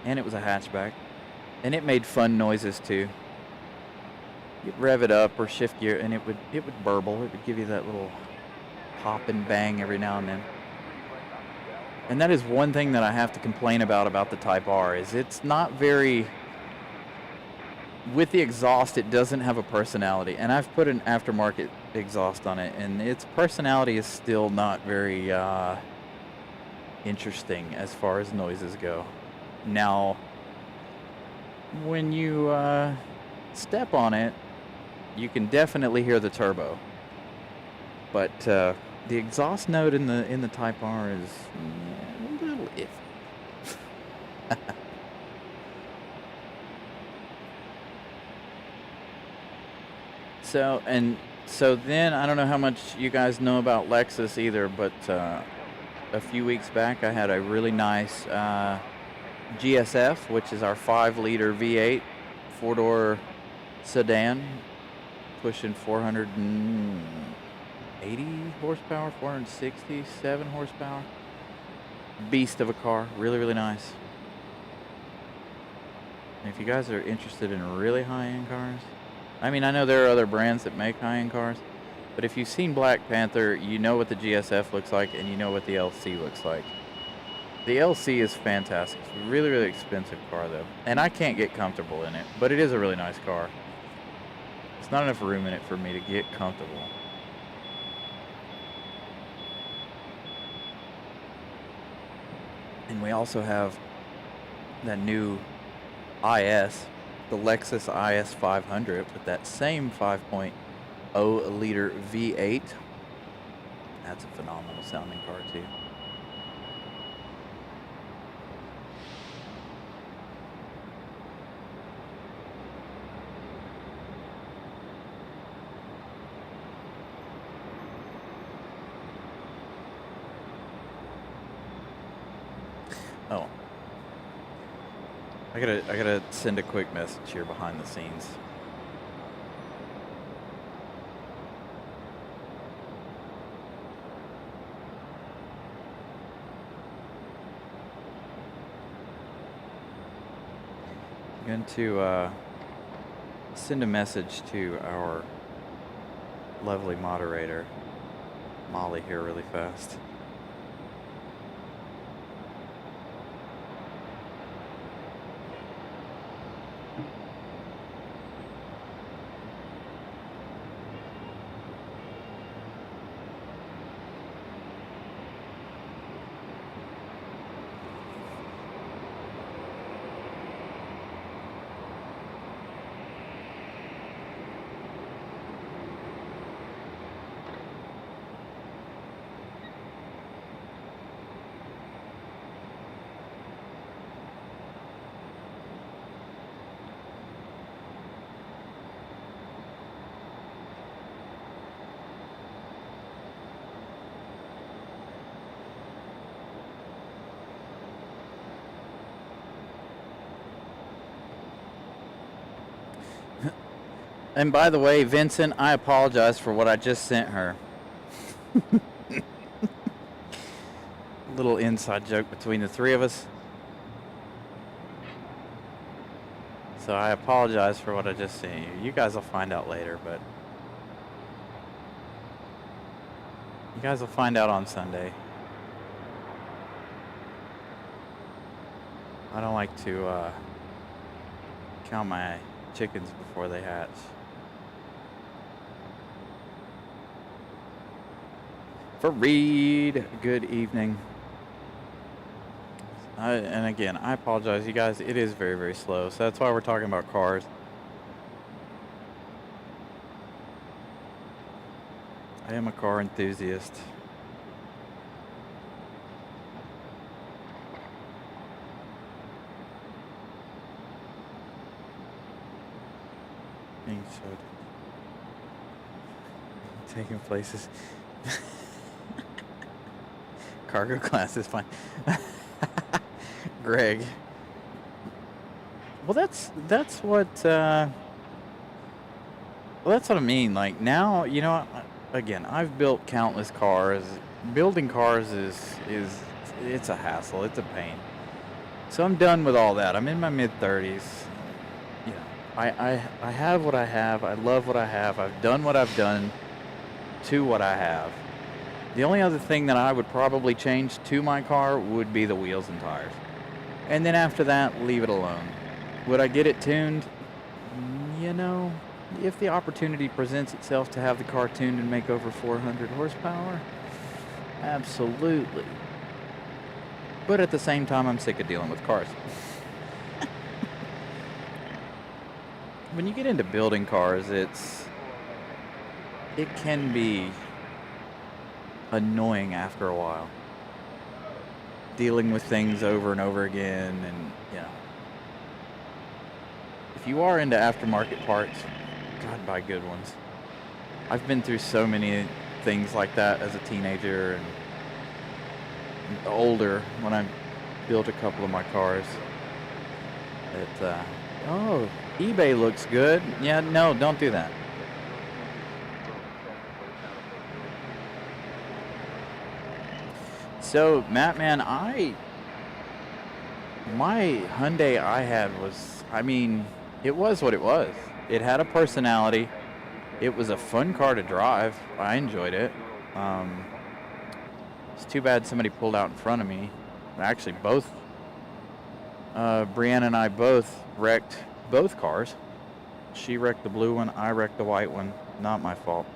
And it was a hatchback. And it made fun noises too. You'd rev it up or shift gear and it would burble. It would give you that little pop and bang every now and then. And that is one thing that I have to complain about the Type R, is it's not very, with the exhaust, it doesn't have a personality. And I've put an aftermarket exhaust on it, and its personality is still not very interesting as far as noises go. Now, when you step on it, you can definitely hear the turbo. But the exhaust note in the Type R is a little iffy. So then, I don't know how much you guys know about Lexus either, but a few weeks back I had a really nice GSF, which is our 5-liter V8 4-door sedan, pushing 480 horsepower, 467 horsepower. Beast of a car, really, really nice. And if you guys are interested in really high-end cars, I mean, I know there are other brands that make high-end cars, but if you've seen Black Panther, you know what the GSF looks like, and you know what the LC looks like. The LC is fantastic. It's a really, really expensive car, though. And I can't get comfortable in it, but it is a really nice car. There's not enough room in it for me to get comfortable. And we also have that new IS, the Lexus IS 500, with that same 5.0 liter V8. That's a phenomenal sounding car, too. Oh, I gotta send a quick message here behind the scenes. I'm going to send a message to our lovely moderator, Molly, here really fast. And by the way, Vincent, I apologize for what I just sent her. Little inside joke between the three of us. So I apologize for what I just sent you. You guys will find out later, but you guys will find out on Sunday. I don't like to count my chickens before they hatch. For Reed, good evening. And again, I apologize, you guys. It is very, very slow, so that's why we're talking about cars. I am a car enthusiast. Being showed. Taking places. Cargo class is fine. Greg. Well, that's what that's what I mean. Like now, you know, again, I've built countless cars. Building cars is it's a hassle. It's a pain. So I'm done with all that. I'm in my mid-30s. You know, I have what I have. I love what I have. I've done what I've done to what I have. The only other thing that I would probably change to my car would be the wheels and tires. And then after that, leave it alone. Would I get it tuned? You know, if the opportunity presents itself to have the car tuned and make over 400 horsepower, absolutely. But at the same time, I'm sick of dealing with cars. When you get into building cars, it can be annoying after a while. Dealing with things over and over again, and you know. If you are into aftermarket parts, God, buy good ones. I've been through so many things like that as a teenager and older when I built a couple of my cars. Oh, eBay looks good. Yeah, no, don't do that. So, Matt, man, my Hyundai I had was, I mean, it was what it was. It had a personality. It was a fun car to drive. I enjoyed it. It's too bad somebody pulled out in front of me. Actually, both, Brianna and I both wrecked both cars. She wrecked the blue one, I wrecked the white one. Not my fault.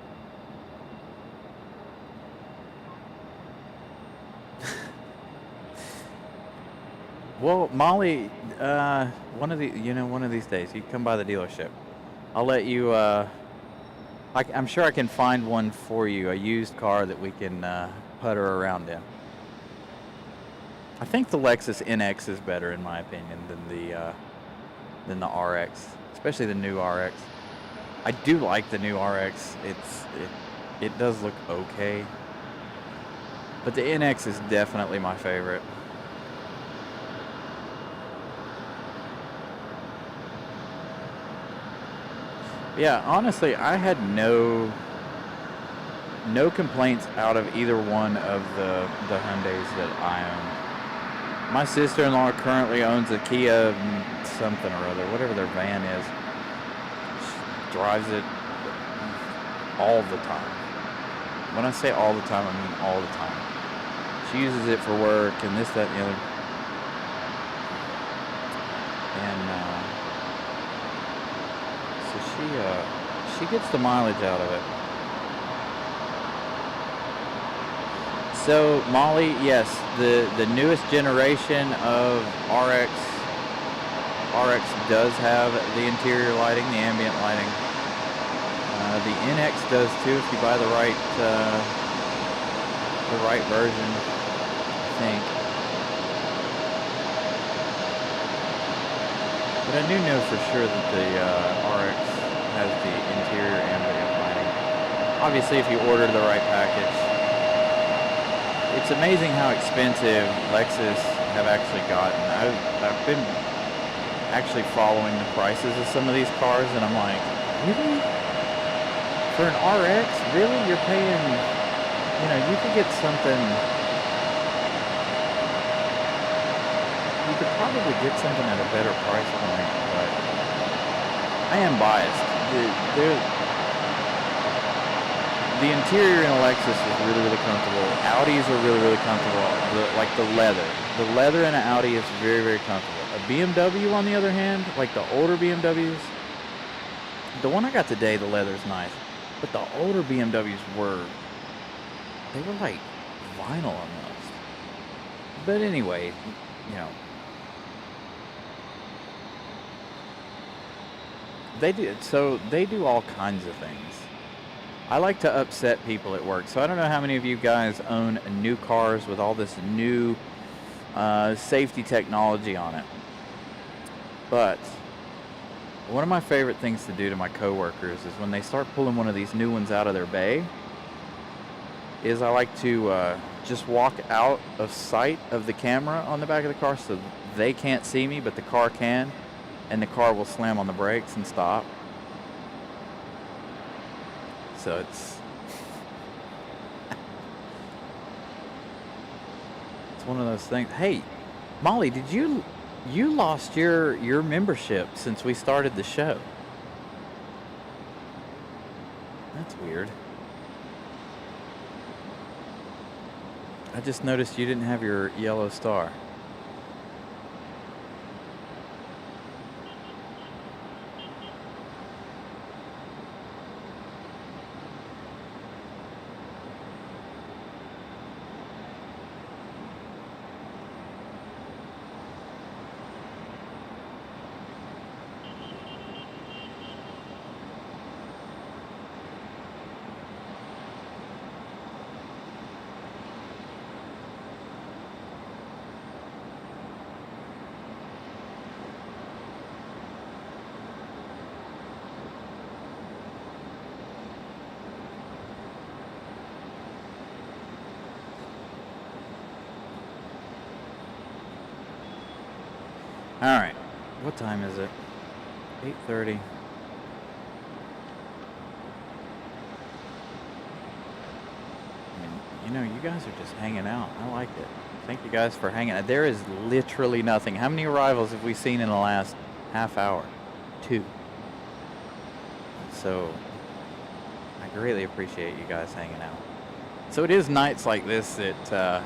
Well, Molly, one of these days, you come by the dealership. I'll let you. I'm sure I can find one for you, a used car that we can putter around in. I think the Lexus NX is better, in my opinion, than the RX, especially the new RX. I do like the new RX. It does look okay, but the NX is definitely my favorite. Yeah, honestly, I had no complaints out of either one of the Hyundais that I own. My sister-in-law currently owns a Kia something or other, whatever their van is. She drives it all the time. When I say all the time, I mean all the time. She uses it for work and this, that, and the other. And she gets the mileage out of it. So Molly, yes, the newest generation of RX does have the interior lighting, the ambient lighting. The NX does too if you buy the right version, I think. But I do know for sure that the RX has the interior ambient lighting. Obviously, if you order the right package. It's amazing how expensive Lexus have actually gotten. I've been actually following the prices of some of these cars, and I'm like, really? For an RX, really? You're paying, you could get something, you could probably get something at a better price point, but I am biased. The interior in a Lexus is really, really comfortable. Audis are really, really comfortable. Like the leather. The leather in an Audi is very, very comfortable. A BMW, on the other hand, like the older BMWs, the one I got today, the leather's nice. But the older BMWs were like vinyl almost. But anyway, they do all kinds of things. I like to upset people at work. So I don't know how many of you guys own new cars with all this new safety technology on it. But one of my favorite things to do to my coworkers is when they start pulling one of these new ones out of their bay, is I like to just walk out of sight of the camera on the back of the car so they can't see me, but the car can, and the car will slam on the brakes and stop. So it's one of those things. Hey, Molly, did you lost your membership since we started the show? That's weird. I just noticed you didn't have your yellow star. All right, what time is it? 8:30. I mean, you know, you guys are just hanging out. I like it. Thank you guys for hanging out. There is literally nothing. How many arrivals have we seen in the last half hour? 2. So I greatly appreciate you guys hanging out. So it is nights like this that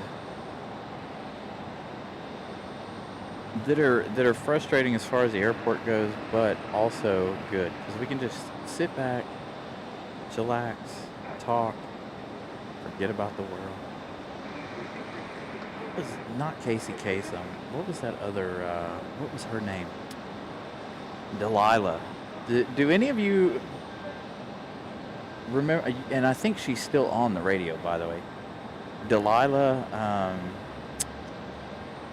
that are frustrating as far as the airport goes, but also good because we can just sit back, chillax, talk, forget about the world. It was not Casey Kasem. What was that other? What was her name? Delilah. Do any of you remember? And I think she's still on the radio, by the way. Delilah.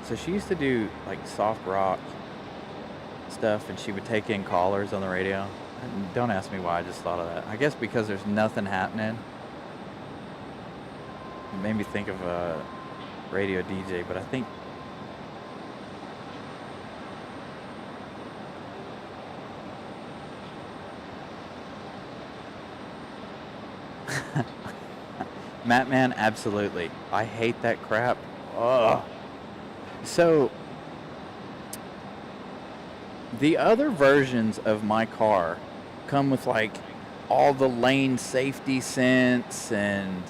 So she used to do like soft rock stuff, and she would take in callers on the radio. And don't ask me why, I just thought of that. I guess because there's nothing happening. It made me think of a radio DJ, but I think Mattman, absolutely. I hate that crap. Ugh. So the other versions of my car come with like all the lane safety sense and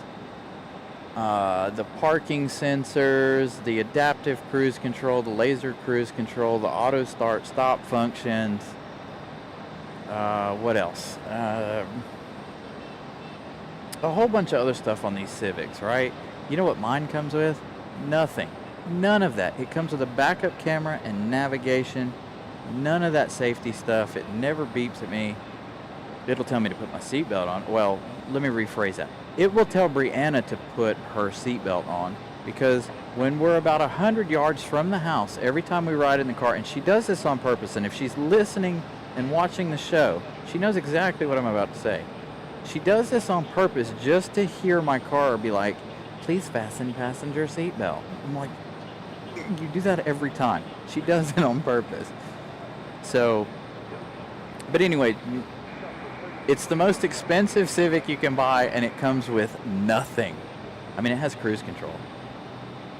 the parking sensors, the adaptive cruise control, the laser cruise control, the auto start stop functions. What else? A whole bunch of other stuff on these Civics, right? You know what mine comes with? Nothing. None of that. It comes with a backup camera and navigation. None of that safety stuff. It never beeps at me. It'll tell me to put my seatbelt on. Well, let me rephrase that. It will tell Brianna to put her seatbelt on because when we're about 100 yards from the house, every time we ride in the car, and she does this on purpose, and if she's listening and watching the show, she knows exactly what I'm about to say. She does this on purpose just to hear my car be like, please fasten passenger seatbelt. I'm like, you do that every time. She does it on purpose. So, but anyway, it's the most expensive Civic you can buy, and it comes with nothing. I mean, it has cruise control,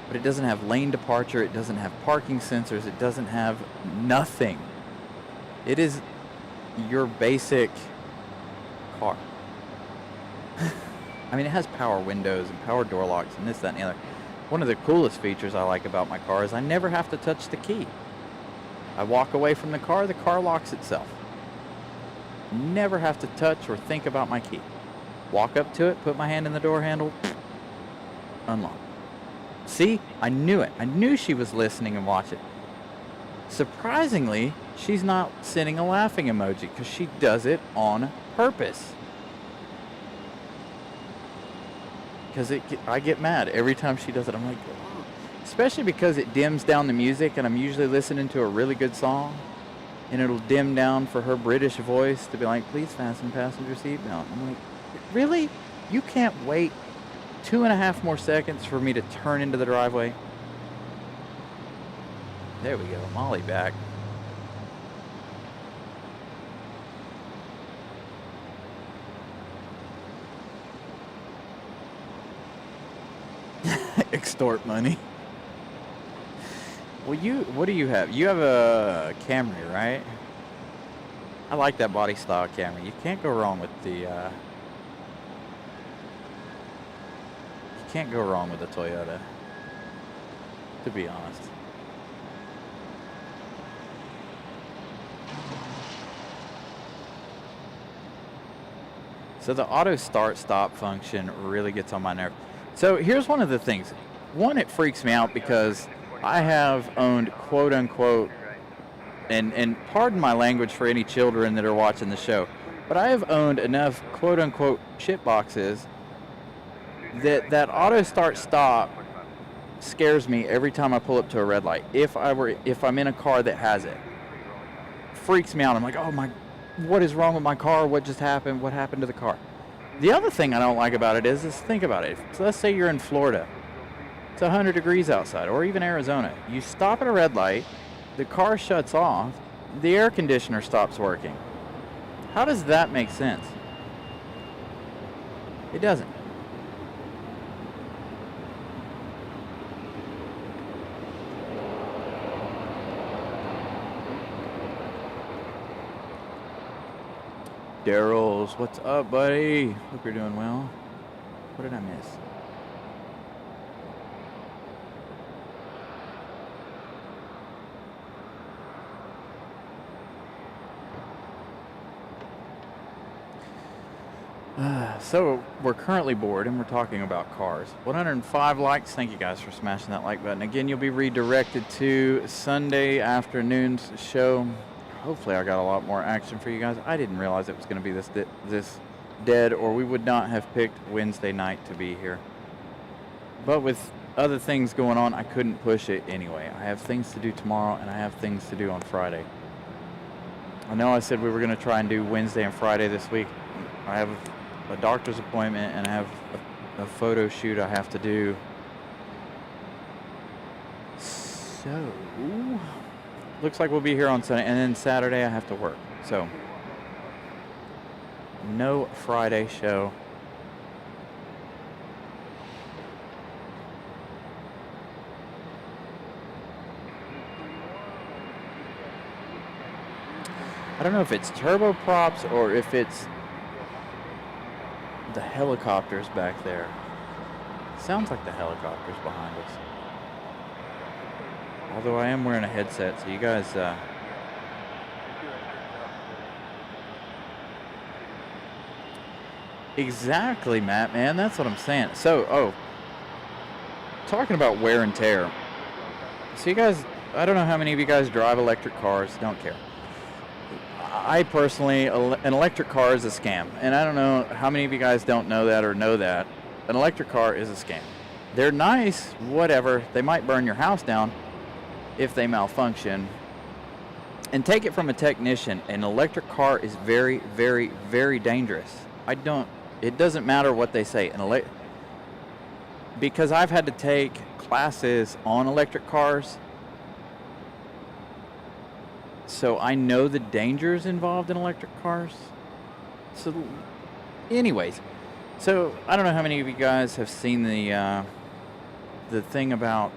but it doesn't have lane departure. It doesn't have parking sensors. It doesn't have nothing. It is your basic car. I mean, it has power windows and power door locks and this, that, and the other. One of the coolest features I like about my car is I never have to touch the key. I walk away from the car locks itself. Never have to touch or think about my key. Walk up to it, put my hand in the door handle, unlock. See, I knew it. I knew she was listening and watching. Surprisingly, she's not sending a laughing emoji because she does it on purpose. Because I get mad every time she does it. I'm like, oh. Especially because it dims down the music, and I'm usually listening to a really good song, and it'll dim down for her British voice to be like, please fasten passenger seatbelt. I'm like, really? You can't wait 2.5 more seconds for me to turn into the driveway? There we go, Molly back. Extort money. Well, what do you have? You have a Camry, right? I like that body style Camry. You can't go wrong with the, you can't go wrong with the Toyota, to be honest. So the auto start stop function really gets on my nerve. So here's one of the things. One, it freaks me out because I have owned quote unquote, and pardon my language for any children that are watching the show, but I have owned enough quote unquote shit boxes that auto start stop scares me every time I pull up to a red light. If I'm in a car that has it, freaks me out. I'm like, oh my, what is wrong with my car? What just happened? What happened to the car? The other thing I don't like about it is think about it. So let's say you're in Florida. It's 100 degrees outside, or even Arizona. You stop at a red light, the car shuts off, the air conditioner stops working. How does that make sense? It doesn't. Daryl's, what's up, buddy? Hope you're doing well. What did I miss? So we're currently bored and we're talking about cars. 105 likes. Thank you guys for smashing that like button. Again, you'll be redirected to Sunday afternoon's show. Hopefully I got a lot more action for you guys. I didn't realize it was going to be this dead, or we would not have picked Wednesday night to be here. But with other things going on, I couldn't push it anyway. I have things to do tomorrow and I have things to do on Friday. I know I said we were going to try and do Wednesday and Friday this week. I have a doctor's appointment and I have a photo shoot I have to do. So, looks like we'll be here on Sunday, and then Saturday I have to work. So, no Friday show. I don't know if it's turboprops or if it's the helicopters back there. Sounds like the helicopters behind us. Although I am wearing a headset, so you guys exactly, Matt, man, that's what I'm saying. So, talking about wear and tear. So you guys, I don't know how many of you guys drive electric cars, don't care. I personally, an electric car is a scam. And I don't know how many of you guys don't know that or know that. An electric car is a scam. They're nice, whatever. They might burn your house down if they malfunction. And take it from a technician, an electric car is very, very, very dangerous. It doesn't matter what they say. Because I've had to take classes on electric cars, so I know the dangers involved in electric cars. So anyways, so I don't know how many of you guys have seen the thing about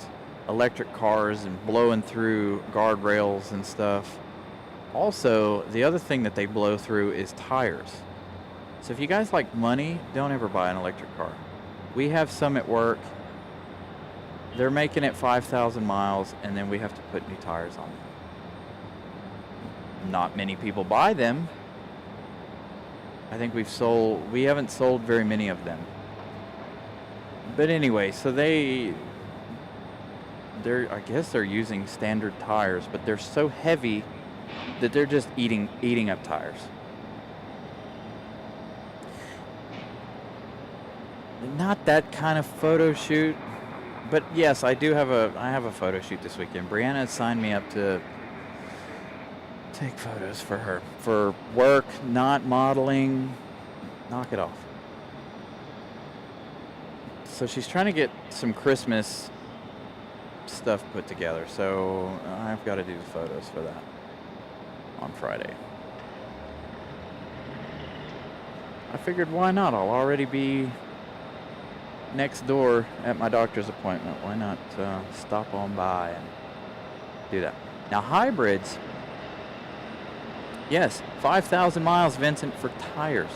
electric cars and blowing through guardrails and stuff. Also, the other thing that they blow through is tires. So if you guys like money, don't ever buy an electric car. We have some at work. They're making it 5,000 miles, and then we have to put new tires on them. Not many people buy them. I think we haven't sold very many of them. But anyway, so I guess they're using standard tires, but they're so heavy that they're just eating up tires. Not that kind of photo shoot, but yes, I have a photo shoot this weekend. Brianna signed me up to take photos for her for work, not modeling. Knock it off. So she's trying to get some Christmas stuff put together, so I've got to do the photos for that on Friday. I figured, why not? I'll already be next door at my doctor's appointment. Why not stop on by and do that? Now, hybrids, yes, 5,000 miles, Vincent, for tires.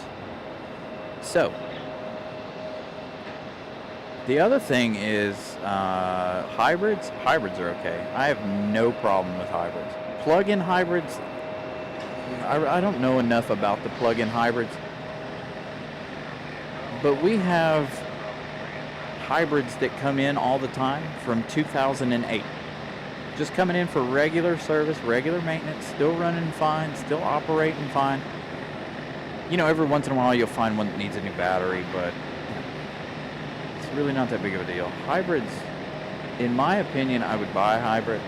So, the other thing is hybrids. Hybrids are okay. I have no problem with hybrids. Plug-in hybrids, I don't know enough about the plug-in hybrids, but we have hybrids that come in all the time from 2008. Just coming in for regular service, regular maintenance, still running fine, still operating fine. You know, every once in a while you'll find one that needs a new battery, but it's really not that big of a deal. Hybrids, in my opinion, I would buy a hybrid.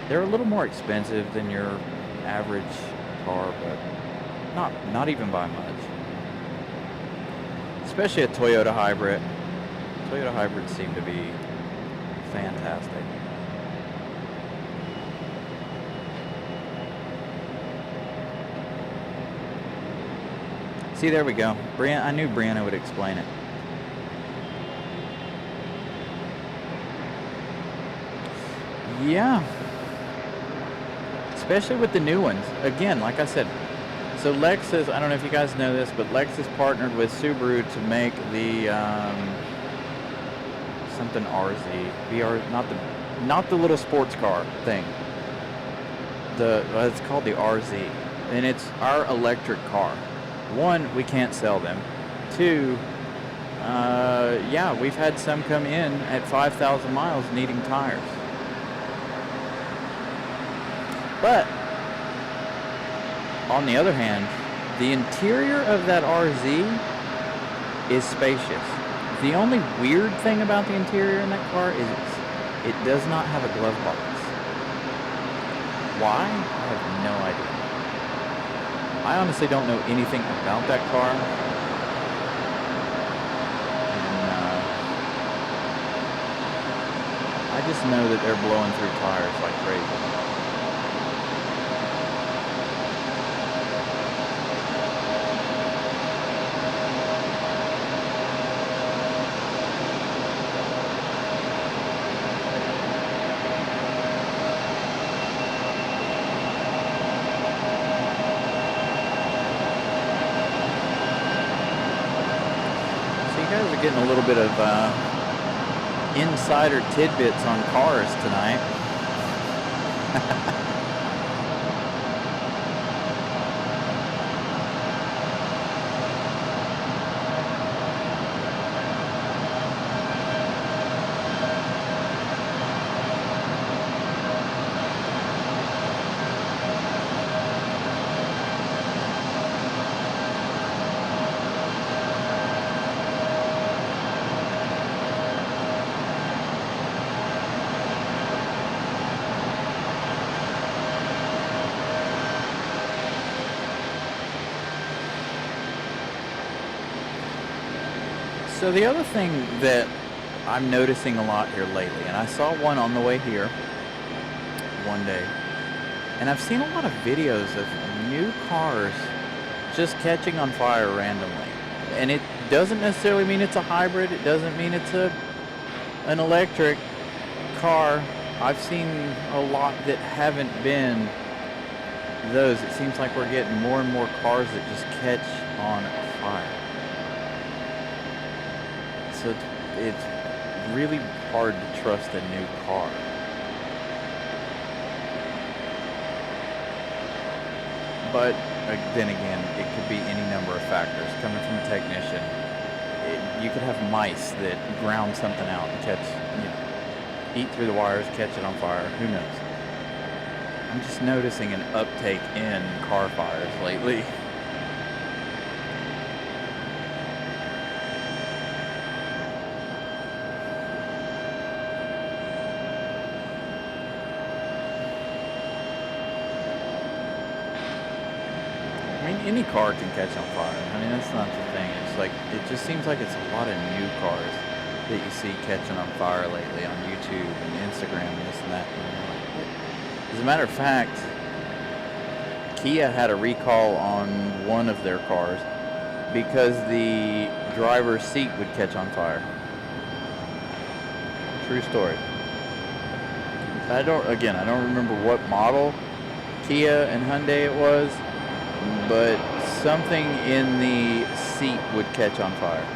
They're a little more expensive than your average car, but not even by much. Especially a Toyota hybrid. Toyota hybrids seem to be fantastic. See, there we go. I knew Brianna would explain it. Yeah. Especially with the new ones. Again, like I said, so Lexus, I don't know if you guys know this, but Lexus partnered with Subaru to make the something RZ. Not the little sports car thing. It's called the RZ. And it's our electric car. One, we can't sell them. Two, yeah, we've had some come in at 5,000 miles needing tires. But, on the other hand, the interior of that RZ is spacious. The only weird thing about the interior in that car is it does not have a glove box. Why? I have no idea. I honestly don't know anything about that car. And, I just know that they're blowing through tires like crazy. Getting a little bit of insider tidbits on cars tonight. So the other thing that I'm noticing a lot here lately, and I saw one on the way here one day, and I've seen a lot of videos of new cars just catching on fire randomly. And it doesn't necessarily mean it's a hybrid, it doesn't mean it's an electric car. I've seen a lot that haven't been those. It seems like we're getting more and more cars that just catch on fire. So it's really hard to trust a new car. But then again, it could be any number of factors. Coming from a technician, you could have mice that ground something out and catch, eat through the wires, catch it on fire. Who knows? I'm just noticing an uptake in car fires lately. Any car can catch on fire. I mean, that's not the thing. It's like, it just seems like it's a lot of new cars that you see catching on fire lately on YouTube and Instagram and this and that. As a matter of fact, Kia had a recall on one of their cars because the driver's seat would catch on fire. True story. I don't remember what model, Kia and Hyundai it was, but something in the seat would catch on fire.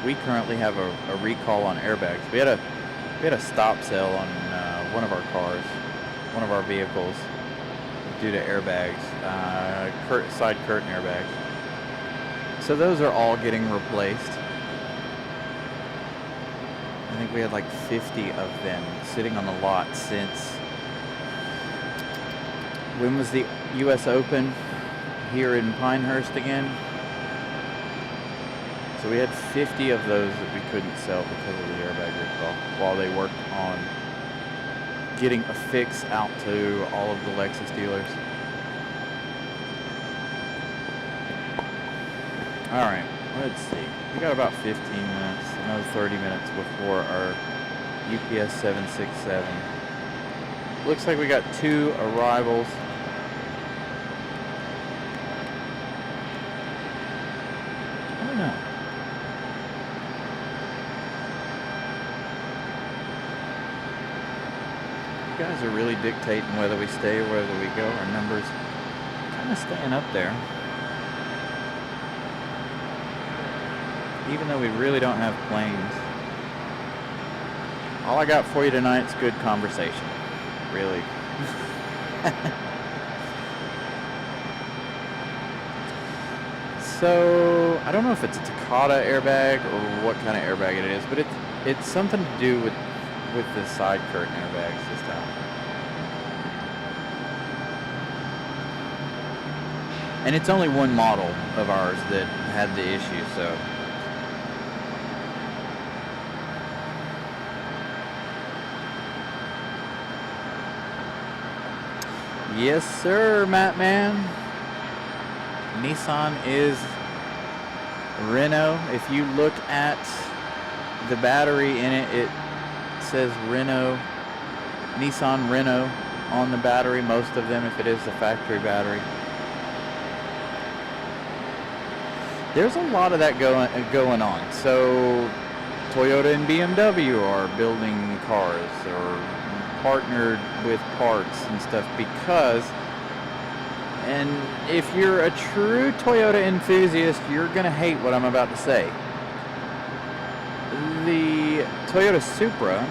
We currently have a recall on airbags. We had a stop sale on one of our cars, one of our vehicles, due to airbags, side curtain airbags. So those are all getting replaced. I think we had like 50 of them sitting on the lot since, when was the US Open here in Pinehurst again? So we had 50 of those that we couldn't sell because of the airbag recall while they worked on getting a fix out to all of the Lexus dealers. All right, let's see. We got about 15 minutes, another 30 minutes before our UPS 767 looks like we got 2 arrivals. I don't know. You guys are really dictating whether we stay or whether we go. Our numbers kind of staying up there. Even though we really don't have planes. All I got for you tonight is good conversation. Really. So, I don't know if it's a Takata airbag or what kind of airbag it is, but it's something to do with the side curtain airbags this time. And it's only one model of ours that had the issue, so. Yes, sir, Matt Man. Nissan is Renault. If you look at the battery in it, it says Renault, Nissan Renault on the battery, most of them, if it is the factory battery. There's a lot of that going on. So Toyota and BMW are building cars or partnered with parts and stuff because, and if you're a true Toyota enthusiast, you're gonna hate what I'm about to say. The Toyota Supra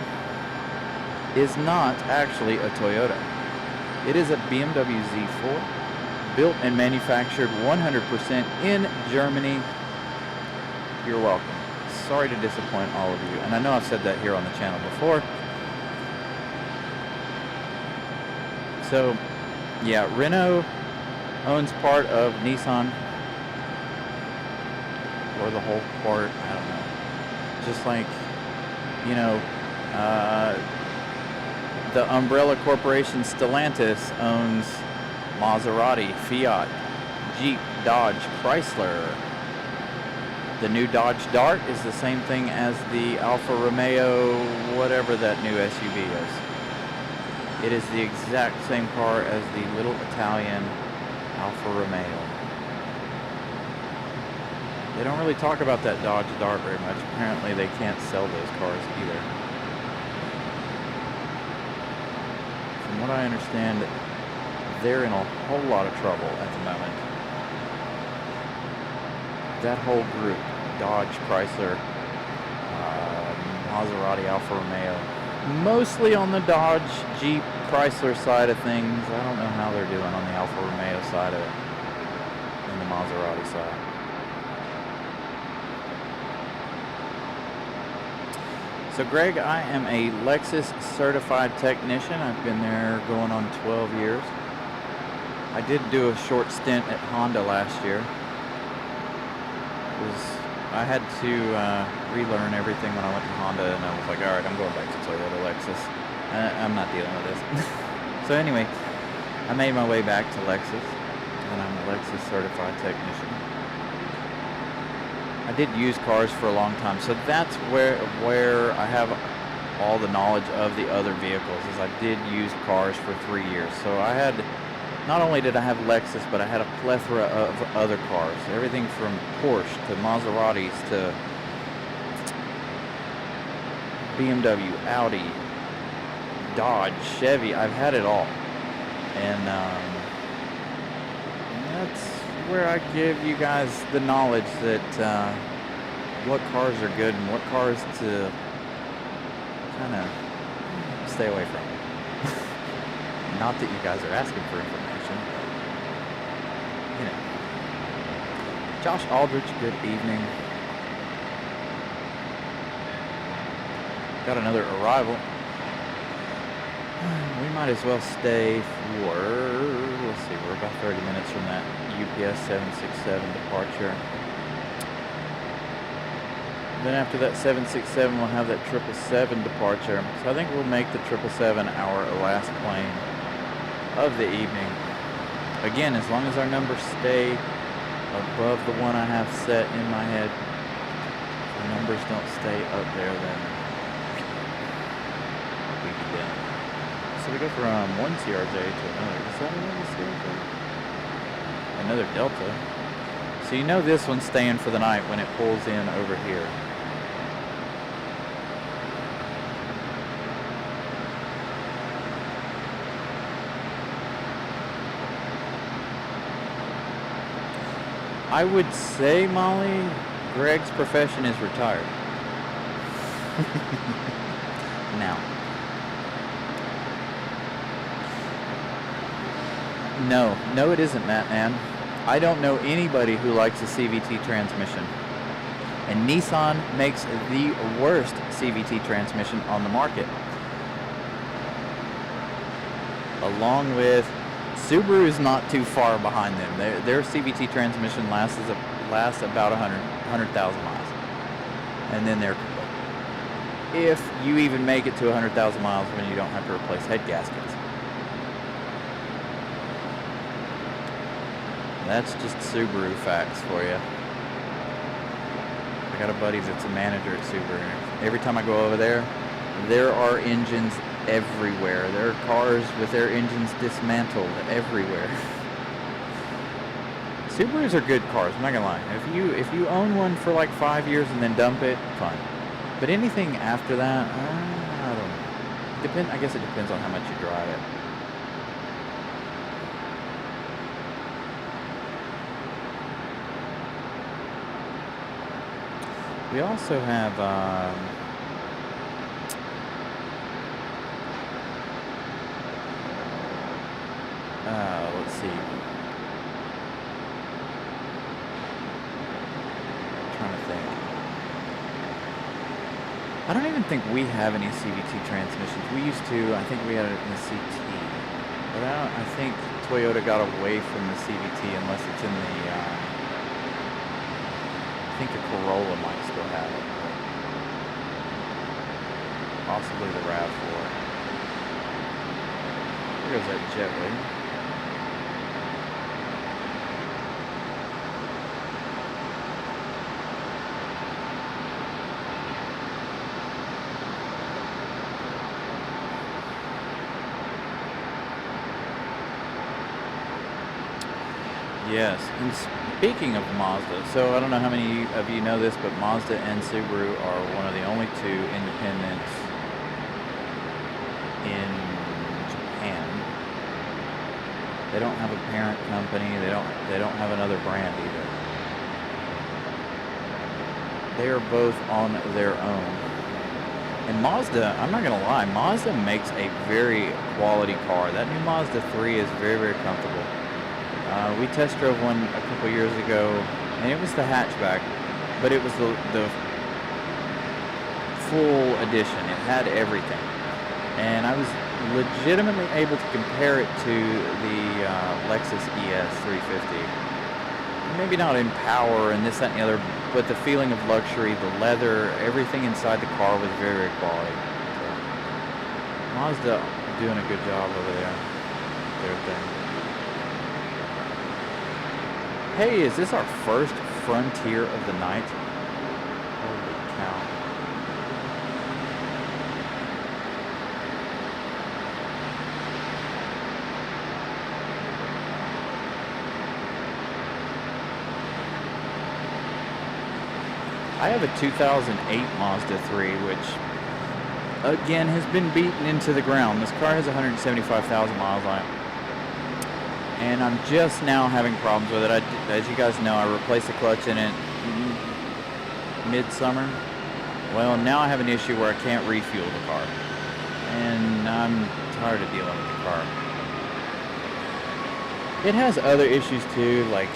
is not actually a Toyota. It is a BMW Z4, built and manufactured 100% in Germany. You're welcome. Sorry to disappoint all of you, and I know I've said that here on the channel before. So, yeah, Renault owns part of Nissan, or the whole part, I don't know. Just like, you know, the umbrella corporation Stellantis owns Maserati, Fiat, Jeep, Dodge, Chrysler. The new Dodge Dart is the same thing as the Alfa Romeo, whatever that new SUV is. It is the exact same car as the little Italian Alfa Romeo. They don't really talk about that Dodge Dart very much. Apparently they can't sell those cars either. From what I understand, they're in a whole lot of trouble at the moment. That whole group, Dodge, Chrysler, Maserati, Alfa Romeo, mostly on the Dodge, Jeep, Chrysler side of things. I don't know how they're doing on the Alfa Romeo side of it and the Maserati side. So Greg, I am a Lexus certified technician. I've been there going on 12 years. I did do a short stint at Honda last year. I had to relearn everything when I went to Honda, and I was like, all right, I'm going back to Toyota Lexus. I'm not dealing with this. So anyway, I made my way back to Lexus, and I'm a Lexus certified technician. I did use cars for a long time, so that's where I have all the knowledge of the other vehicles, is I did use cars for 3 years. So I had, not only did I have Lexus, but I had a plethora of other cars. Everything from Porsche to Maseratis to BMW, Audi, Dodge, Chevy. I've had it all. And that's where I give you guys the knowledge that what cars are good and what cars to kind of stay away from. Not that you guys are asking for information. You know. Josh Aldrich, good evening. Got another arrival. We might as well stay for, let's see, we're about 30 minutes from that UPS 767 departure. Then after that 767, we'll have that 777 departure. So I think we'll make the 777 our last plane of the evening. Again, as long as our numbers stay above the one I have set in my head, if the numbers don't stay up there, then we'll be done. so we go from one CRJ to another. Is that another CRJ? Another Delta. So you know this one's staying for the night when it pulls in over here. I would say, Molly, Greg's profession is retired. Now. No, it isn't, Matt, man. I don't know anybody who likes a CVT transmission. And Nissan makes the worst CVT transmission on the market. Along with Subaru is not too far behind them. Their CVT transmission lasts about 100,000 miles. And then if you even make it to 100,000 miles when you don't have to replace head gaskets. That's just Subaru facts for you. I got a buddy that's a manager at Subaru. Every time I go over there are engines everywhere. There are cars with their engines dismantled everywhere. Subarus are good cars, I'm not gonna lie. If you own one for like 5 years and then dump it, fine. But anything after that, I don't know. I guess it depends on how much you drive it. We also have let's see. I'm trying to think. I don't even think we have any CVT transmissions. We used to. I think we had it in the CT, but I think Toyota got away from the CVT unless it's in the. I think the Corolla might still have it. Possibly the RAV4. There goes that Jetway. Yes, and speaking of Mazda, so I don't know how many of you know this, but Mazda and Subaru are one of the only two independents in Japan. They don't have a parent company. They don't have another brand either. They are both on their own. And Mazda, I'm not gonna lie, Mazda makes a very quality car. That new Mazda 3 is very, very comfortable. We test drove one a couple years ago, and it was the hatchback, but it was the full edition. It had everything, and I was legitimately able to compare it to the Lexus ES 350. Maybe not in power and this, that, and the other, but the feeling of luxury, the leather, everything inside the car was very, very quality. So, Mazda doing a good job over there. Their thing. Hey, is this our first Frontier of the night? Holy cow. I have a 2008 Mazda 3, which again has been beaten into the ground. This car has 175,000 miles on it. And I'm just now having problems with it. As you guys know, I replaced the clutch in it midsummer. Well, now I have an issue where I can't refuel the car. And I'm tired of dealing with the car. It has other issues too, like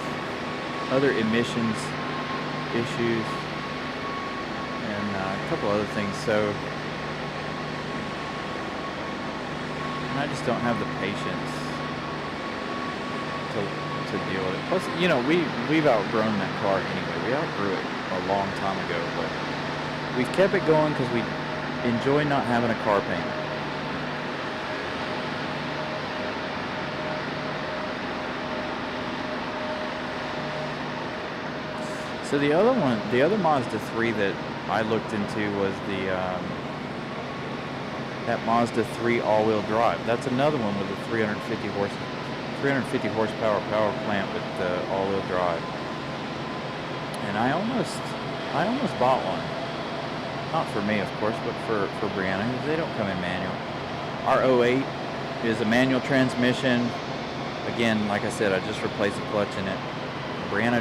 other emissions issues and a couple other things. So, and I just don't have the patience to deal with it. Plus, you know, we've outgrown that car anyway. We outgrew it a long time ago, but we've kept it going because we enjoy not having a car payment. So the other Mazda 3 that I looked into was the that Mazda 3 all-wheel drive. That's another one with a 350 horsepower power plant with the all-wheel drive. And I almost bought one. Not for me, of course, but for Brianna, because they don't come in manual. Our 08 is a manual transmission. Again, like I said, I just replaced the clutch in it. Brianna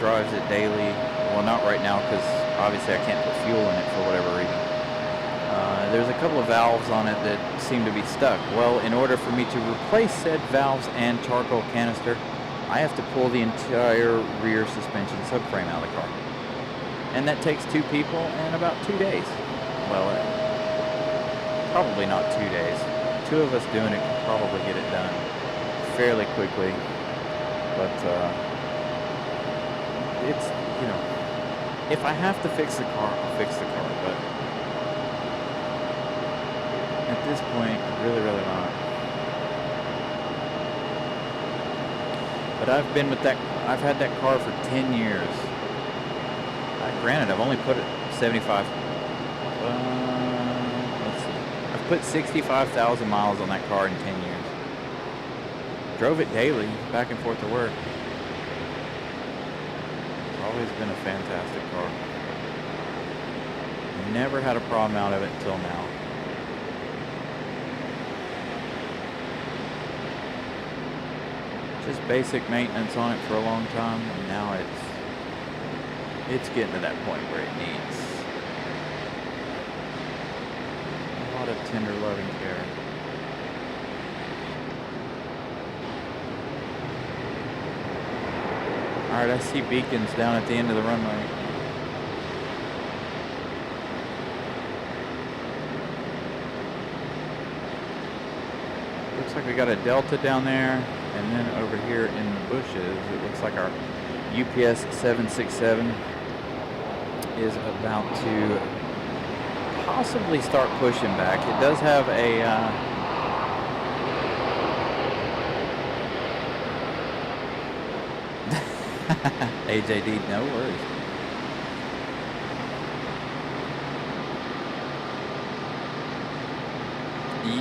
drives it daily. Well, not right now, because obviously I can't put fuel in it for whatever reason. There's a couple of valves on it that seem to be stuck. Well, in order for me to replace said valves and charcoal canister, I have to pull the entire rear suspension subframe out of the car. And that takes 2 people and about 2 days. Well, probably not 2 days. 2 of us doing it could probably get it done fairly quickly. But it's, you know, if I have to fix the car, I'll fix the car. But at this point, really not. But I've been with that, I've had that car for 10 years. Granted, I've only put it 75, let's see. I've put 65,000 miles on that car in 10 years. Drove it daily, back and forth to work. It's always been a fantastic car. Never had a problem out of it until now. Just basic maintenance on it for a long time, and now it's getting to that point where it needs a lot of tender loving care. Alright, I see beacons down at the end of the runway. Looks like we got a Delta down there, and then over here in the bushes, it looks like our UPS 767 is about to possibly start pushing back. It does have a AJD, no worries.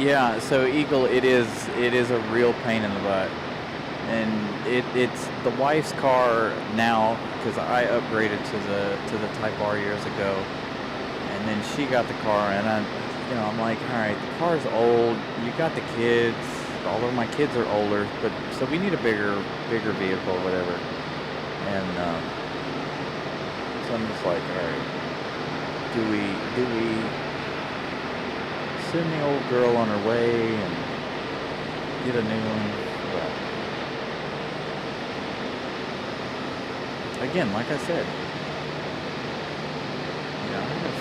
Yeah, so Eagle, it is a real pain in the butt. And it's the wife's car now, because I upgraded to the Type R years ago, and then she got the car, and I'm like, all right, the car's old, you got the kids, although my kids are older, but so we need a bigger vehicle, or whatever. And so I'm just like, all right, do we send the old girl on her way and get a new one? Well, again, like I said, I have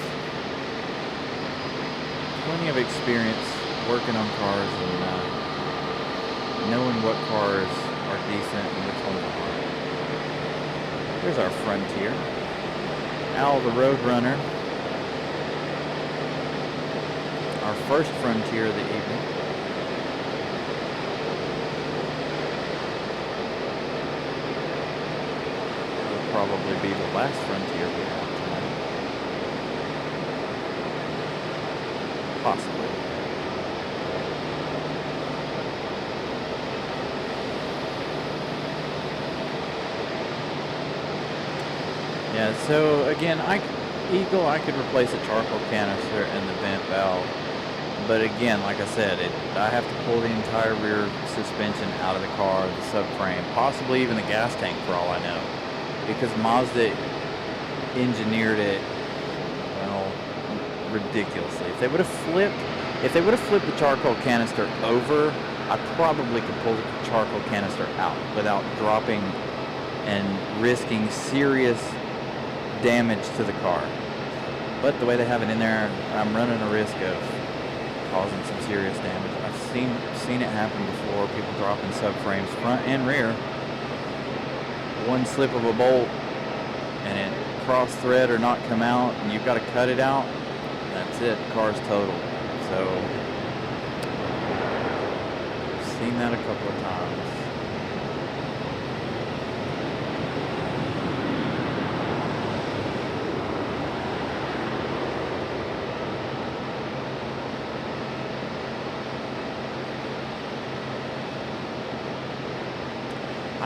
plenty of experience working on cars and knowing what cars are decent and which ones aren't. Here's our Frontier. Al the Roadrunner. Our first Frontier of the evening. Probably be the last Frontier we have tonight. Possibly. Yeah, so again, Eagle, I could replace a charcoal canister and the vent valve. But again, like I said, I have to pull the entire rear suspension out of the car, the subframe, possibly even the gas tank for all I know. Because Mazda engineered it, well, ridiculously. If they would have flipped the charcoal canister over, I probably could pull the charcoal canister out without dropping and risking serious damage to the car. But the way they have it in there, I'm running a risk of causing some serious damage. I've seen it happen before, people dropping subframes front and rear. One slip of a bolt and it cross thread or not come out, and you've got to cut it out. That's it, the car's total. So I've seen that a couple of times.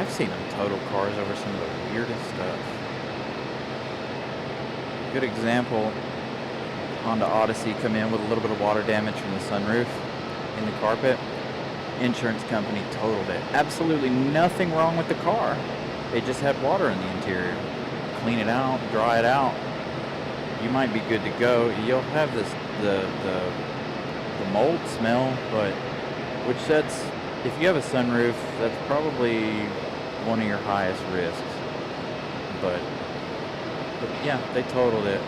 I've seen them total cars over some of the weirdest stuff. Good example, Honda Odyssey come in with a little bit of water damage from the sunroof in the carpet. Insurance company totaled it. Absolutely nothing wrong with the car. They just had water in the interior. Clean it out, dry it out. You might be good to go. You'll have this the mold smell, but if you have a sunroof, that's probably one of your highest risks. But yeah, they totaled it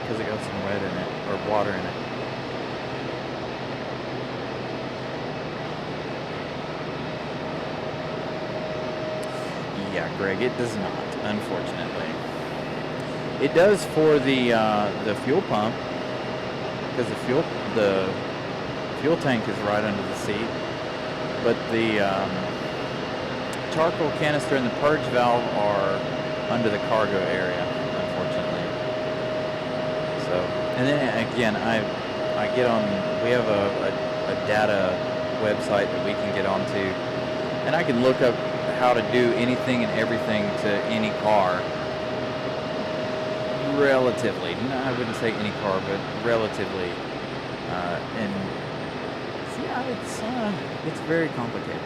because it got some wet in it or water in it. Yeah, Greg, it does not, unfortunately. It does for the fuel pump, because the fuel tank is right under the seat, but the charcoal canister and the purge valve are under the cargo area, unfortunately. So, and then again, I get on. We have a data website that we can get onto, and I can look up how to do anything and everything to any car. Relatively, no, I wouldn't say any car, but relatively, and yeah, it's very complicated.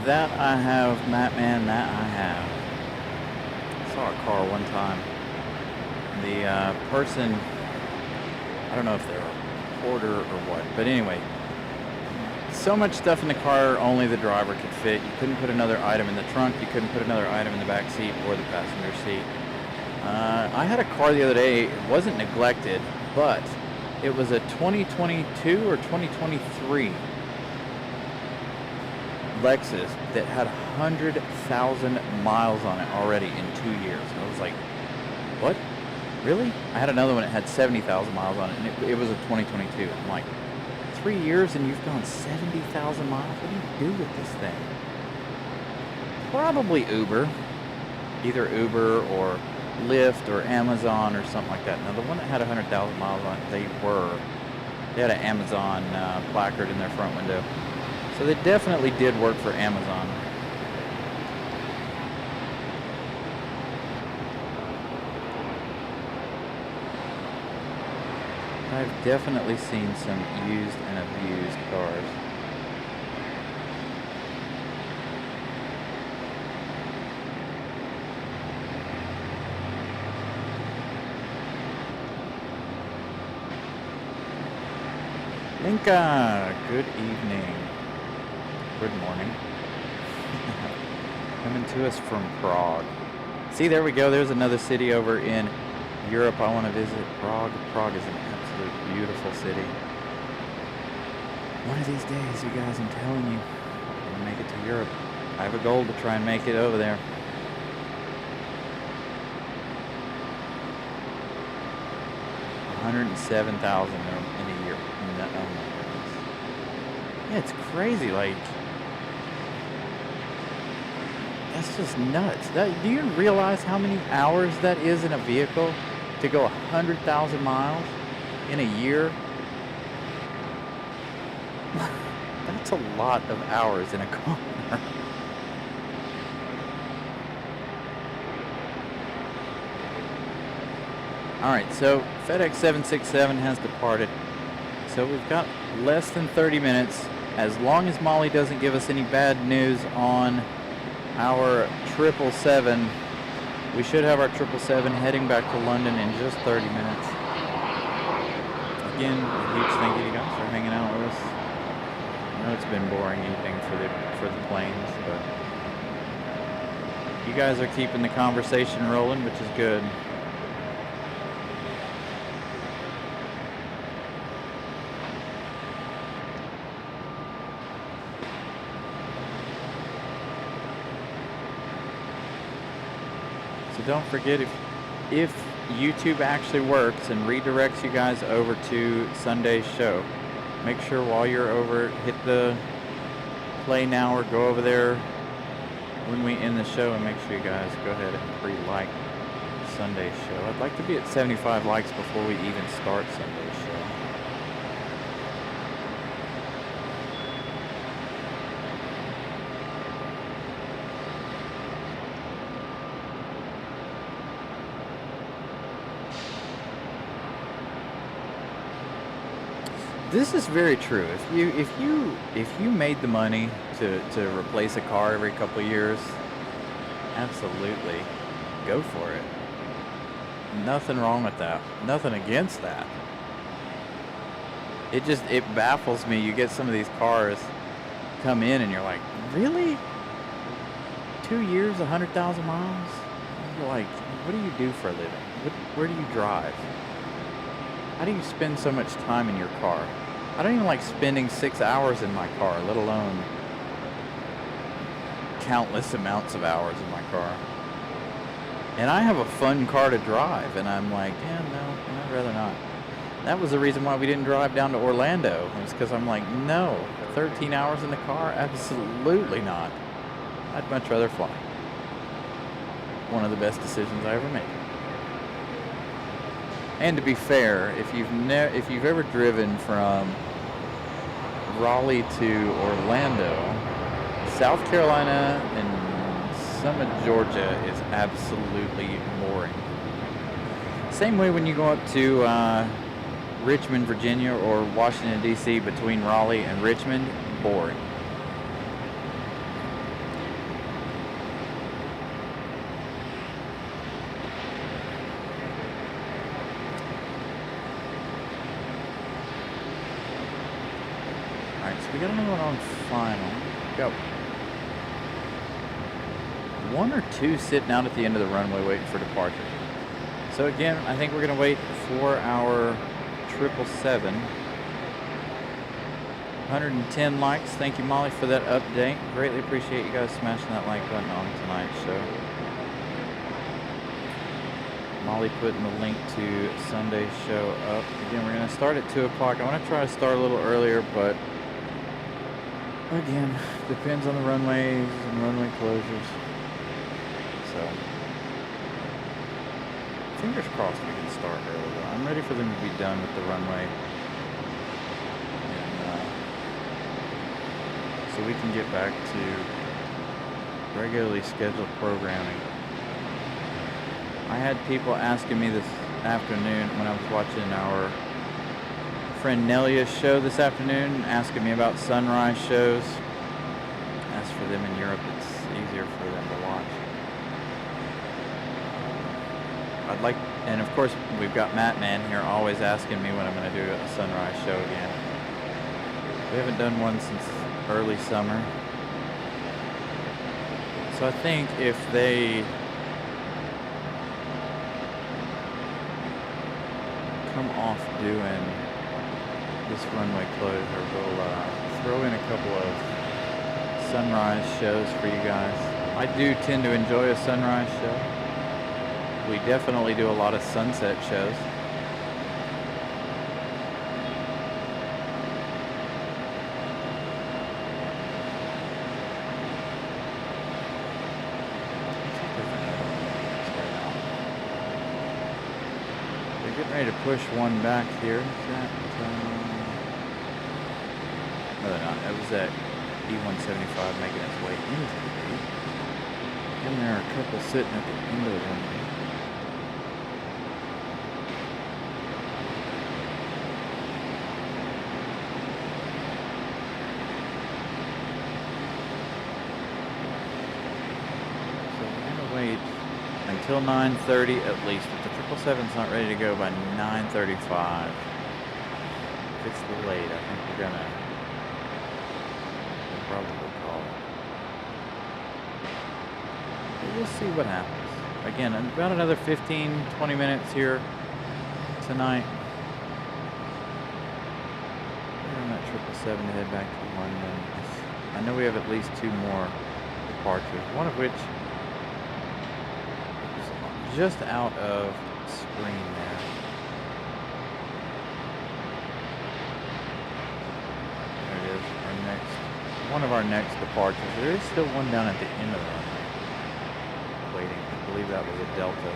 That I have, Matt man, that I have. I saw a car one time. The person, I don't know if they're a porter or what, but anyway, so much stuff in the car only the driver could fit. You couldn't put another item in the trunk, you couldn't put another item in the back seat or the passenger seat. I had a car the other day, it wasn't neglected, but it was a 2022 or 2023 Lexus that had 100,000 miles on it already in 2 years. I was like, what? Really? I had another one that had 70,000 miles on it, and it was a 2022. I'm like, 3 years and you've gone 70,000 miles? What do you do with this thing? Probably Uber. Either Uber or Lyft or Amazon or something like that. Now, the one that had 100,000 miles on it, they had an Amazon placard in their front window. So they definitely did work for Amazon. I've definitely seen some used and abused cars. Linka, good evening. Good morning. Coming to us from Prague. See, there we go. There's another city over in Europe I want to visit. Prague. Prague is an absolute beautiful city. One of these days, you guys, I'm telling you, I'm going to make it to Europe. I have a goal to try and make it over there. $107,000 in a year. Oh my goodness. Yeah, it's crazy. Like, that's just nuts. Do you realize how many hours that is in a vehicle to go 100,000 miles in a year? That's a lot of hours in a car. All right, so FedEx 767 has departed. So we've got less than 30 minutes. As long as Molly doesn't give us any bad news on our 777, we should have our 777 heading back to London in just 30 minutes. Again, a huge thank you to you guys for hanging out with us. I know it's been boring evening for the planes, but you guys are keeping the conversation rolling, which is good. So don't forget, if YouTube actually works and redirects you guys over to Sunday's show, make sure while you're over, hit the play now or go over there when we end the show, and make sure you guys go ahead and pre-like Sunday's show. I'd like to be at 75 likes before we even start Sunday's show. This is very true. If you made the money to replace a car every couple of years, absolutely go for it. Nothing wrong with that. Nothing against that. It baffles me. You get some of these cars come in and you're like, really? 2 years, 100,000 miles? You're like, what do you do for a living? Where do you drive? How do you spend so much time in your car? I don't even like spending 6 hours in my car, let alone countless amounts of hours in my car. And I have a fun car to drive, and I'm like, yeah, no, I'd rather not. That was the reason why we didn't drive down to Orlando. It was because I'm like, no, 13 hours in the car? Absolutely not. I'd much rather fly. One of the best decisions I ever made. And to be fair, if you've ever driven from Raleigh to Orlando, South Carolina and some of Georgia is absolutely boring. Same way when you go up to Richmond, Virginia, or Washington, D.C. between Raleigh and Richmond, boring. So we got another one on final. Got one or two sitting out at the end of the runway waiting for departure. So again, I think we're going to wait for our 777. 110 likes. Thank you, Molly, for that update. Greatly appreciate you guys smashing that like button on tonight's show. Molly putting the link to Sunday's show up. Again, we're going to start at 2 o'clock. I want to try to start a little earlier, but again, depends on the runways and runway closures. So, fingers crossed we can start early, though. I'm ready for them to be done with the runway. And, so we can get back to regularly scheduled programming. I had people asking me this afternoon when I was watching our friend Nelia's show this afternoon, asking me about sunrise shows. As for them in Europe, it's easier for them to watch. I'd like, and of course we've got Matt Man here always asking me when I'm going to do a sunrise show again. We haven't done one since early summer. So I think if they come off doing this runway closure, we'll throw in a couple of sunrise shows for you guys. I do tend to enjoy a sunrise show. We definitely do a lot of sunset shows. They're getting ready to push one back here. Is that, no, they're not. That was that E-175 making its way into the gate. And there are a couple sitting at the end of the runway. Until 9:30 at least. If the 777's not ready to go by 9:35, if it's late, I think we'll probably call it. But we'll see what happens. Again, about another 15-20 minutes here tonight. We're on that 777 to head back to London. I know we have at least 2 more departures, one of which just out of screen there. There it is, one of our next departures. There is still one down at the end of the runway waiting. I believe that was a Delta.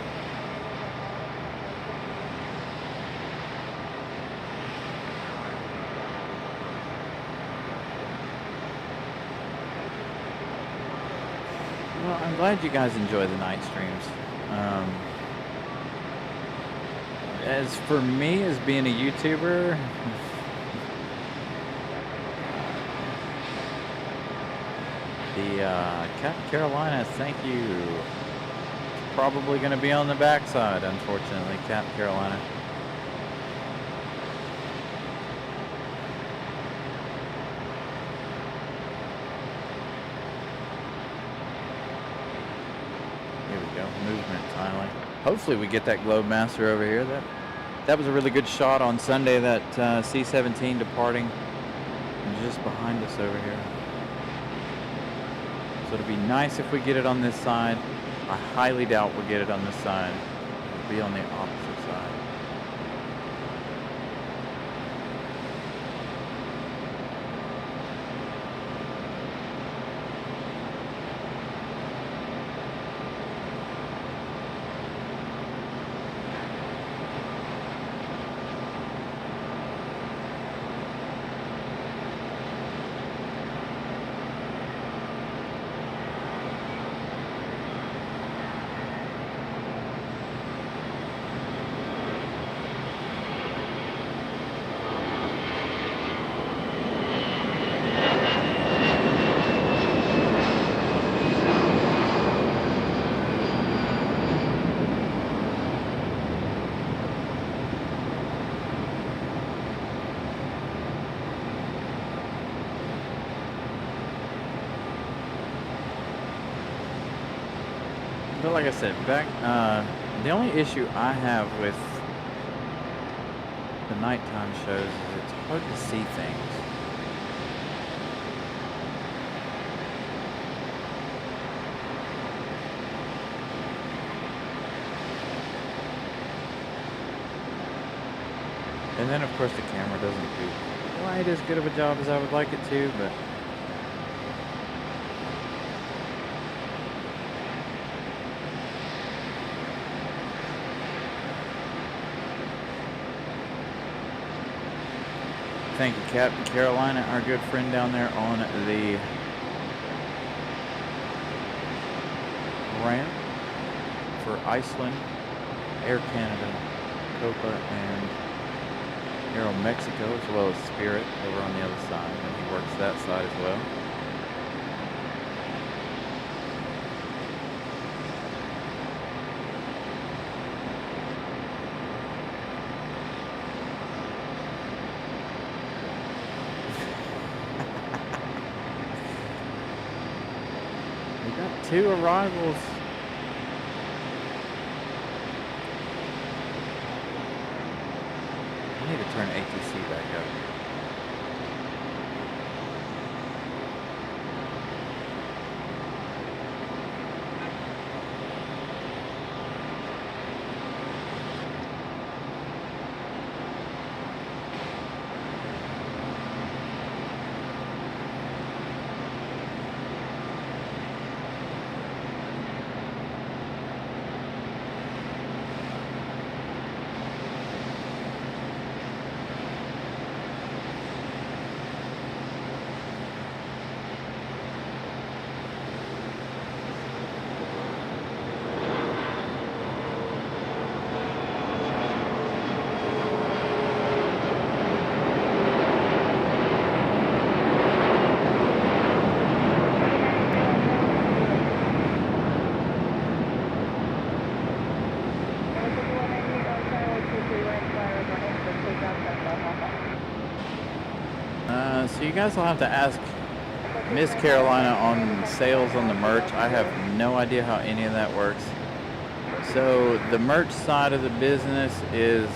Well, I'm glad you guys enjoy the night streams. As for me, as being a YouTuber, Captain Carolina, thank you. Probably going to be on the backside, unfortunately, Captain Carolina. Movement finally. Hopefully we get that Globemaster over here. That was a really good shot on Sunday, that C-17 departing just behind us over here. So it'll be nice if we get it on this side. I highly doubt we'll get it on this side. It'll be on the opposite side. like I said, the only issue I have with the nighttime shows is it's hard to see things. And then, of course, the camera doesn't do quite as good of a job as I would like it to, but thank you, Captain Carolina, our good friend down there on the ramp for Iceland, Air Canada, Copa, and Aero Mexico, as well as Spirit over on the other side, and he works that side as well. We got 2 arrivals. I need to turn ATC back up. So you guys will have to ask Miss Carolina on sales on the merch. I have no idea how any of that works. So the merch side of the business is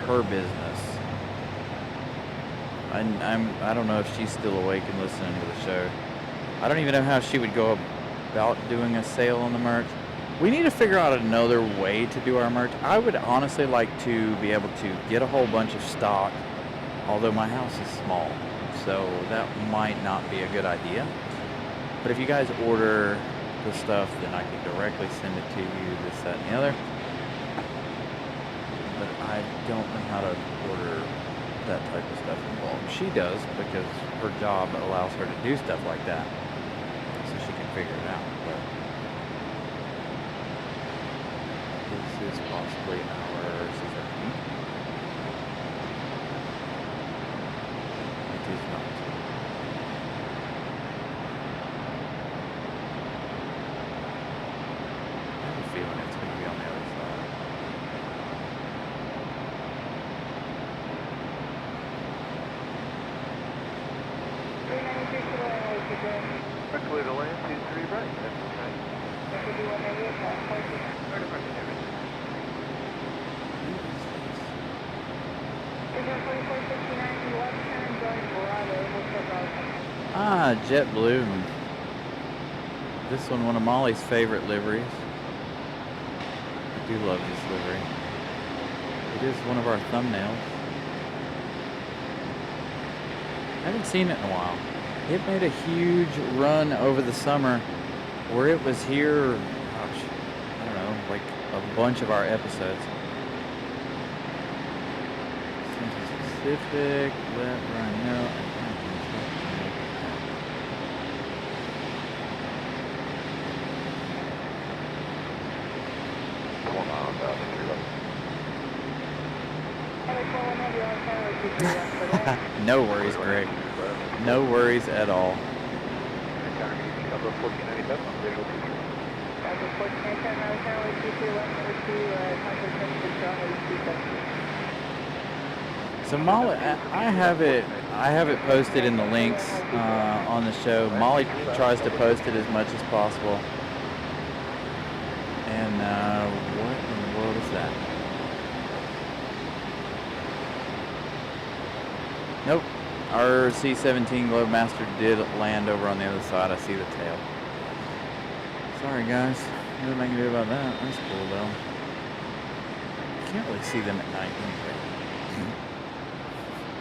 her business. I don't know if she's still awake and listening to the show. I don't even know how she would go about doing a sale on the merch. We need to figure out another way to do our merch. I would honestly like to be able to get a whole bunch of stock, although my house is small, so that might not be a good idea. But if you guys order the stuff, then I can directly send it to you, this, that, and the other. But I don't know how to order that type of stuff involved. She does, because her job allows her to do stuff like that, so she can figure it out. But this is possibly our sister. It is not. I have a feeling it's going to be on the other side. Quickly to land, 23 right. That's okay. Ah, JetBlue. This one of Molly's favorite liveries. I do love this livery. It is one of our thumbnails. I haven't seen it in a while. It made a huge run over the summer where it was here, gosh, I don't know, like a bunch of our episodes. Central Pacific, let Rhino, no worries, Greg. No worries at all. So Molly, I have it posted in the links on the show. Molly tries to post it as much as possible. And what in the world is that? Nope. Our C-17 Globemaster did land over on the other side. I see the tail. Sorry guys. Nothing I can do about that. That's cool though. Can't really see them at night anyway.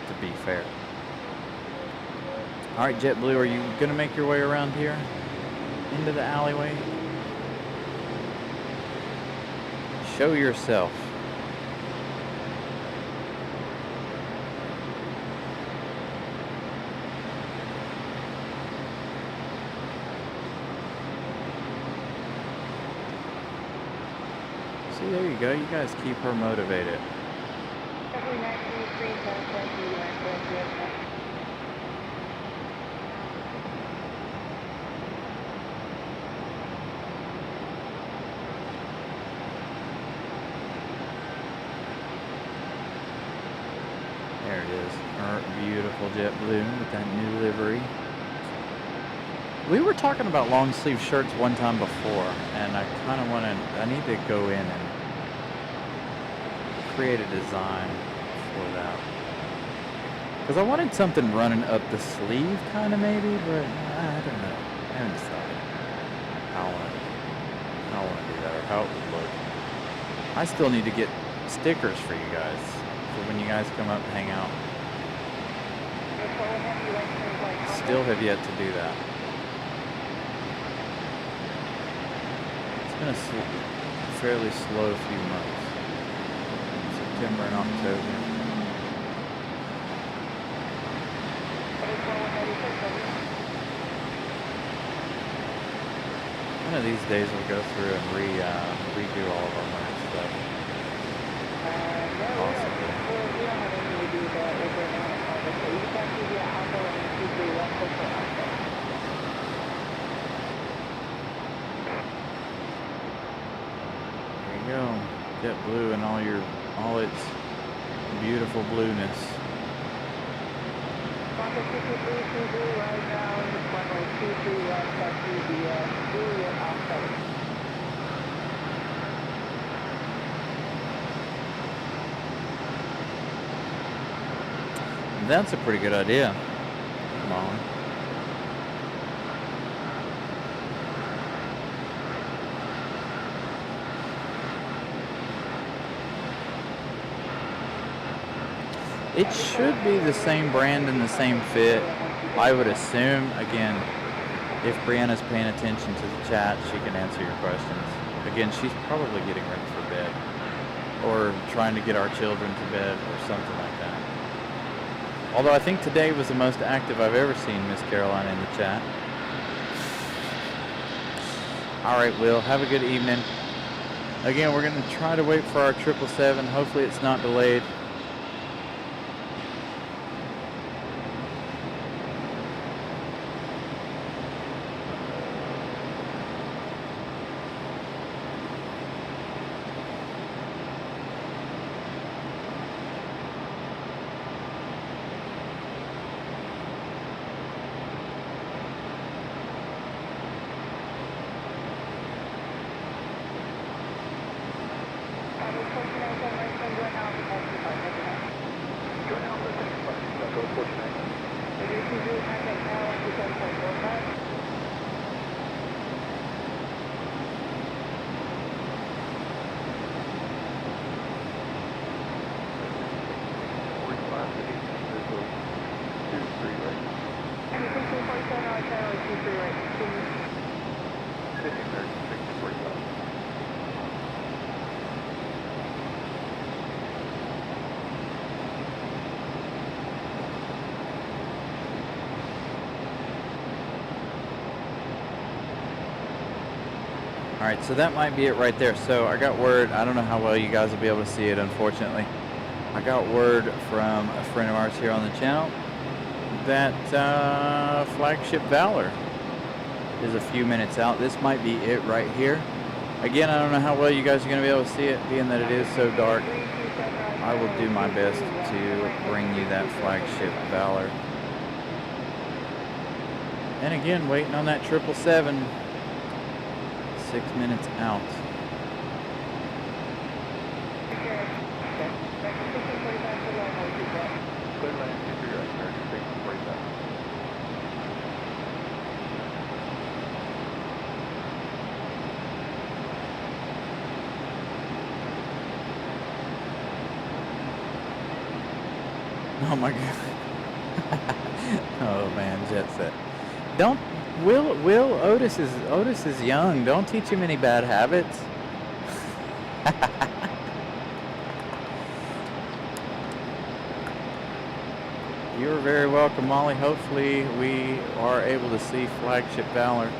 To be fair. Alright, JetBlue, are you gonna make your way around here? Into the alleyway? Show yourself. See, there you go. You guys keep her motivated. There it is. Her beautiful JetBlue with that new livery. We were talking about long sleeve shirts one time before, and I kind of want to, I need to go in and create a design for that. Because I wanted something running up the sleeve kind of maybe, but I don't know. I haven't decided how I want to do that or how it would look. I still need to get stickers for you guys, for when you guys come up and hang out. Still have yet to do that. It's been a fairly slow few months. September and October. One of these days we'll go through and redo all of our merch stuff. Possibly. There you go. JetBlue and all its beautiful blueness. Right now, runway 23 left, taxi the Juliet offsite. That's a pretty good idea, Molly. It should be the same brand and the same fit, I would assume. Again, if Brianna's paying attention to the chat, she can answer your questions. Again, she's probably getting ready for bed, or trying to get our children to bed, or something like that. Although I think today was the most active I've ever seen Miss Caroline in the chat. Alright, Will, have a good evening. Again, we're going to try to wait for our 777. Hopefully it's not delayed. Alright, so that might be it right there. So I got word, I don't know how well you guys will be able to see it, unfortunately. I got word from a friend of ours here on the channel that Flagship Valor is a few minutes out. This might be it right here. Again, I don't know how well you guys are going to be able to see it, being that it is so dark. I will do my best to bring you that Flagship Valor. And again, waiting on that 777. 6 minutes out. Oh my god. Oh man, jet set. Don't Will Otis is young. Don't teach him any bad habits. You're very welcome, Molly. Hopefully we are able to see Flagship Valor.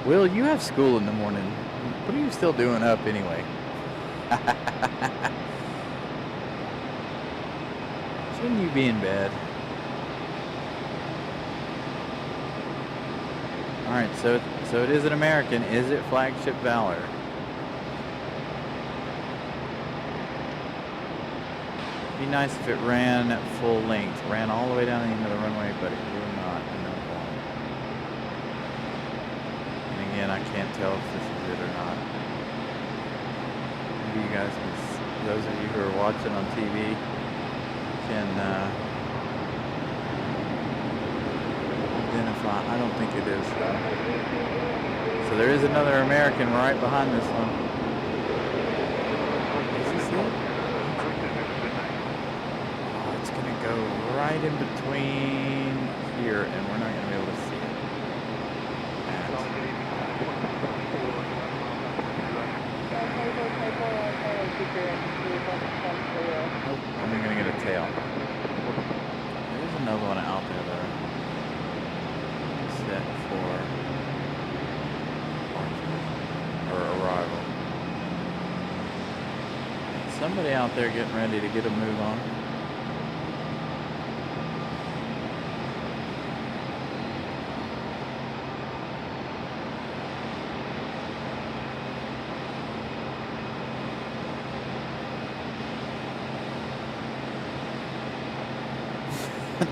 Will, you have school in the morning. What are you still doing up anyway? Shouldn't you be in bed? Alright, so it is an American. Is it Flagship Valor? It'd be nice if it ran at full length. Ran all the way down the end of the runway, but it will not. Again, I can't tell if this is it or not. Maybe you guys can, those of you who are watching on TV can identify. I don't think it is. So there is another American right behind this one. Is this it? Oh, it's going to go right in between here, and we're not going to be able to see it. Nope, I'm gonna get a tail. There's another one out there though. Set for arrival. Somebody out there getting ready to get a move on.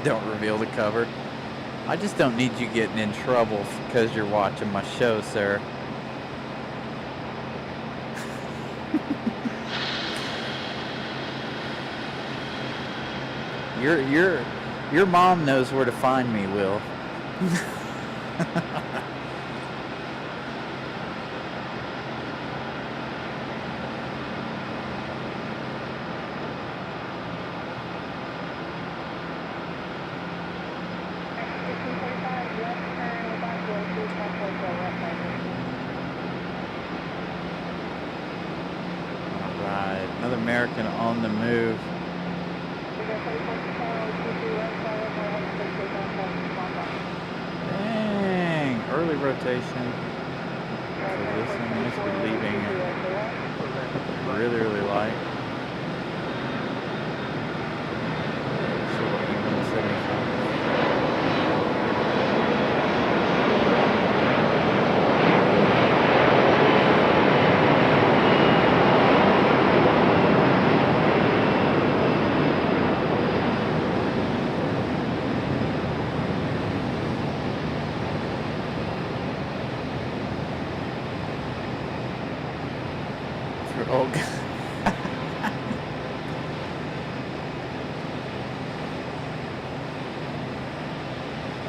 Don't reveal the cover. I just don't need you getting in trouble because you're watching my show, sir. Your mom knows where to find me, Will. Another American on the move. Dang, early rotation. So this one must be leaving really, really light. So 175. Oh, God.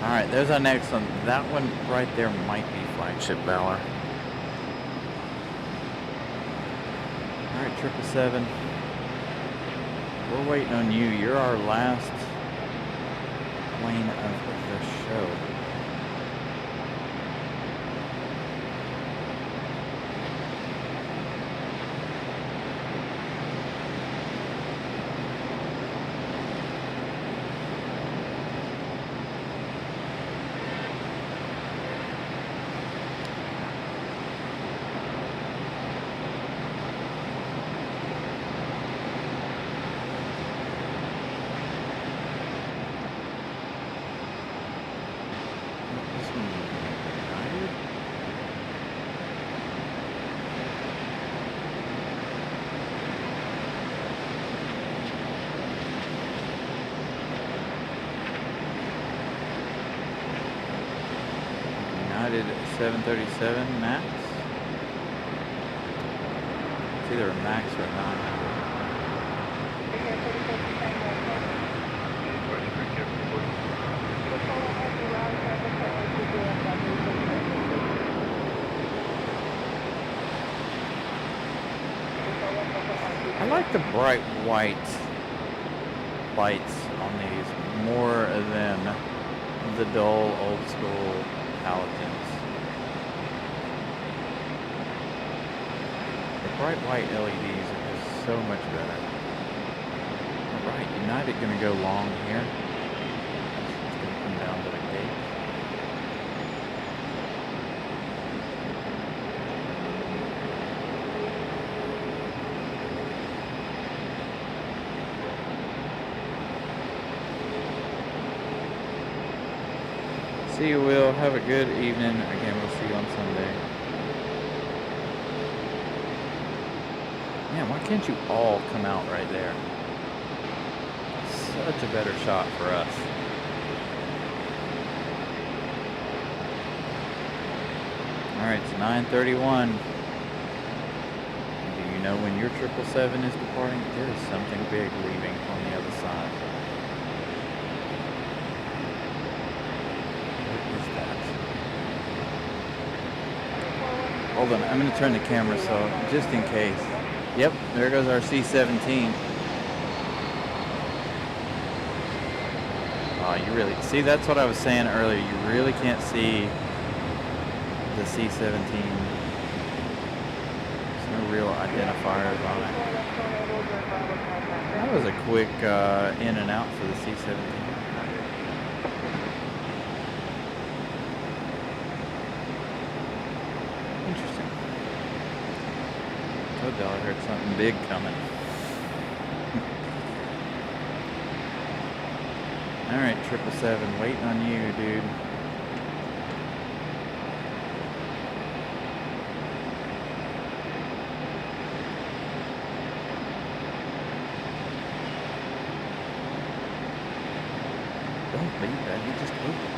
Alright, there's our next one. That one right there might be Flagship Valor. Alright, 777. We're waiting on you. You're our last plane of the show. United 737 Max. It's either a Max or a 9. like the bright white lights on these more than the dull old school halogens. The bright white LEDs are just so much better. Alright, United gonna go long here. It's gonna come down to the gate. See you, Will. Have a good evening. Again, we'll see you on Sunday. Man, why can't you all come out right there? Such a better shot for us. Alright, it's 9:31. Do you know when your 777 is departing? There is something big leaving on the other side. Hold on, I'm going to turn the camera so just in case. Yep, there goes our C-17. Oh, you really see, that's what I was saying earlier. You really can't see the C-17. There's no real identifiers on it. That was a quick in and out for the C-17. Interesting. Told y'all I heard something big coming. Alright, 777, waiting on you, dude. Don't leave that, you just open.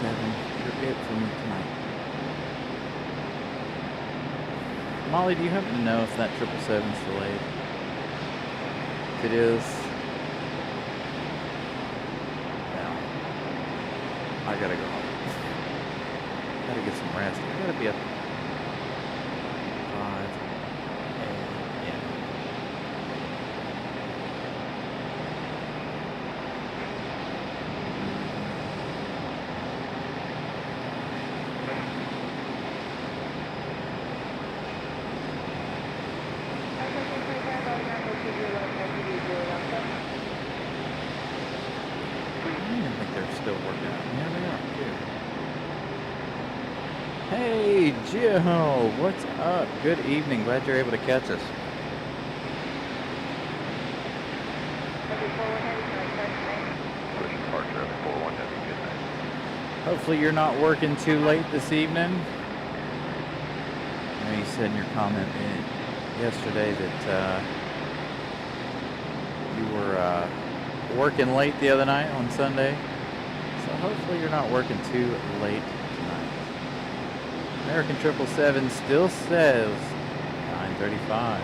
You're it for me tonight. Molly, do you happen to know if that 777's delayed? If it is, now I gotta go home. Gotta get some rest. I gotta be up 5 a.m. Still working out. Yeah, they are too. Hey, Joe, what's up? Good evening. Glad you're able to catch us. Push departure, 41 Heavy, good night. Hopefully you're not working too late this evening. I know you said in your comment yesterday that you were working late the other night on Sunday. So hopefully you're not working too late tonight. American 777 still says 9:35.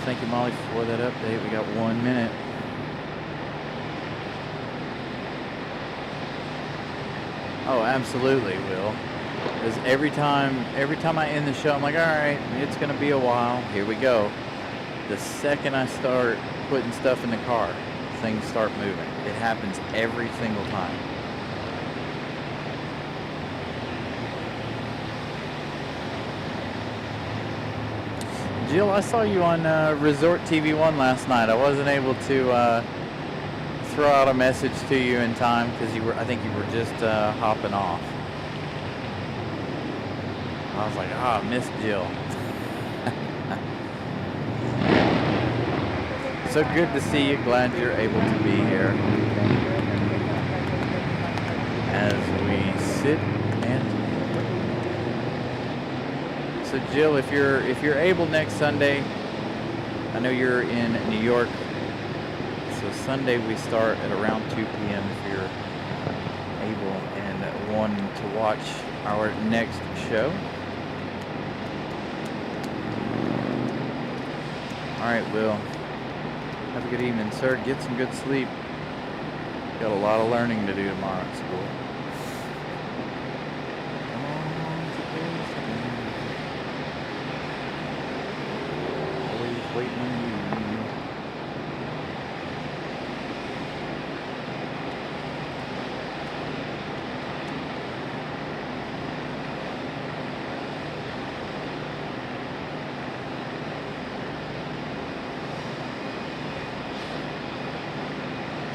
Thank you, Molly, for that update. We got 1 minute. Oh, absolutely, Will. Because every time I end the show, I'm like, all right, it's going to be a while. Here we go. The second I start putting stuff in the car, things start moving. It happens every single time. Jill, I saw you on Resort TV1 last night. I wasn't able to throw out a message to you in time because I think you were just hopping off. I was like, I missed Jill. So good to see you. Glad you're able to be here as we sit and. So Jill, if you're able next Sunday, I know you're in New York. So Sunday we start at around 2 p.m. if you're able and wanting to watch our next show. All right, Will. Have a good evening, sir. Get some good sleep. Got a lot of learning to do tomorrow at school. Come on, waiting on you.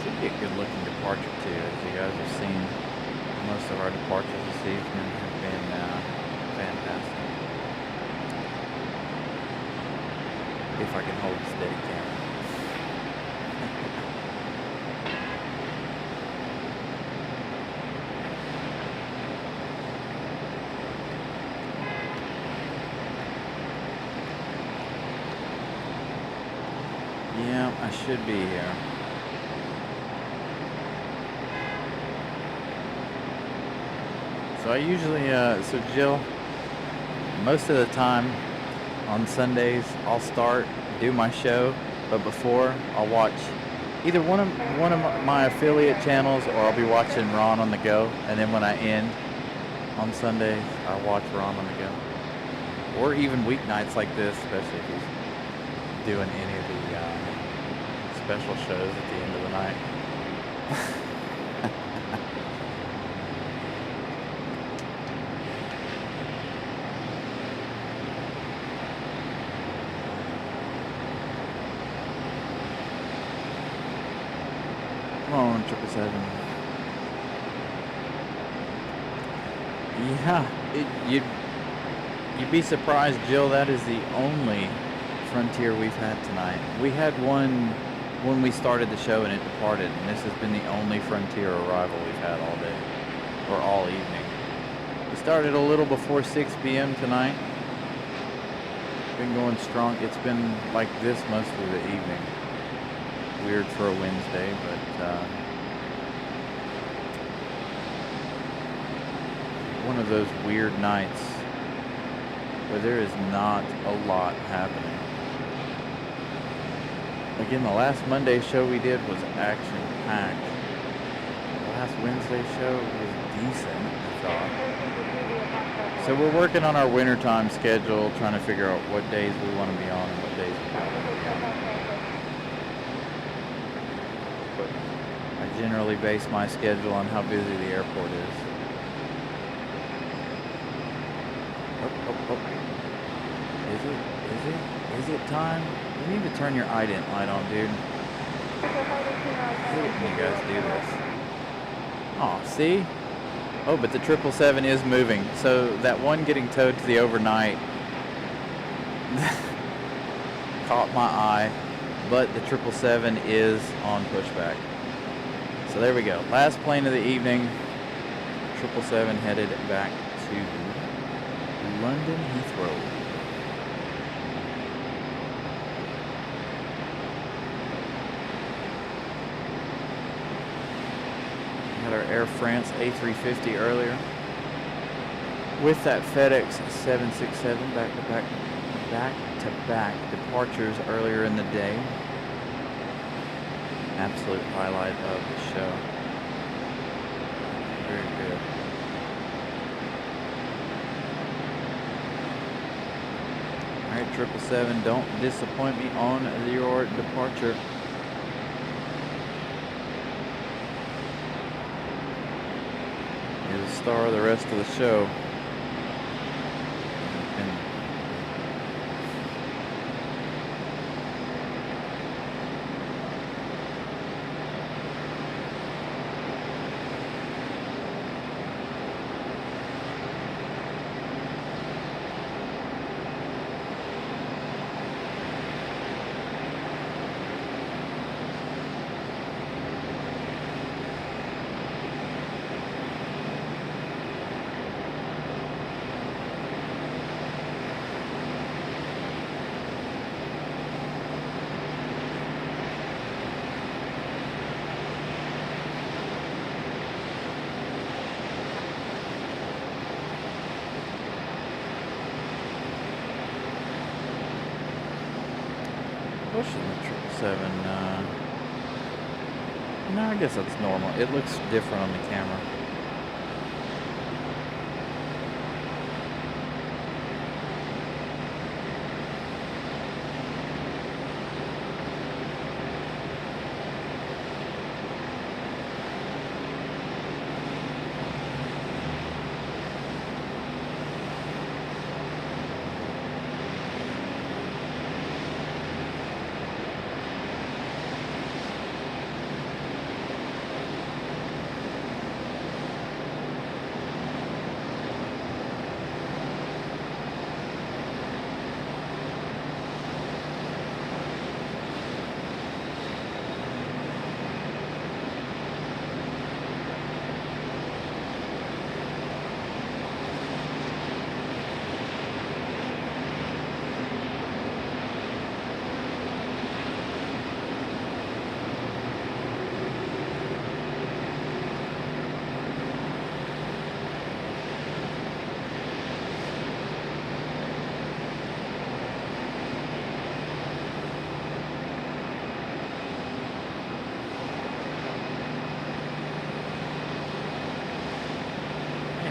Should be a good looking departure too, as you guys have seen. Most of our departures this evening have been fantastic. If I can hold a steady camera. Yeah, I should be here. So I usually, so Jill, most of the time on Sundays, I'll start, do my show, but before I'll watch either one of my affiliate channels, or I'll be watching Ron on the Go, and then when I end on Sundays, I'll watch Ron on the Go. Or even weeknights like this, especially if he's doing any of the special shows at the end of the night. Come on, 777. Yeah, you'd be surprised, Jill. That is the only Frontier we've had tonight. We had one when we started the show and it departed, and this has been the only Frontier arrival we've had all day, or all evening. We started a little before 6 p.m. tonight. Been going strong. It's been like this most of the evening. Weird for a Wednesday, but one of those weird nights where there is not a lot happening. Again, the last Monday show we did was action-packed. The last Wednesday show was decent, I thought. So we're working on our wintertime schedule, trying to figure out what days we want to be on and what days we don't want to be on. I generally base my schedule on how busy the airport is. Oh. Is it time? You need to turn your ident light on, dude. I hate when you guys do this. Oh, see? Oh, but the 777 is moving. So that one getting towed to the overnight caught my eye, but the 777 is on pushback. So there we go. Last plane of the evening. 777 headed back to London Heathrow. Had our Air France A350 earlier. With that FedEx 767 back-to-back departures earlier in the day. Absolute highlight of the show. Very good. Alright, 777, don't disappoint me on your departure. You're the star of the rest of the show. Pushing the 777. No, I guess that's normal. It looks different on the camera.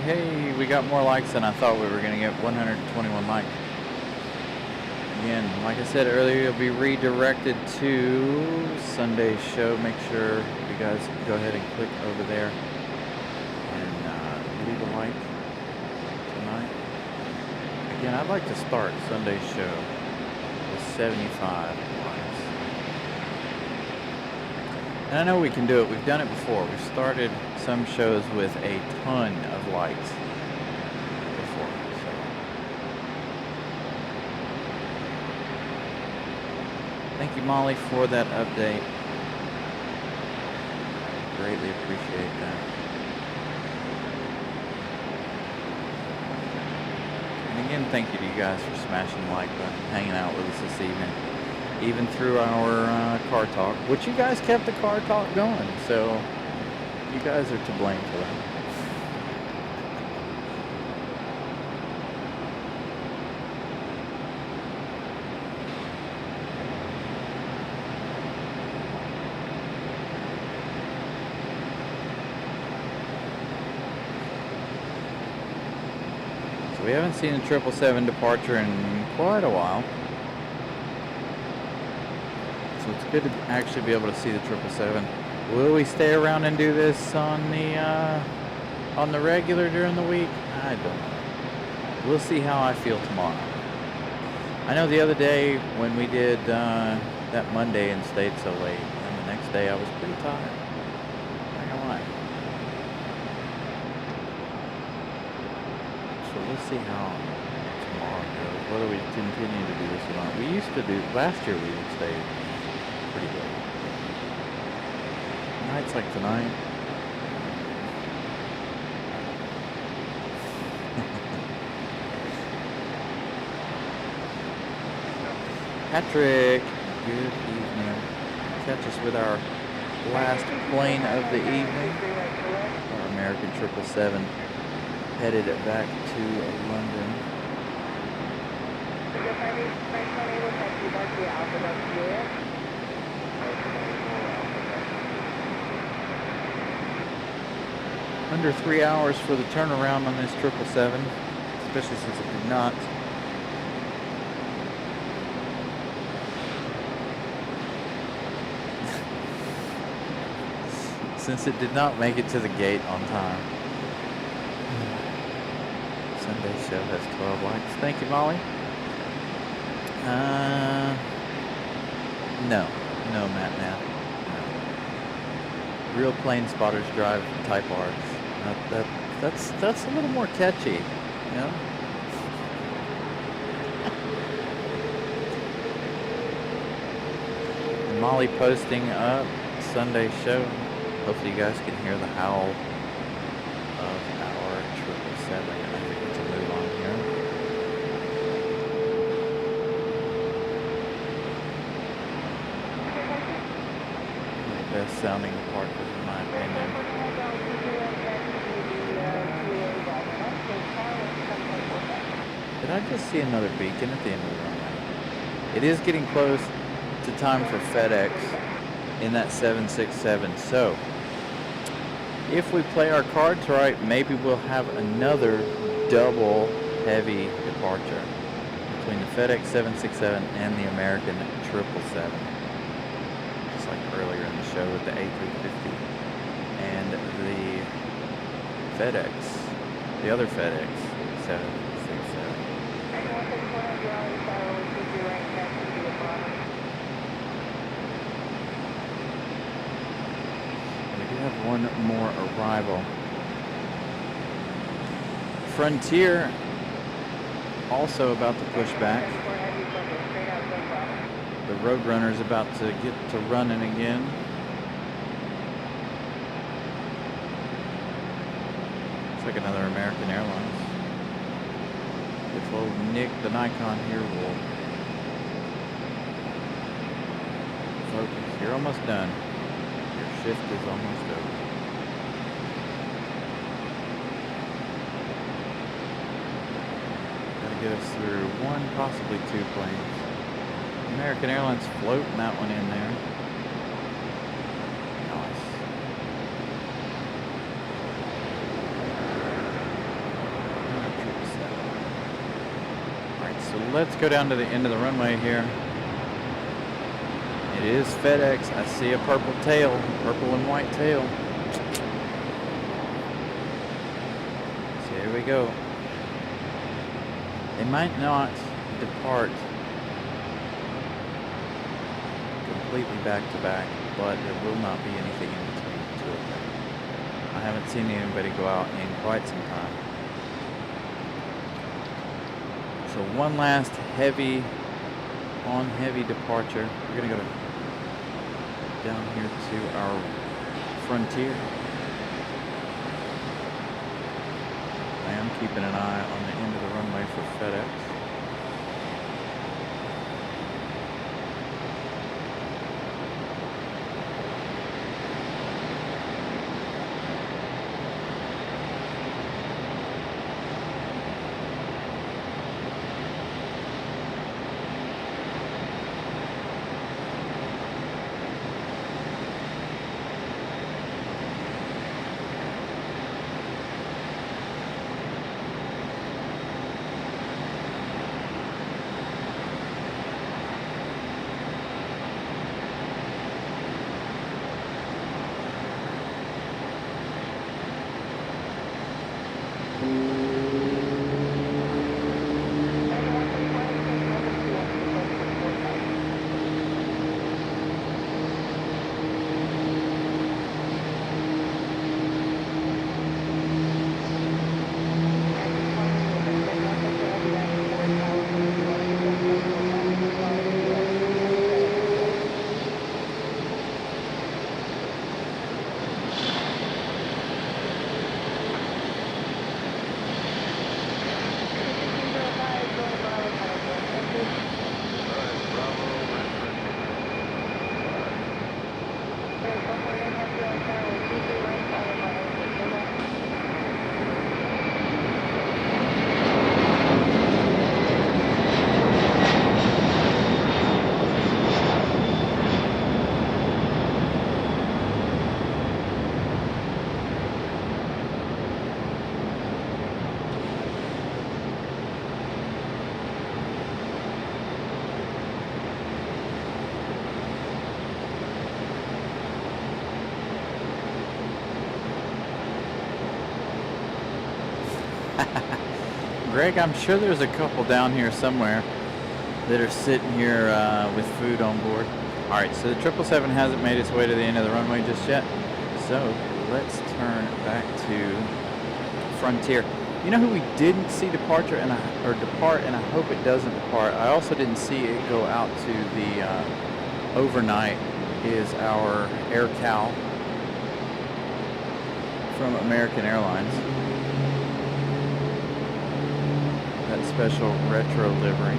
Hey, we got more likes than I thought we were going to get. 121 likes. Again, like I said earlier, you'll be redirected to Sunday's show. Make sure you guys go ahead and click over there and leave a like tonight. Again, I'd like to start Sunday's show with 75 likes. And I know we can do it. We've done it before. We've started some shows with a ton of likes before. So. Thank you, Molly, for that update. Greatly appreciate that. And again, thank you to you guys for smashing the like button, hanging out with us this evening, even through our car talk, which you guys kept the car talk going, so you guys are to blame for that. So we haven't seen a 777 departure in quite a while. So it's good to actually be able to see the 777. Will we stay around and do this on the regular during the week? I don't know. We'll see how I feel tomorrow. I know the other day when we did that Monday and stayed so late, and the next day I was pretty tired. Not gonna lie. So we'll see how tomorrow goes. Whether we continue to do this or not. We used to do last year. We would stay pretty good. Nights like tonight. Patrick, good evening. Catch us with our last plane of the evening. Our American 777 headed back to London. Under 3 hours for the turnaround on this 777, especially since it did not. Since it did not make it to the gate on time. Sunday show has 12 likes. Thank you, Molly. No, Matt. No. Real plane spotters drive Type R's. That's a little more catchy, you know. And Molly posting up Sunday show. Hopefully you guys can hear the howl of our 777. I think it's a move on here. The best sounding departures in my opinion. Did I just see another beacon at the end of the runway? It is getting close to time for FedEx in that 767. So, if we play our cards right, maybe we'll have another double heavy departure between the FedEx 767 and the American 777. Just like earlier in the show with the A350 and the FedEx, the other FedEx 767. We do have one more arrival. Frontier also about to push back. The Roadrunner's about to get to running again. Looks like another American Airlines. If old Nick the Nikon here will focus. You're almost done. Your shift is almost over. Gotta get us through one, possibly two planes. American Airlines floating that one in there. Nice. So let's go down to the end of the runway here. It is FedEx. I see a purple tail, purple and white tail. So here we go. They might not depart completely back to back, but there will not be anything in between the two of them. I haven't seen anybody go out in quite some time. So one last heavy departure. We're gonna go down here to our Frontier. I am keeping an eye on the end of the runway for FedEx. Greg, I'm sure there's a couple down here somewhere that are sitting here with food on board. All right, so the 777 hasn't made its way to the end of the runway just yet. So let's turn back to Frontier. You know who we didn't see depart, and I hope it doesn't depart. I also didn't see it go out to the overnight. Is our AirCal from American Airlines. That special retro livery.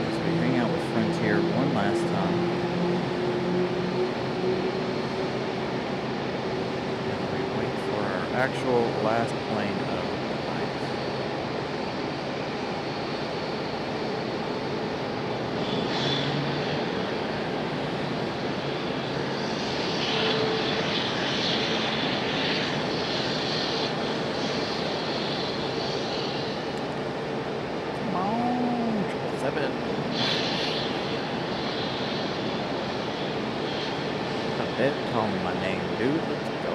So we hang out with Frontier one last time. And we wait for our actual last plane of the night. Call me my name, dude. Let's go.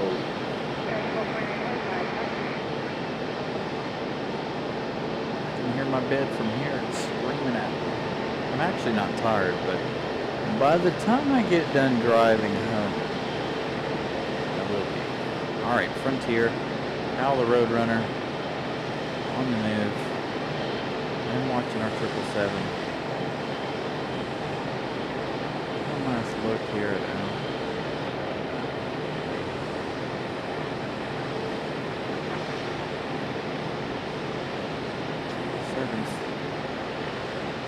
I can hear my bed from here. It's screaming at me. I'm actually not tired, but by the time I get done driving home, I will be. All right, Frontier, Hal the Roadrunner, on the move. I'm watching our 777. One last look here at Al.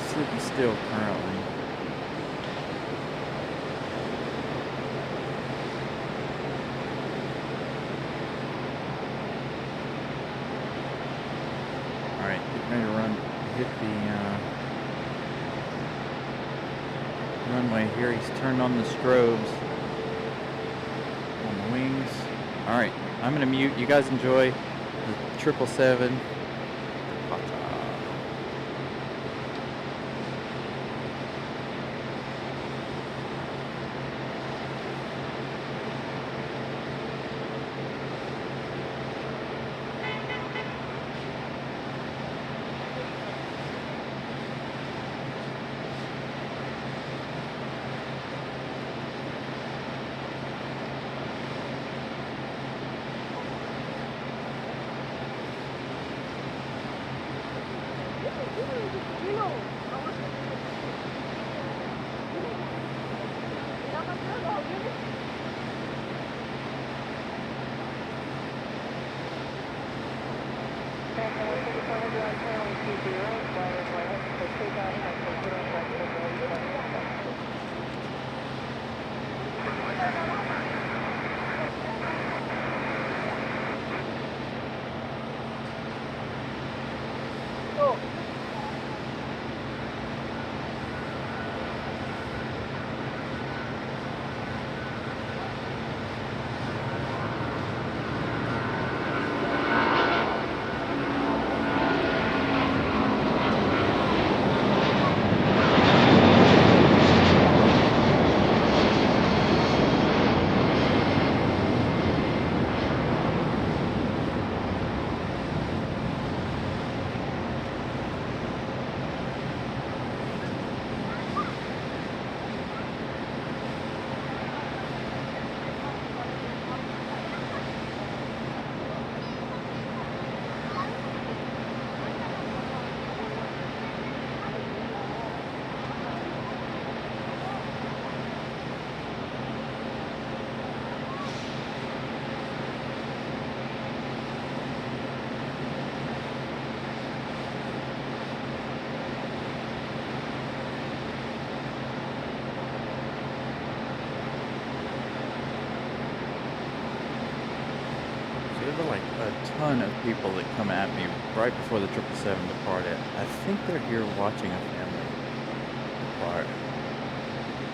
Sleeping still currently. Alright, getting ready to hit the runway here. He's turned on the strobes on the wings. All right, I'm gonna mute. You guys enjoy the 777. There were like a ton of people that come at me right before the 777 departed. I think they're here watching a family depart.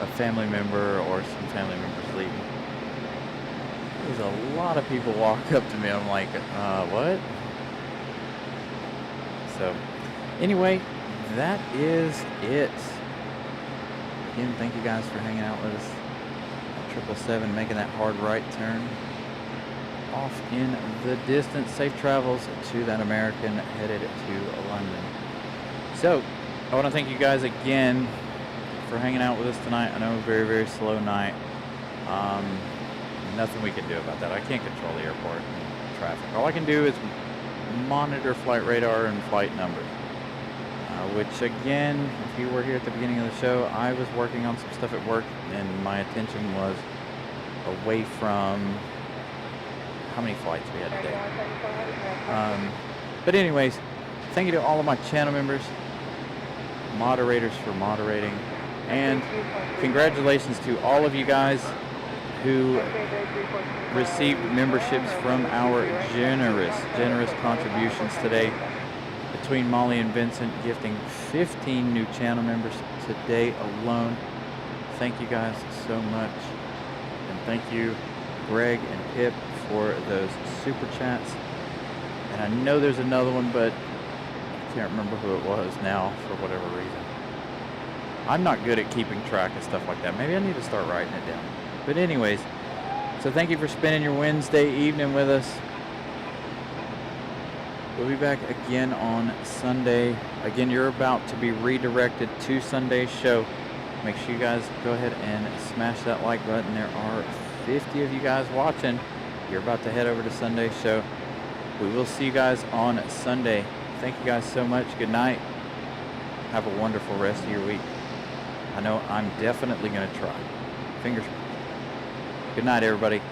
A family member or some family members leaving. There's a lot of people walk up to me. I'm like, what? So, anyway, that is it. Again, thank you guys for hanging out with us. 777 making that hard right turn. Off in the distance. Safe travels to that American headed to London. So, I want to thank you guys again for hanging out with us tonight. I know a very, very slow night. Nothing we can do about that. I can't control the airport and traffic. All I can do is monitor flight radar and flight numbers. Which again, if you were here at the beginning of the show, I was working on some stuff at work and my attention was away from how many flights we had today. But anyways, thank you to all of my channel members, moderators for moderating, and congratulations to all of you guys who received memberships from our generous contributions today. Between Molly and Vincent gifting 15 new channel members today alone. Thank you guys so much. And thank you, Greg and Pip, for those super chats. And I know there's another one, but I can't remember who it was now for whatever reason. I'm not good at keeping track of stuff like that. Maybe I need to start writing it down. But anyways, so thank you for spending your Wednesday evening with us. We'll be back again on Sunday. Again, you're about to be redirected to Sunday's show. Make sure you guys go ahead and smash that like button. There are 50 of you guys watching. You're about to head over to Sunday's show. We will see you guys on Sunday. Thank you guys so much. Good night. Have a wonderful rest of your week. I know I'm definitely going to try. Fingers crossed. Good night, everybody.